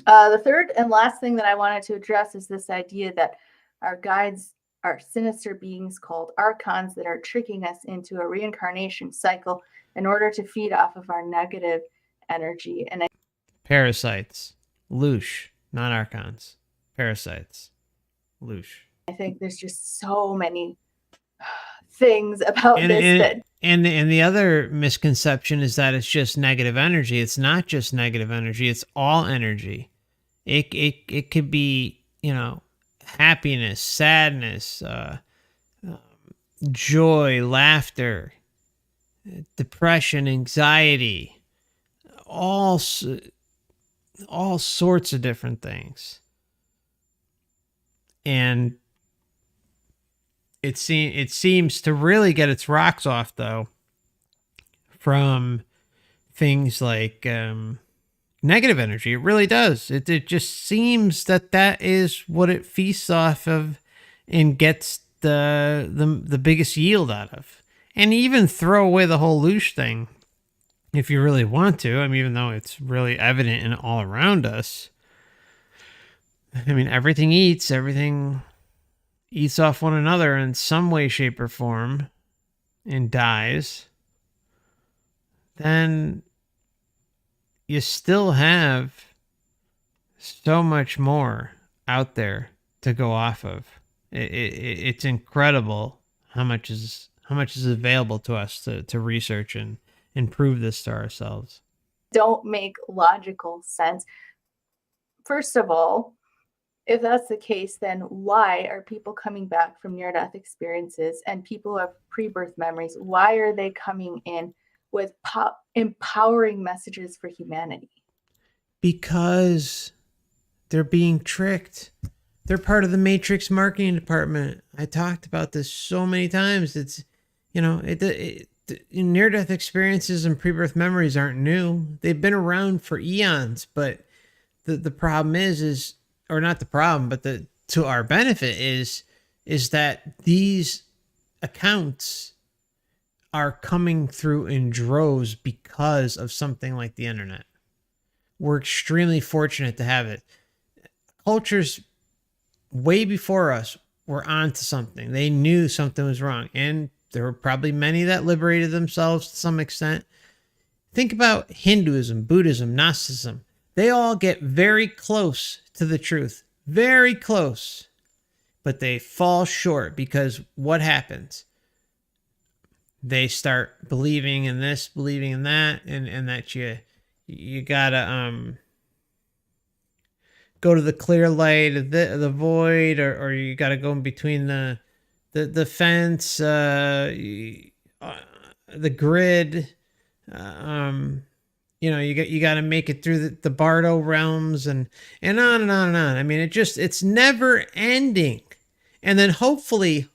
The third and last thing that I wanted to address is this idea that our guides are sinister beings called archons that are tricking us into a reincarnation cycle in order to feed off of our negative energy. And Parasites. Loosh. Not archons. Parasites. Loosh. I think there's just so many things about this. And the other misconception is that it's just negative energy. It's not just negative energy. It's all energy. It could be, happiness, sadness, joy, laughter, depression, anxiety, all sorts of different things. And it seems to really get its rocks off, though, from things like negative energy. It really does. It just seems that is what it feasts off of and gets the biggest yield out of. And even throw away the whole loosh thing if you really want to. I mean, even though it's really evident and all around us. I mean, everything eats off one another in some way, shape, or form and dies. Then you still have so much more out there to go off of. It's incredible how much is available to us to research and prove this to ourselves. Don't make logical sense. First of all, if that's the case, then why are people coming back from near-death experiences and people who have pre-birth memories? Why are they coming in with empowering messages for humanity? Because they're being tricked. They're part of the Matrix marketing department. I talked about this so many times. It's, near-death experiences and pre-birth memories aren't new. They've been around for eons, but the problem is or not the problem, but to our benefit is that these accounts are coming through in droves because of something like the internet. We're extremely fortunate to have it. Cultures way before us were onto something. They knew something was wrong, and there were probably many that liberated themselves to some extent. Think about Hinduism, Buddhism, Gnosticism. They all get very close to the truth, very close, but they fall short because what happens? They start believing in this, believing in that, and that you gotta go to the clear light of the void, or you gotta go in between the fence, the grid. You got to make it through the Bardo realms and on and on and on. I mean, it's never ending. And then hopefully,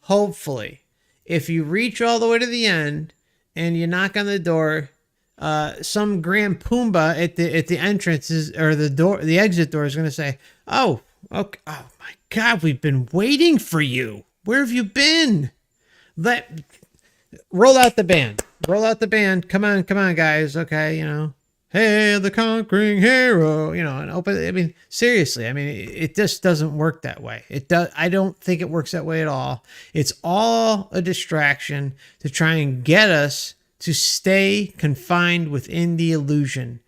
if you reach all the way to the end and you knock on the door, some grand Pumbaa at the entrance or the exit door is going to say, "Oh, okay. Oh my God, we've been waiting for you. Where have you been? Roll out the band. Roll out the band. Come on, guys. Okay, Hey, the conquering hero, and open. I mean, seriously, it just doesn't work that way. I don't think it works that way at all. It's all a distraction to try and get us to stay confined within the illusion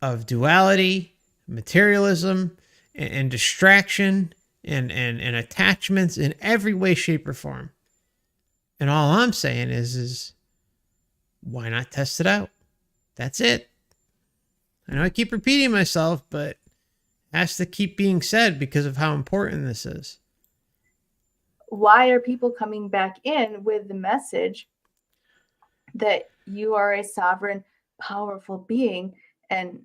of duality, materialism, and distraction, and attachments in every way, shape, or form. And all I'm saying is why not test it out? That's it. I know I keep repeating myself, but has to keep being said because of how important this is. Why are people coming back in with the message that you are a sovereign, powerful being, and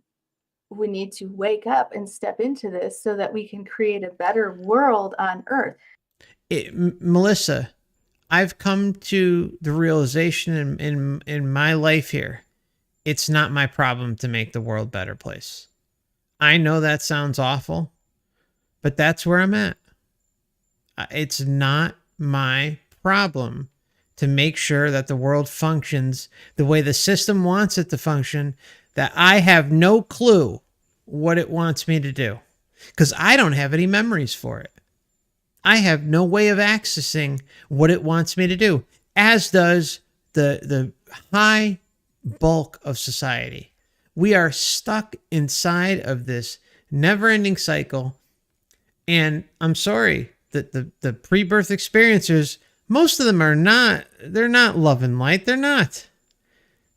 we need to wake up and step into this so that we can create a better world on Earth? Melissa, I've come to the realization in my life here, it's not my problem to make the world a better place. I know that sounds awful, but that's where I'm at. It's not my problem to make sure that the world functions the way the system wants it to function, that I have no clue what it wants me to do because I don't have any memories for it. I have no way of accessing what it wants me to do, as does the high bulk of society. We are stuck inside of this never-ending cycle. And I'm sorry that the pre-birth experiencers, most of them they're not love and light. They're not.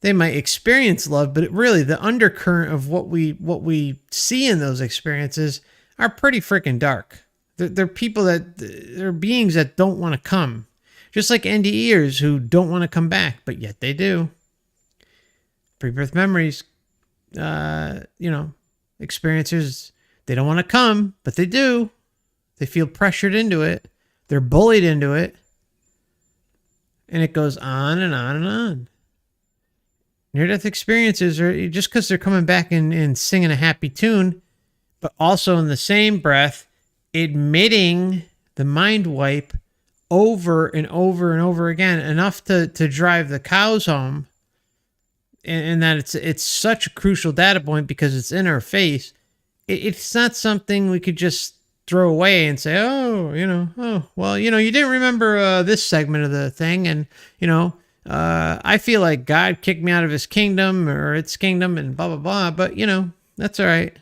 They might experience love, but really the undercurrent of what we see in those experiences are pretty freaking dark. They're people they're beings that don't want to come. Just like NDEers who don't want to come back, but yet they do. Pre-birth memories, experiencers, they don't want to come, but they do. They feel pressured into it. They're bullied into it. And it goes on and on and on. Near-death experiences are just because they're coming back and singing a happy tune, but also in the same breath, admitting the mind wipe over and over and over again, enough to drive the cows home. And that it's such a crucial data point because it's in our face. It's not something we could just throw away and say, well, you didn't remember this segment of the thing. And, I feel like God kicked me out of his kingdom or its kingdom and blah, blah, blah. But, that's all right.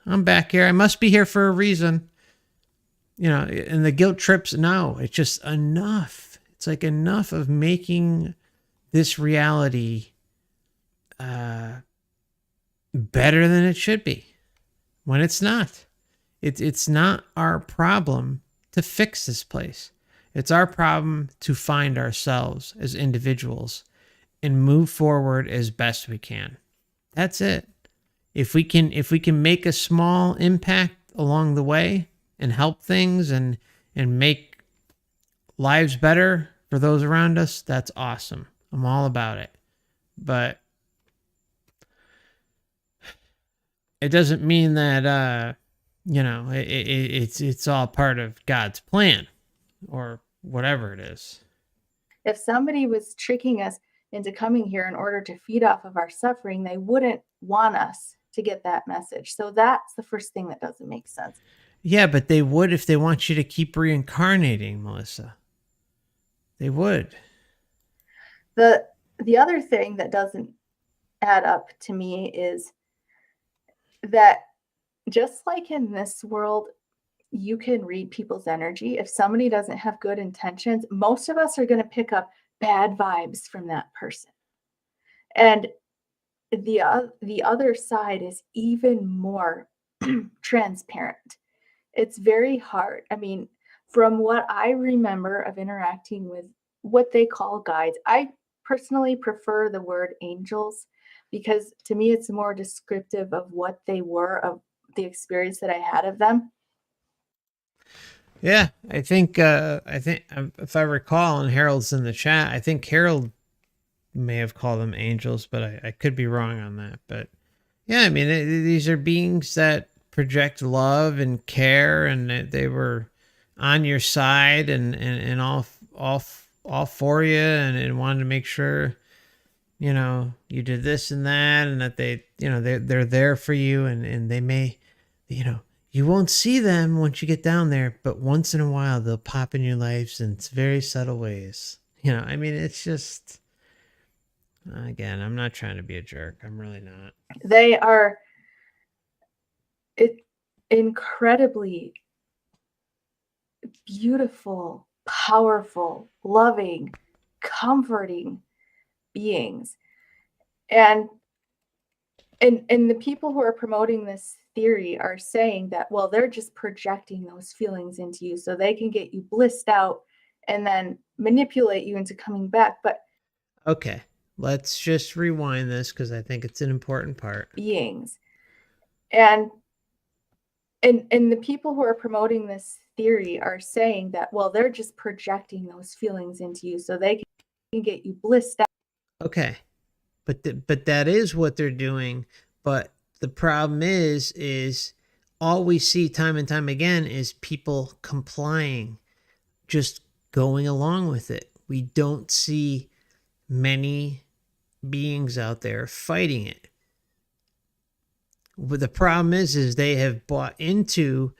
I'm back here. I must be here for a reason. And the guilt trips. No, it's just enough. It's like enough of making this reality better than it should be when it's not. It's not our problem to fix this place. It's our problem to find ourselves as individuals and move forward as best we can. That's it. If we can make a small impact along the way and help things and make lives better for those around us, that's awesome. I'm all about it. But it doesn't mean that it's all part of God's plan or whatever it is. If somebody was tricking us into coming here in order to feed off of our suffering, they wouldn't want us to get that message. So that's the first thing that doesn't make sense. Yeah, but they would if they want you to keep reincarnating, Melissa. They would. The other thing that doesn't add up to me is that just like in this world, you can read people's energy. If somebody doesn't have good intentions, most of us are going to pick up bad vibes from that person. And the other side is even more transparent. It's very hard. I mean, from what I remember of interacting with what they call guides, I personally prefer the word angels because to me it's more descriptive of what they were, of the experience that I had of them. Yeah, I think if I recall, and Harold's in the chat, I think Harold may have called them angels, but I could be wrong on that. But yeah, I mean, these are beings that project love and care, and they were on your side and all for you, and wanted to make sure, you did this and that, and that they're there for you, and they may, you won't see them once you get down there, but once in a while they'll pop in your lives in very subtle ways. I mean, it's just, again, I'm not trying to be a jerk. I'm really not. They are incredibly beautiful, powerful, loving, comforting beings. And the people who are promoting this theory are saying that, well, they're just projecting those feelings into you so they can get you blissed out and then manipulate you into coming back. But Okay, let's just rewind this because I think it's an important part. beings and the people who are promoting this theory are saying that, well, they're just projecting those feelings into you so they can get you blissed out. Okay, but that is what they're doing. But the problem is all we see time and time again is people complying, just going along with it. We don't see many beings out there fighting it. But the problem is they have bought into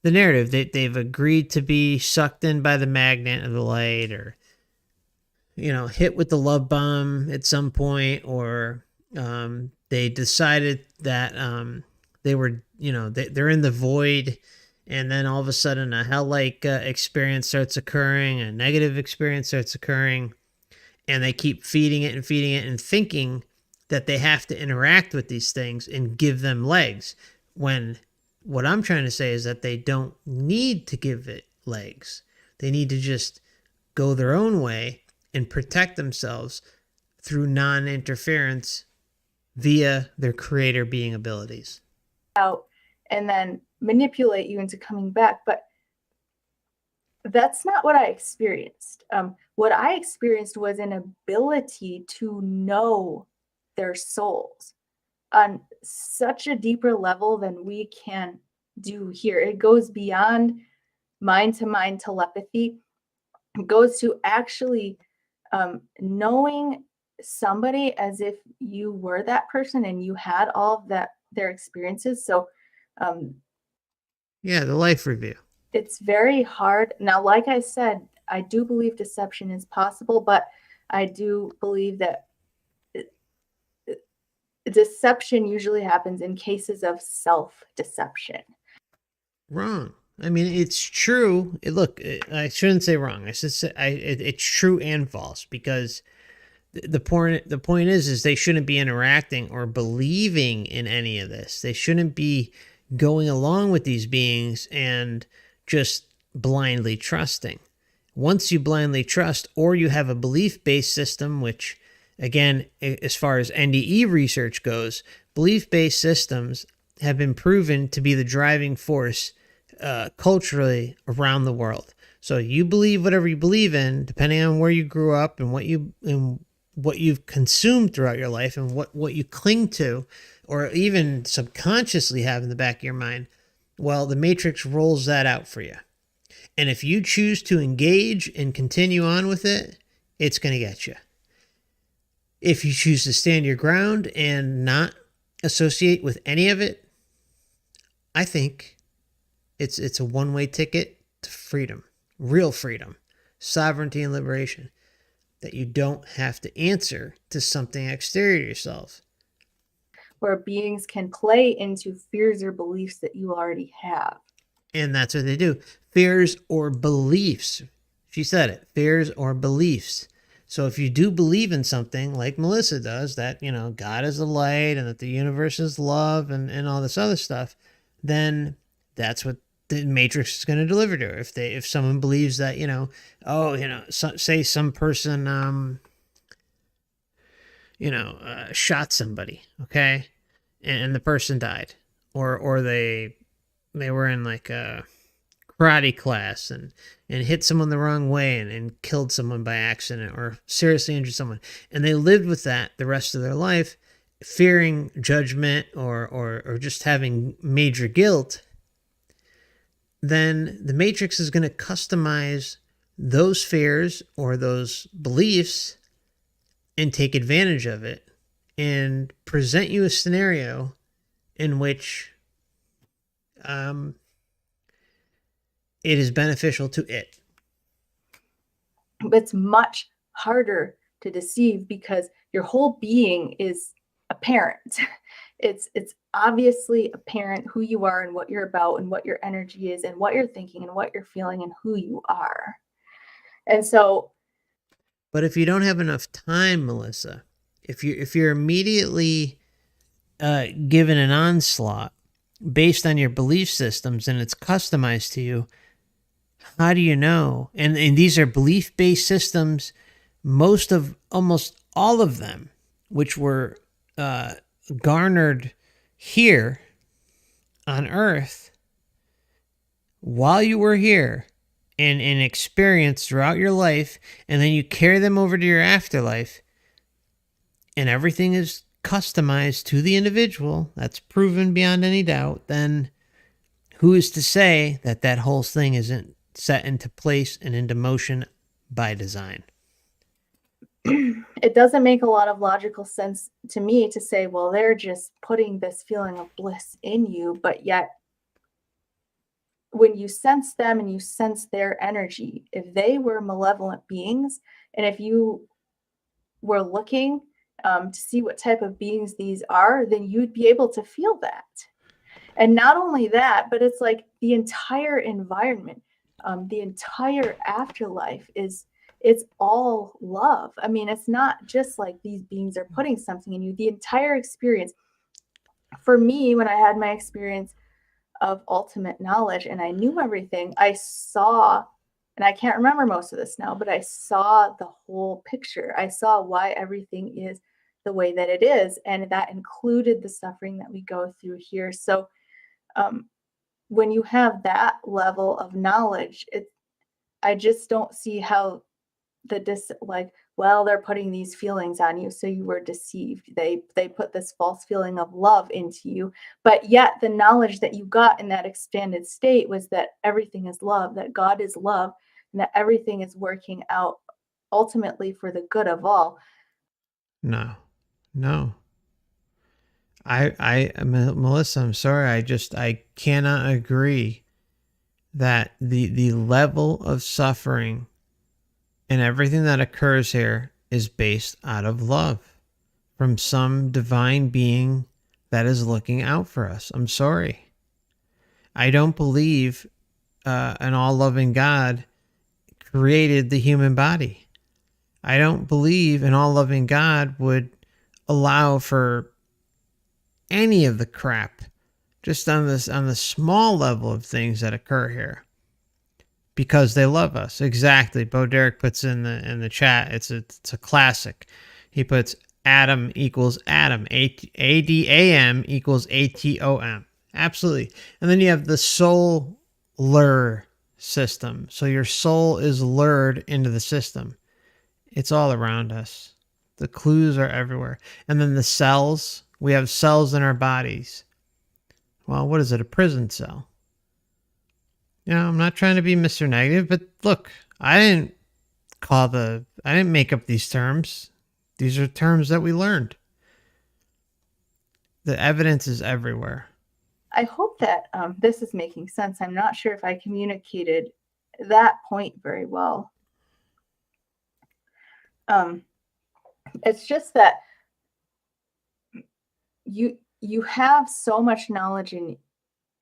the narrative. They've agreed to be sucked in by the magnet of the light, or hit with the love bomb at some point, or they decided that they were, they're in the void, and then all of a sudden a hell-like experience starts occurring, a negative experience starts occurring, and they keep feeding it and thinking that they have to interact with these things and give them legs, when what I'm trying to say is that they don't need to give it legs. They need to just go their own way and protect themselves through non-interference via their creator being abilities. Out and then manipulate you into coming back. But that's not what I experienced. What I experienced was an ability to know their souls on such a deeper level than we can do here. It goes beyond mind-to-mind telepathy. It goes to actually knowing somebody as if you were that person and you had all of their experiences. So yeah, the life review. It's very hard. Now, like I said, I do believe deception is possible, but I do believe that deception usually happens in cases of self-deception. Wrong. I mean, it's true. Look, I shouldn't say wrong. I should say it's true and false, because the point is they shouldn't be interacting or believing in any of this. They shouldn't be going along with these beings and just blindly trusting. Once you blindly trust, or you have a belief-based system, which, again, as far as NDE research goes, belief-based systems have been proven to be the driving force culturally around the world. So you believe whatever you believe in, depending on where you grew up and what you've consumed throughout your life, and what you cling to, or even subconsciously have in the back of your mind. Well, the Matrix rolls that out for you. And if you choose to engage and continue on with it, it's going to get you. If you choose to stand your ground and not associate with any of it, I think it's a one-way ticket to freedom, real freedom, sovereignty, and liberation, that you don't have to answer to something exterior to yourself. Where beings can play into fears or beliefs that you already have. And that's what they do. Fears or beliefs. She said it. Fears or beliefs. So if you do believe in something, like Melissa does, that, God is the light and that the universe is love and all this other stuff, then that's what the Matrix is going to deliver to her. If someone believes that, say some person, shot somebody, okay, and the person died, or they were in like a karate class and hit someone the wrong way and killed someone by accident, or seriously injured someone, and they lived with that the rest of their life, fearing judgment or just having major guilt, then the Matrix is going to customize those fears or those beliefs and take advantage of it and present you a scenario in which it is beneficial to it. But it's much harder to deceive because your whole being is apparent. It's obviously apparent who you are and what you're about and what your energy is and what you're thinking and what you're feeling and who you are. And so, but if you don't have enough time, Melissa, if you're immediately given an onslaught based on your belief systems and it's customized to you, how do you know? And these are belief-based systems, almost all of them, which were garnered here on Earth while you were here and experienced throughout your life, and then you carry them over to your afterlife, and everything is customized to the individual, that's proven beyond any doubt, then who is to say that that whole thing isn't set into place and into motion by design? It doesn't make a lot of logical sense to me to say, well, they're just putting this feeling of bliss in you, but yet when you sense them and you sense their energy, if they were malevolent beings, and if you were looking to see what type of beings these are, then you'd be able to feel that. And not only that, but it's like the entire environment, the entire afterlife it's all love. I mean, it's not just like these beings are putting something in you. The entire experience, for me, when I had my experience of ultimate knowledge and I knew everything, I saw, and I can't remember most of this now, but I saw the whole picture. I saw why everything is the way that it is. And that included the suffering that we go through here. So when you have that level of knowledge, I just don't see how they're putting these feelings on you, so you were deceived. They put this false feeling of love into you, but yet the knowledge that you got in that expanded state was that everything is love, that God is love, and that everything is working out ultimately for the good of all. No. Melissa, I'm sorry. I cannot agree that the level of suffering and everything that occurs here is based out of love from some divine being that is looking out for us. I'm sorry. I don't believe an all-loving God created the human body. I don't believe an all-loving God would allow for any of the crap just on the small level of things that occur here, because they love us. Exactly. Bo Derek puts in the chat. It's a classic. He puts Adam equals Adam. ADAM equals ATOM. Absolutely. And then you have the soul lure system. So your soul is lured into the system. It's all around us. The clues are everywhere. And then the cells. We have cells in our bodies. Well, what is it? A prison cell. You know, I'm not trying to be Mr. Negative, but look, I didn't make up these terms. These are terms that we learned. The evidence is everywhere. I hope that this is making sense. I'm not sure if I communicated that point very well. It's just that you have so much knowledge and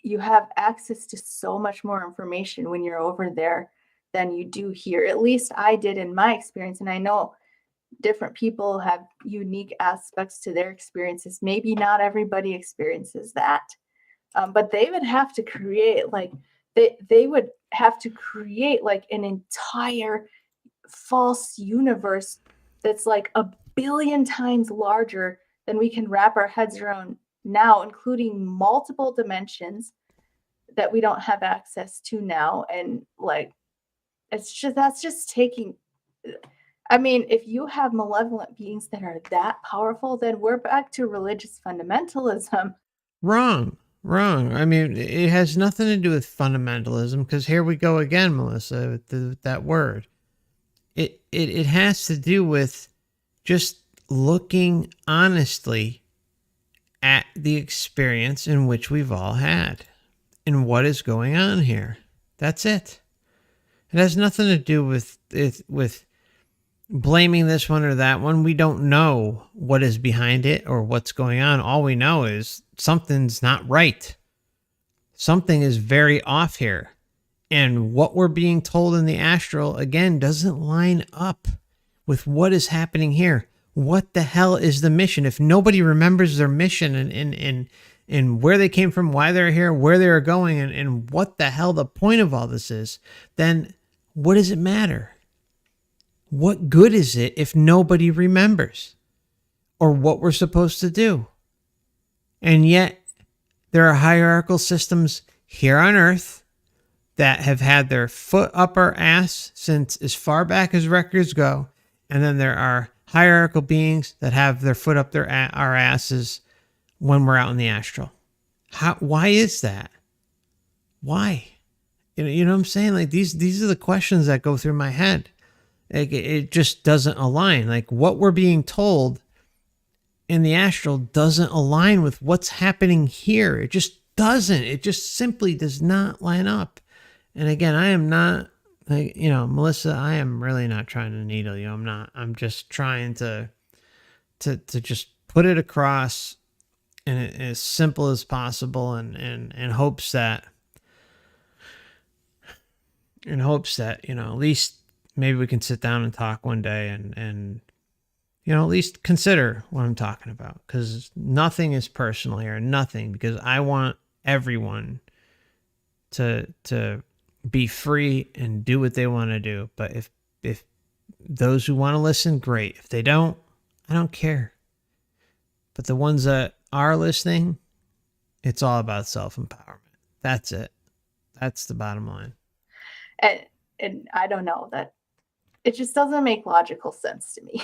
you have access to so much more information when you're over there than you do here. At least I did in my experience. And I know different people have unique aspects to their experiences. Maybe not everybody experiences that. But they would have to create they would have to create like an entire false universe that's like 1 billion times larger than we can wrap our heads around now, including multiple dimensions that we don't have access to now. And like, that's just taking, I mean, if you have malevolent beings that are that powerful, then we're back to religious fundamentalism. Wrong. I mean, it has nothing to do with fundamentalism, because here we go again, Melissa, with that word. It has to do with just looking honestly at the experience in which we've all had and what is going on here. That's it. It has nothing to do with blaming this one or that one. We don't know what is behind it or what's going on. All we know is something's not right. Something is very off here. And what we're being told in the astral, again, doesn't line up with what is happening here. What the hell is the mission? If nobody remembers their mission and and where they came from, why they're here, where they are going, and what the hell the point of all this is, then what does it matter? What good is it if nobody remembers or what we're supposed to do? And yet there are hierarchical systems here on Earth that have had their foot up our ass since as far back as records go. And then there are hierarchical beings that have their foot up our asses when we're out in the astral. Why is that? Why? You know what I'm saying? Like these are the questions that go through my head. Like it just doesn't align. Like what we're being told in the astral doesn't align with what's happening here. It just doesn't. It just simply does not line up. And again, I am not, like, Melissa, I am really not trying to needle you. I'm not. I'm just trying to just put it across in as simple as possible, and in hopes that at least maybe we can sit down and talk one day and at least consider what I'm talking about, because nothing is personal here, nothing, because I want everyone to be free and do what they want to do. But if those who want to listen, great. If they don't, I don't care. But the ones that are listening, it's all about self-empowerment. That's it. That's the bottom line. And I don't know, that it just doesn't make logical sense to me.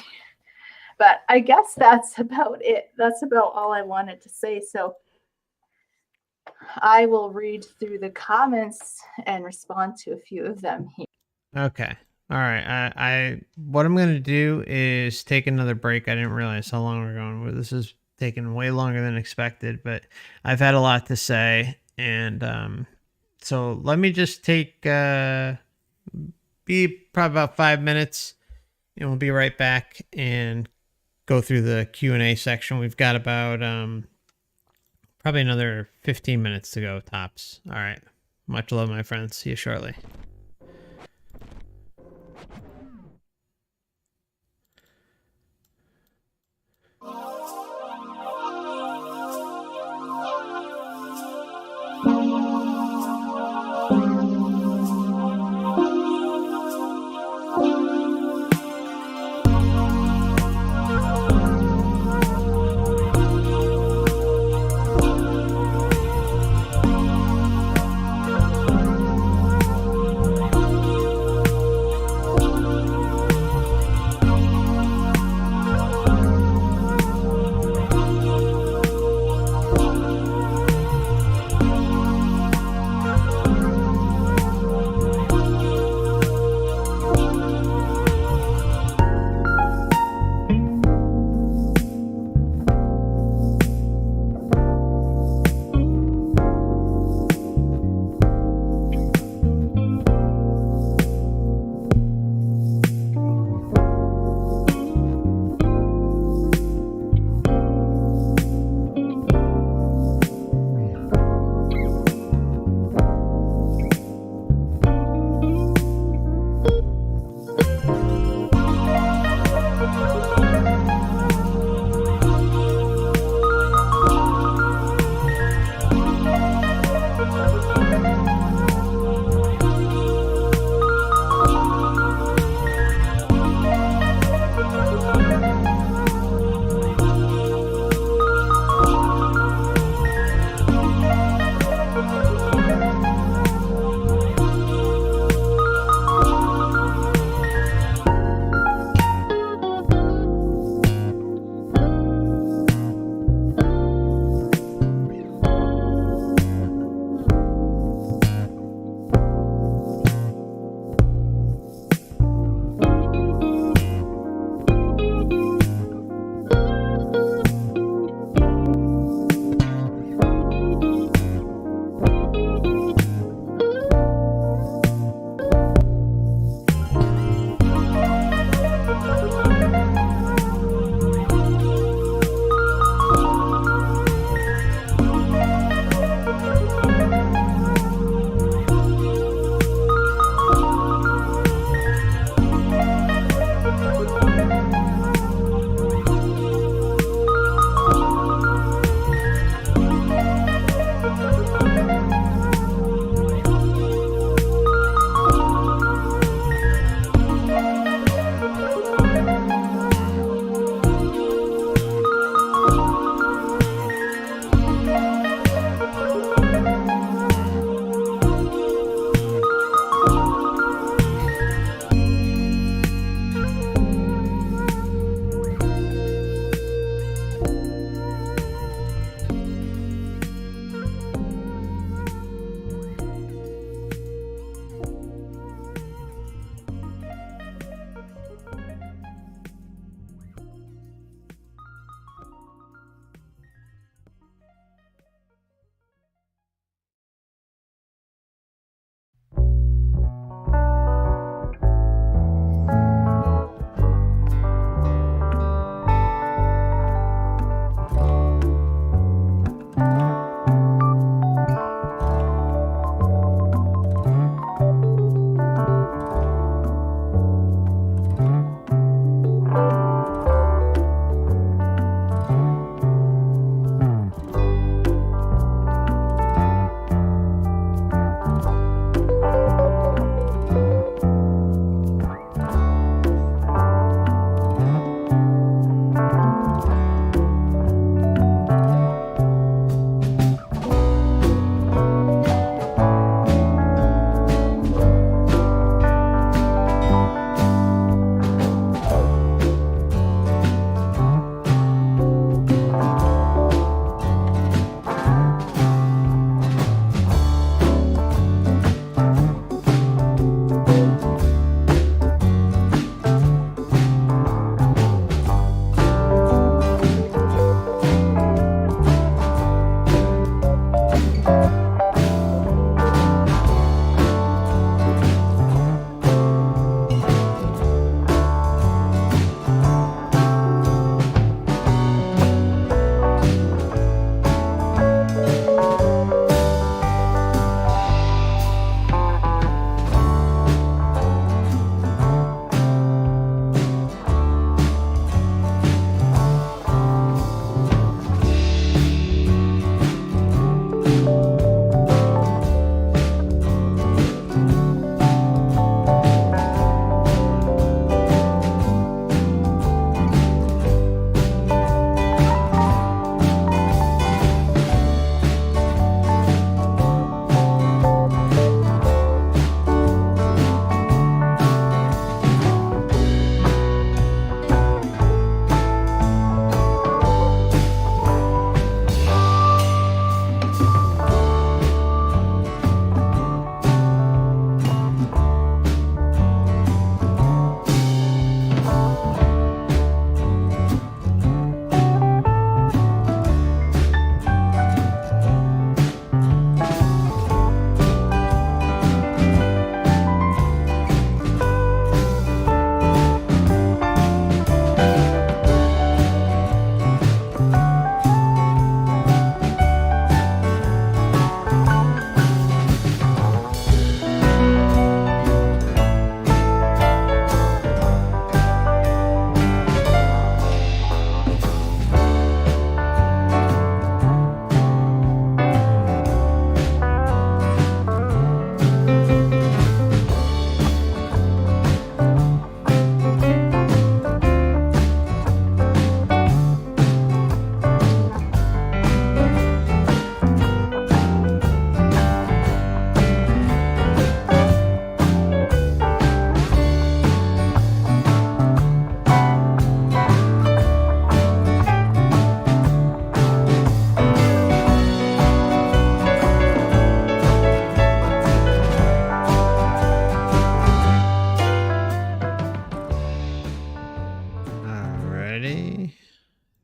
But I guess that's about it. That's about all I wanted to say. So I will read through the comments and respond to a few of them here. Okay. All right. What I'm going to do is take another break. I didn't realize how long we're going. This is taking way longer than expected, but I've had a lot to say. And so let me just take be probably about 5 minutes, and we'll be right back and go through the Q&A section. We've got about probably another 15 minutes to go tops. All right. Much love, my friends. See you shortly.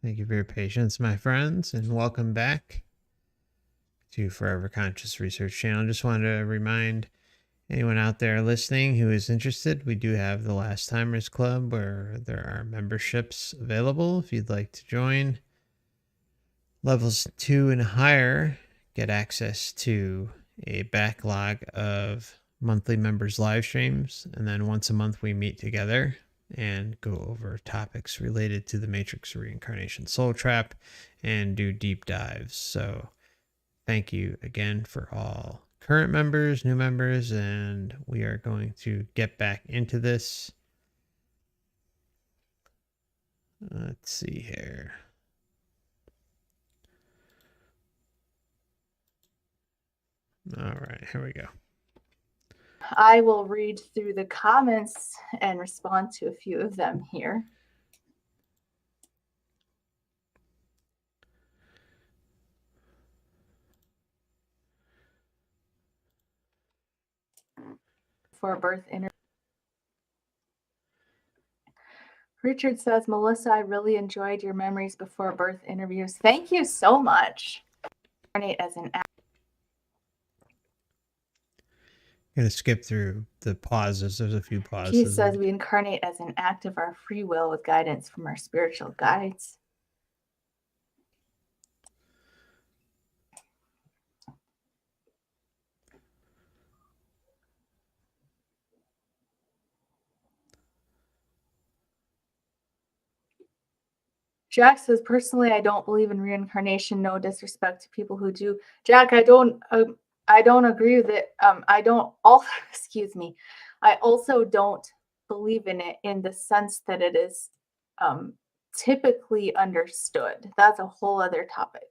Thank you for your patience, my friends, and welcome back to Forever Conscious Research Channel. Just wanted to remind anyone out there listening who is interested, we do have the Last Timers Club where there are memberships available if you'd like to join. Levels 2 and higher get access to a backlog of monthly members live streams, and then once a month we meet together and go over topics related to the Matrix, Reincarnation, Soul Trap, and do deep dives. So thank you again for all current members, new members, and we are going to get back into this. Let's see here. All right, here we go. I will read through the comments and respond to a few of them here. For a birth interview. Richard says, Melissa, I really enjoyed your memories before birth interviews. Thank you so much. As an I'm going to skip through the pauses. There's a few pauses. He says we incarnate as an act of our free will with guidance from our spiritual guides. Jack says, personally, I don't believe in reincarnation. No disrespect to people who do. Jack, I don't agree with it. Excuse me. I also don't believe in it in the sense that it is typically understood. That's a whole other topic.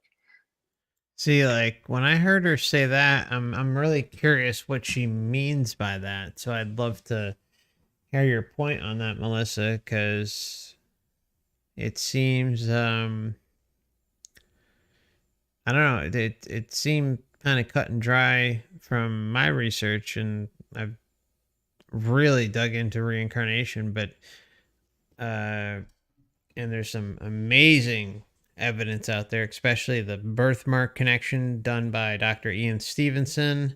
See, like when I heard her say that, I'm really curious what she means by that. So I'd love to hear your point on that, Melissa, because it seems I don't know, it seemed kind of cut and dry from my research, and I've really dug into reincarnation, but and there's some amazing evidence out there, especially the birthmark connection done by Dr. Ian Stevenson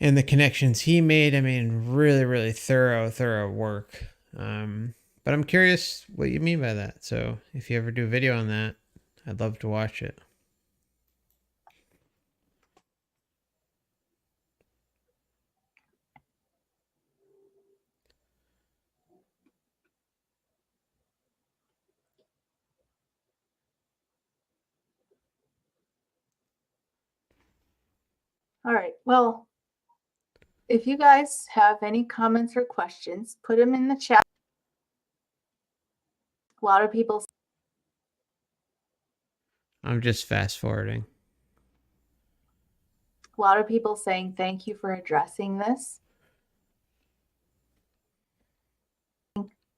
and the connections he made. I mean, really thorough work. But I'm curious what you mean by that. So if you ever do a video on that, I'd love to watch it. All right. Well, if you guys have any comments or questions, put them in the chat. A lot of people. I'm just fast forwarding. A lot of people saying thank you for addressing this.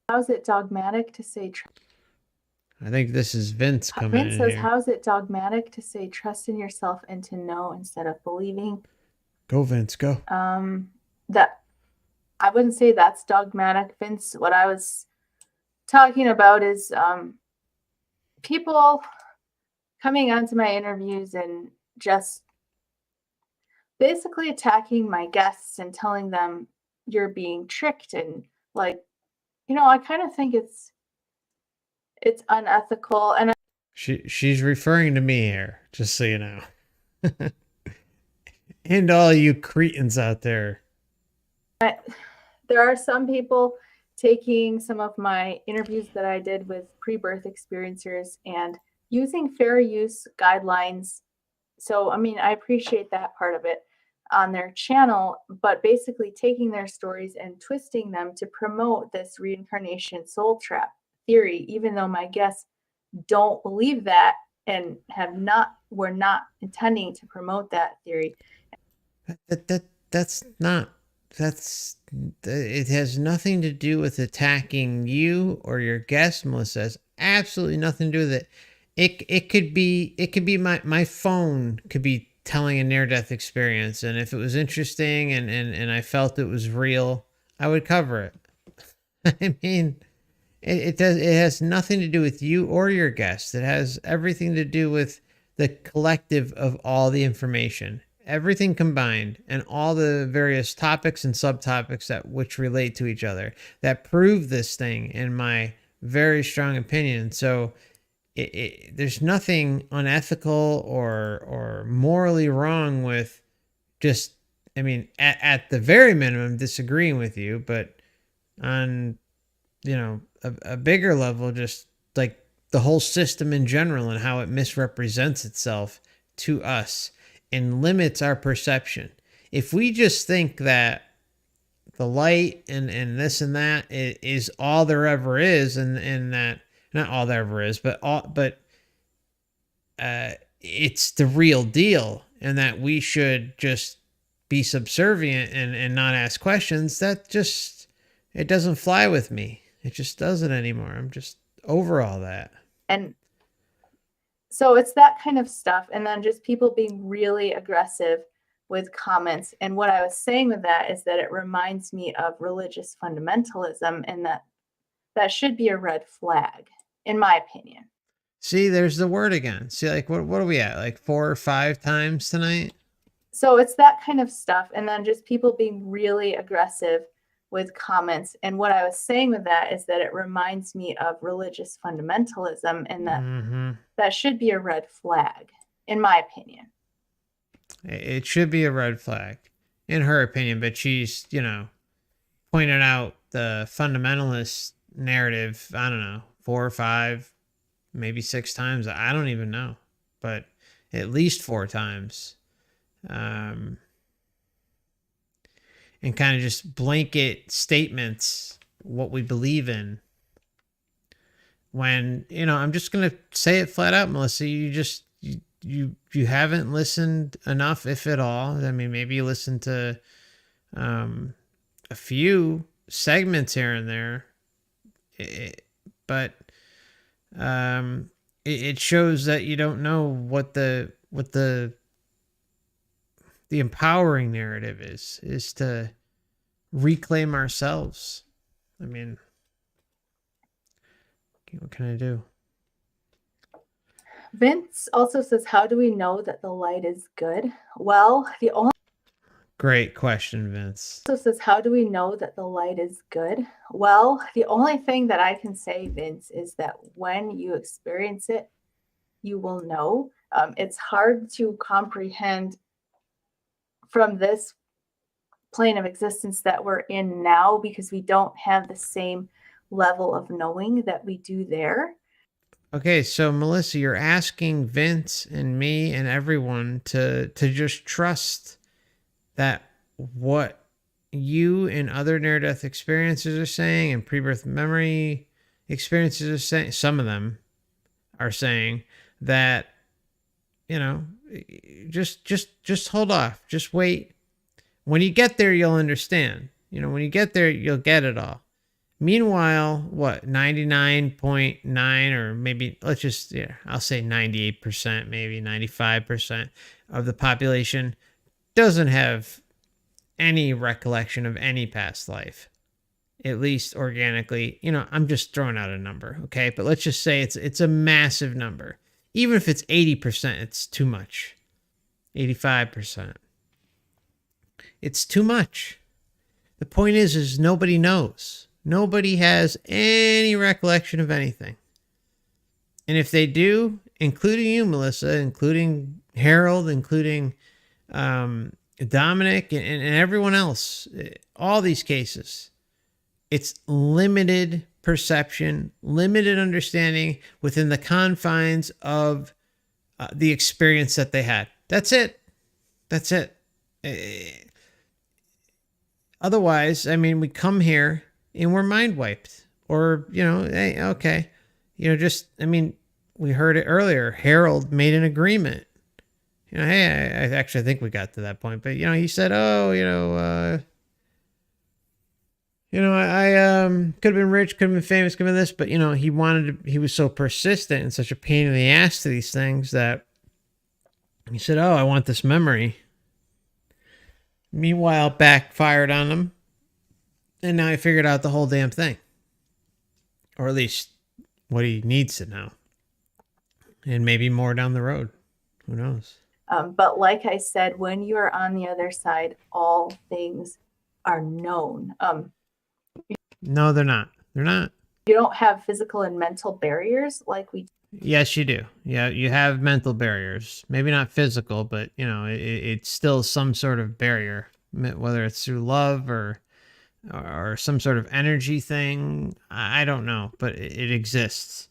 How is it dogmatic to say? I think this is Vince coming in here. Vince says, how is it dogmatic to say trust in yourself and to know instead of believing? Go, Vince, go. That I wouldn't say that's dogmatic, Vince. What I was talking about is people coming onto my interviews and just basically attacking my guests and telling them you're being tricked, and like, you know, I kind of think it's unethical. And she's referring to me here, just so you know. And all you cretins out there. There are some people taking some of my interviews that I did with pre-birth experiencers and using fair use guidelines. So, I mean, I appreciate that part of it on their channel, but basically taking their stories and twisting them to promote this reincarnation soul trap theory, even though my guests don't believe that and were not intending to promote that theory. It has nothing to do with attacking you or your guest, Melissa. It has absolutely nothing to do with it. It could be my phone could be telling a near-death experience, and if it was interesting and I felt it was real, I would cover it. I mean, it has nothing to do with you or your guest. It has everything to do with the collective of all the information, everything combined, and all the various topics and subtopics that which relate to each other that prove this thing, in my very strong opinion. So there's nothing unethical or morally wrong with just, I mean, at the very minimum, disagreeing with you, but on, you know, a bigger level, just like the whole system in general and how it misrepresents itself to us and limits our perception. If we just think that the light and this and that is all there ever is, and that, not all there ever is, but it's the real deal, and that we should just be subservient and not ask questions, that just, it doesn't fly with me. It just doesn't anymore. I'm just over all that. And so it's that kind of stuff. And then just people being really aggressive with comments. And what I was saying with that is that it reminds me of religious fundamentalism, and that should be a red flag, in my opinion. See, there's the word again. See, like, what are we at? Like 4 or 5 times tonight? So it's that kind of stuff. And then just people being really aggressive with comments. And what I was saying with that is that it reminds me of religious fundamentalism, and that should be a red flag, in my opinion. It should be a red flag, in her opinion, but she's, pointed out the fundamentalist narrative, I don't know, 4 or 5, maybe 6 times. I don't even know, but at least 4 times. And kind of just blanket statements, what we believe in. When, I'm just going to say it flat out, Melissa, you haven't listened enough, if at all. I mean, maybe you listened to a few segments here and there, but it shows that you don't know what the empowering narrative is to reclaim ourselves. I mean, what can I do? Vince also says, how do we know that the light is good? Well, the only Great question, Vince. also says, how do we know that the light is good? Well, the only thing that I can say, Vince, is that when you experience it, you will know. It's hard to comprehend from this plane of existence that we're in now, because we don't have the same level of knowing that we do there. Okay, so Melissa, you're asking Vince and me and everyone to just trust that what you and other near-death experiences are saying, and pre-birth memory experiences are saying, some of them are saying that, just hold off, just wait. When you get there, you'll understand. When you get there, you'll get it all. Meanwhile, 99.9, or maybe I'll say 98%, maybe 95% of the population doesn't have any recollection of any past life, at least organically. I'm just throwing out a number, okay? But let's just say it's a massive number. Even if it's 80%, it's too much. 85%. It's too much. The point is nobody knows. Nobody has any recollection of anything. And if they do, including you, Melissa, including Harold, including Dominic, and everyone else, all these cases, it's limited perception, limited understanding within the confines of the experience that they had. That's it. That's it. Otherwise, I mean, we come here and we're mind wiped, or, hey, okay. We heard it earlier. Harold made an agreement. Hey, I think we got to that point, but, he said, I could have been rich, could have been famous, could have been this, but, he was so persistent and such a pain in the ass to these things that he said, I want this memory. Meanwhile, backfired on him. And now he figured out the whole damn thing. Or at least what he needs to know. And maybe more down the road. Who knows? But like I said, when you are on the other side, all things are known. No, they're not. They're not. You don't have physical and mental barriers like we do. Yes, you do. Yeah, you have mental barriers. Maybe not physical, but, it's still some sort of barrier. Whether it's through love or some sort of energy thing, I don't know, but it exists.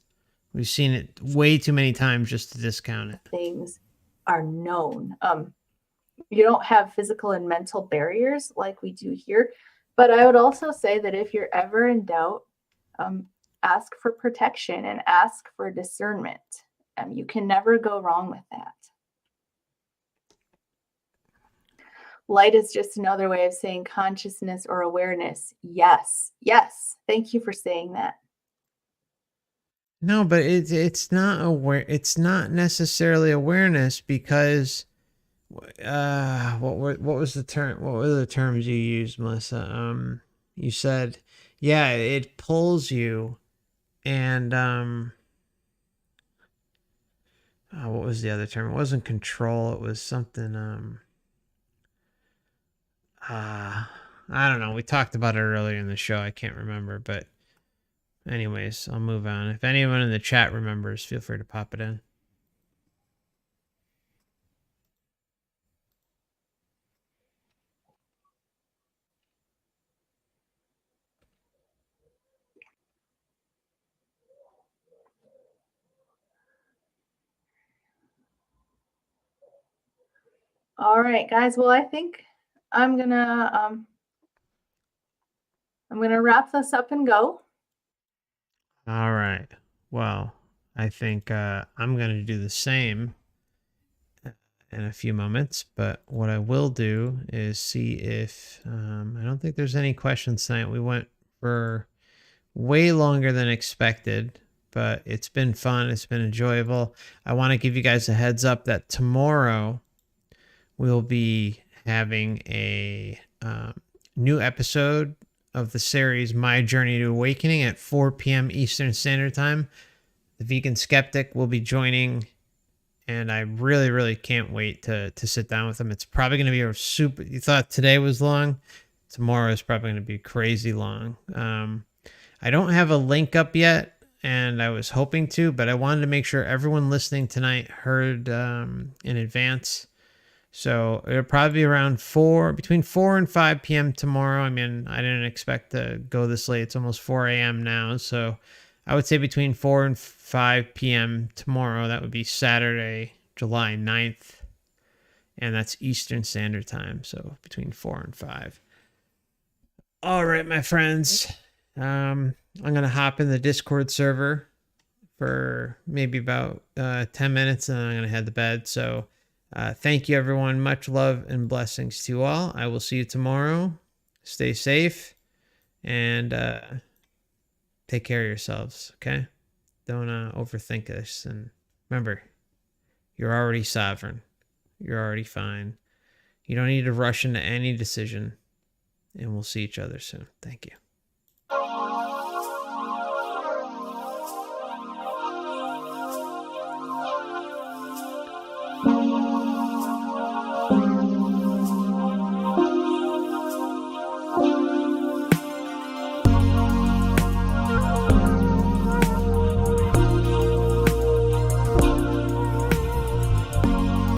We've seen it way too many times just to discount it. Things are known. You don't have physical and mental barriers like we do here. But I would also say that if you're ever in doubt, ask for protection and ask for discernment. You can never go wrong with that. Light is just another way of saying consciousness or awareness. Yes. Yes. Thank you for saying that. No, but it's not aware. It's not necessarily awareness, because what was the term? What were the terms you used, Melissa? You said, yeah, it pulls you, and what was the other term? It wasn't control. It was something. I don't know. We talked about it earlier in the show. I can't remember, but anyways, I'll move on. If anyone in the chat remembers, feel free to pop it in. All right, guys. Well, I think I'm gonna wrap this up and go. All right. Well, I think I'm going to do the same in a few moments, but what I will do is see if I don't think there's any questions tonight. We went for way longer than expected, but it's been fun. It's been enjoyable. I want to give you guys a heads up that tomorrow we'll be having a new episode of the series My Journey to Awakening at 4 p.m. Eastern Standard Time. The Vegan Skeptic will be joining, and I really, really can't wait to sit down with him. It's probably going to be a super... You thought today was long? Tomorrow is probably going to be crazy long. I don't have a link up yet, and I was hoping to, but I wanted to make sure everyone listening tonight heard in advance. So it'll probably be around between 4 and 5 p.m. tomorrow. I mean, I didn't expect to go this late. It's almost 4 a.m. now. So I would say between 4 and 5 p.m. tomorrow. That would be Saturday, July 9th. And that's Eastern Standard Time. So between 4 and 5. All right, my friends. I'm going to hop in the Discord server for maybe about 10 minutes, and then I'm going to head to bed. So thank you, everyone. Much love and blessings to you all. I will see you tomorrow. Stay safe and take care of yourselves, okay? Don't overthink this. And remember, you're already sovereign. You're already fine. You don't need to rush into any decision. And we'll see each other soon. Thank you. Thank you.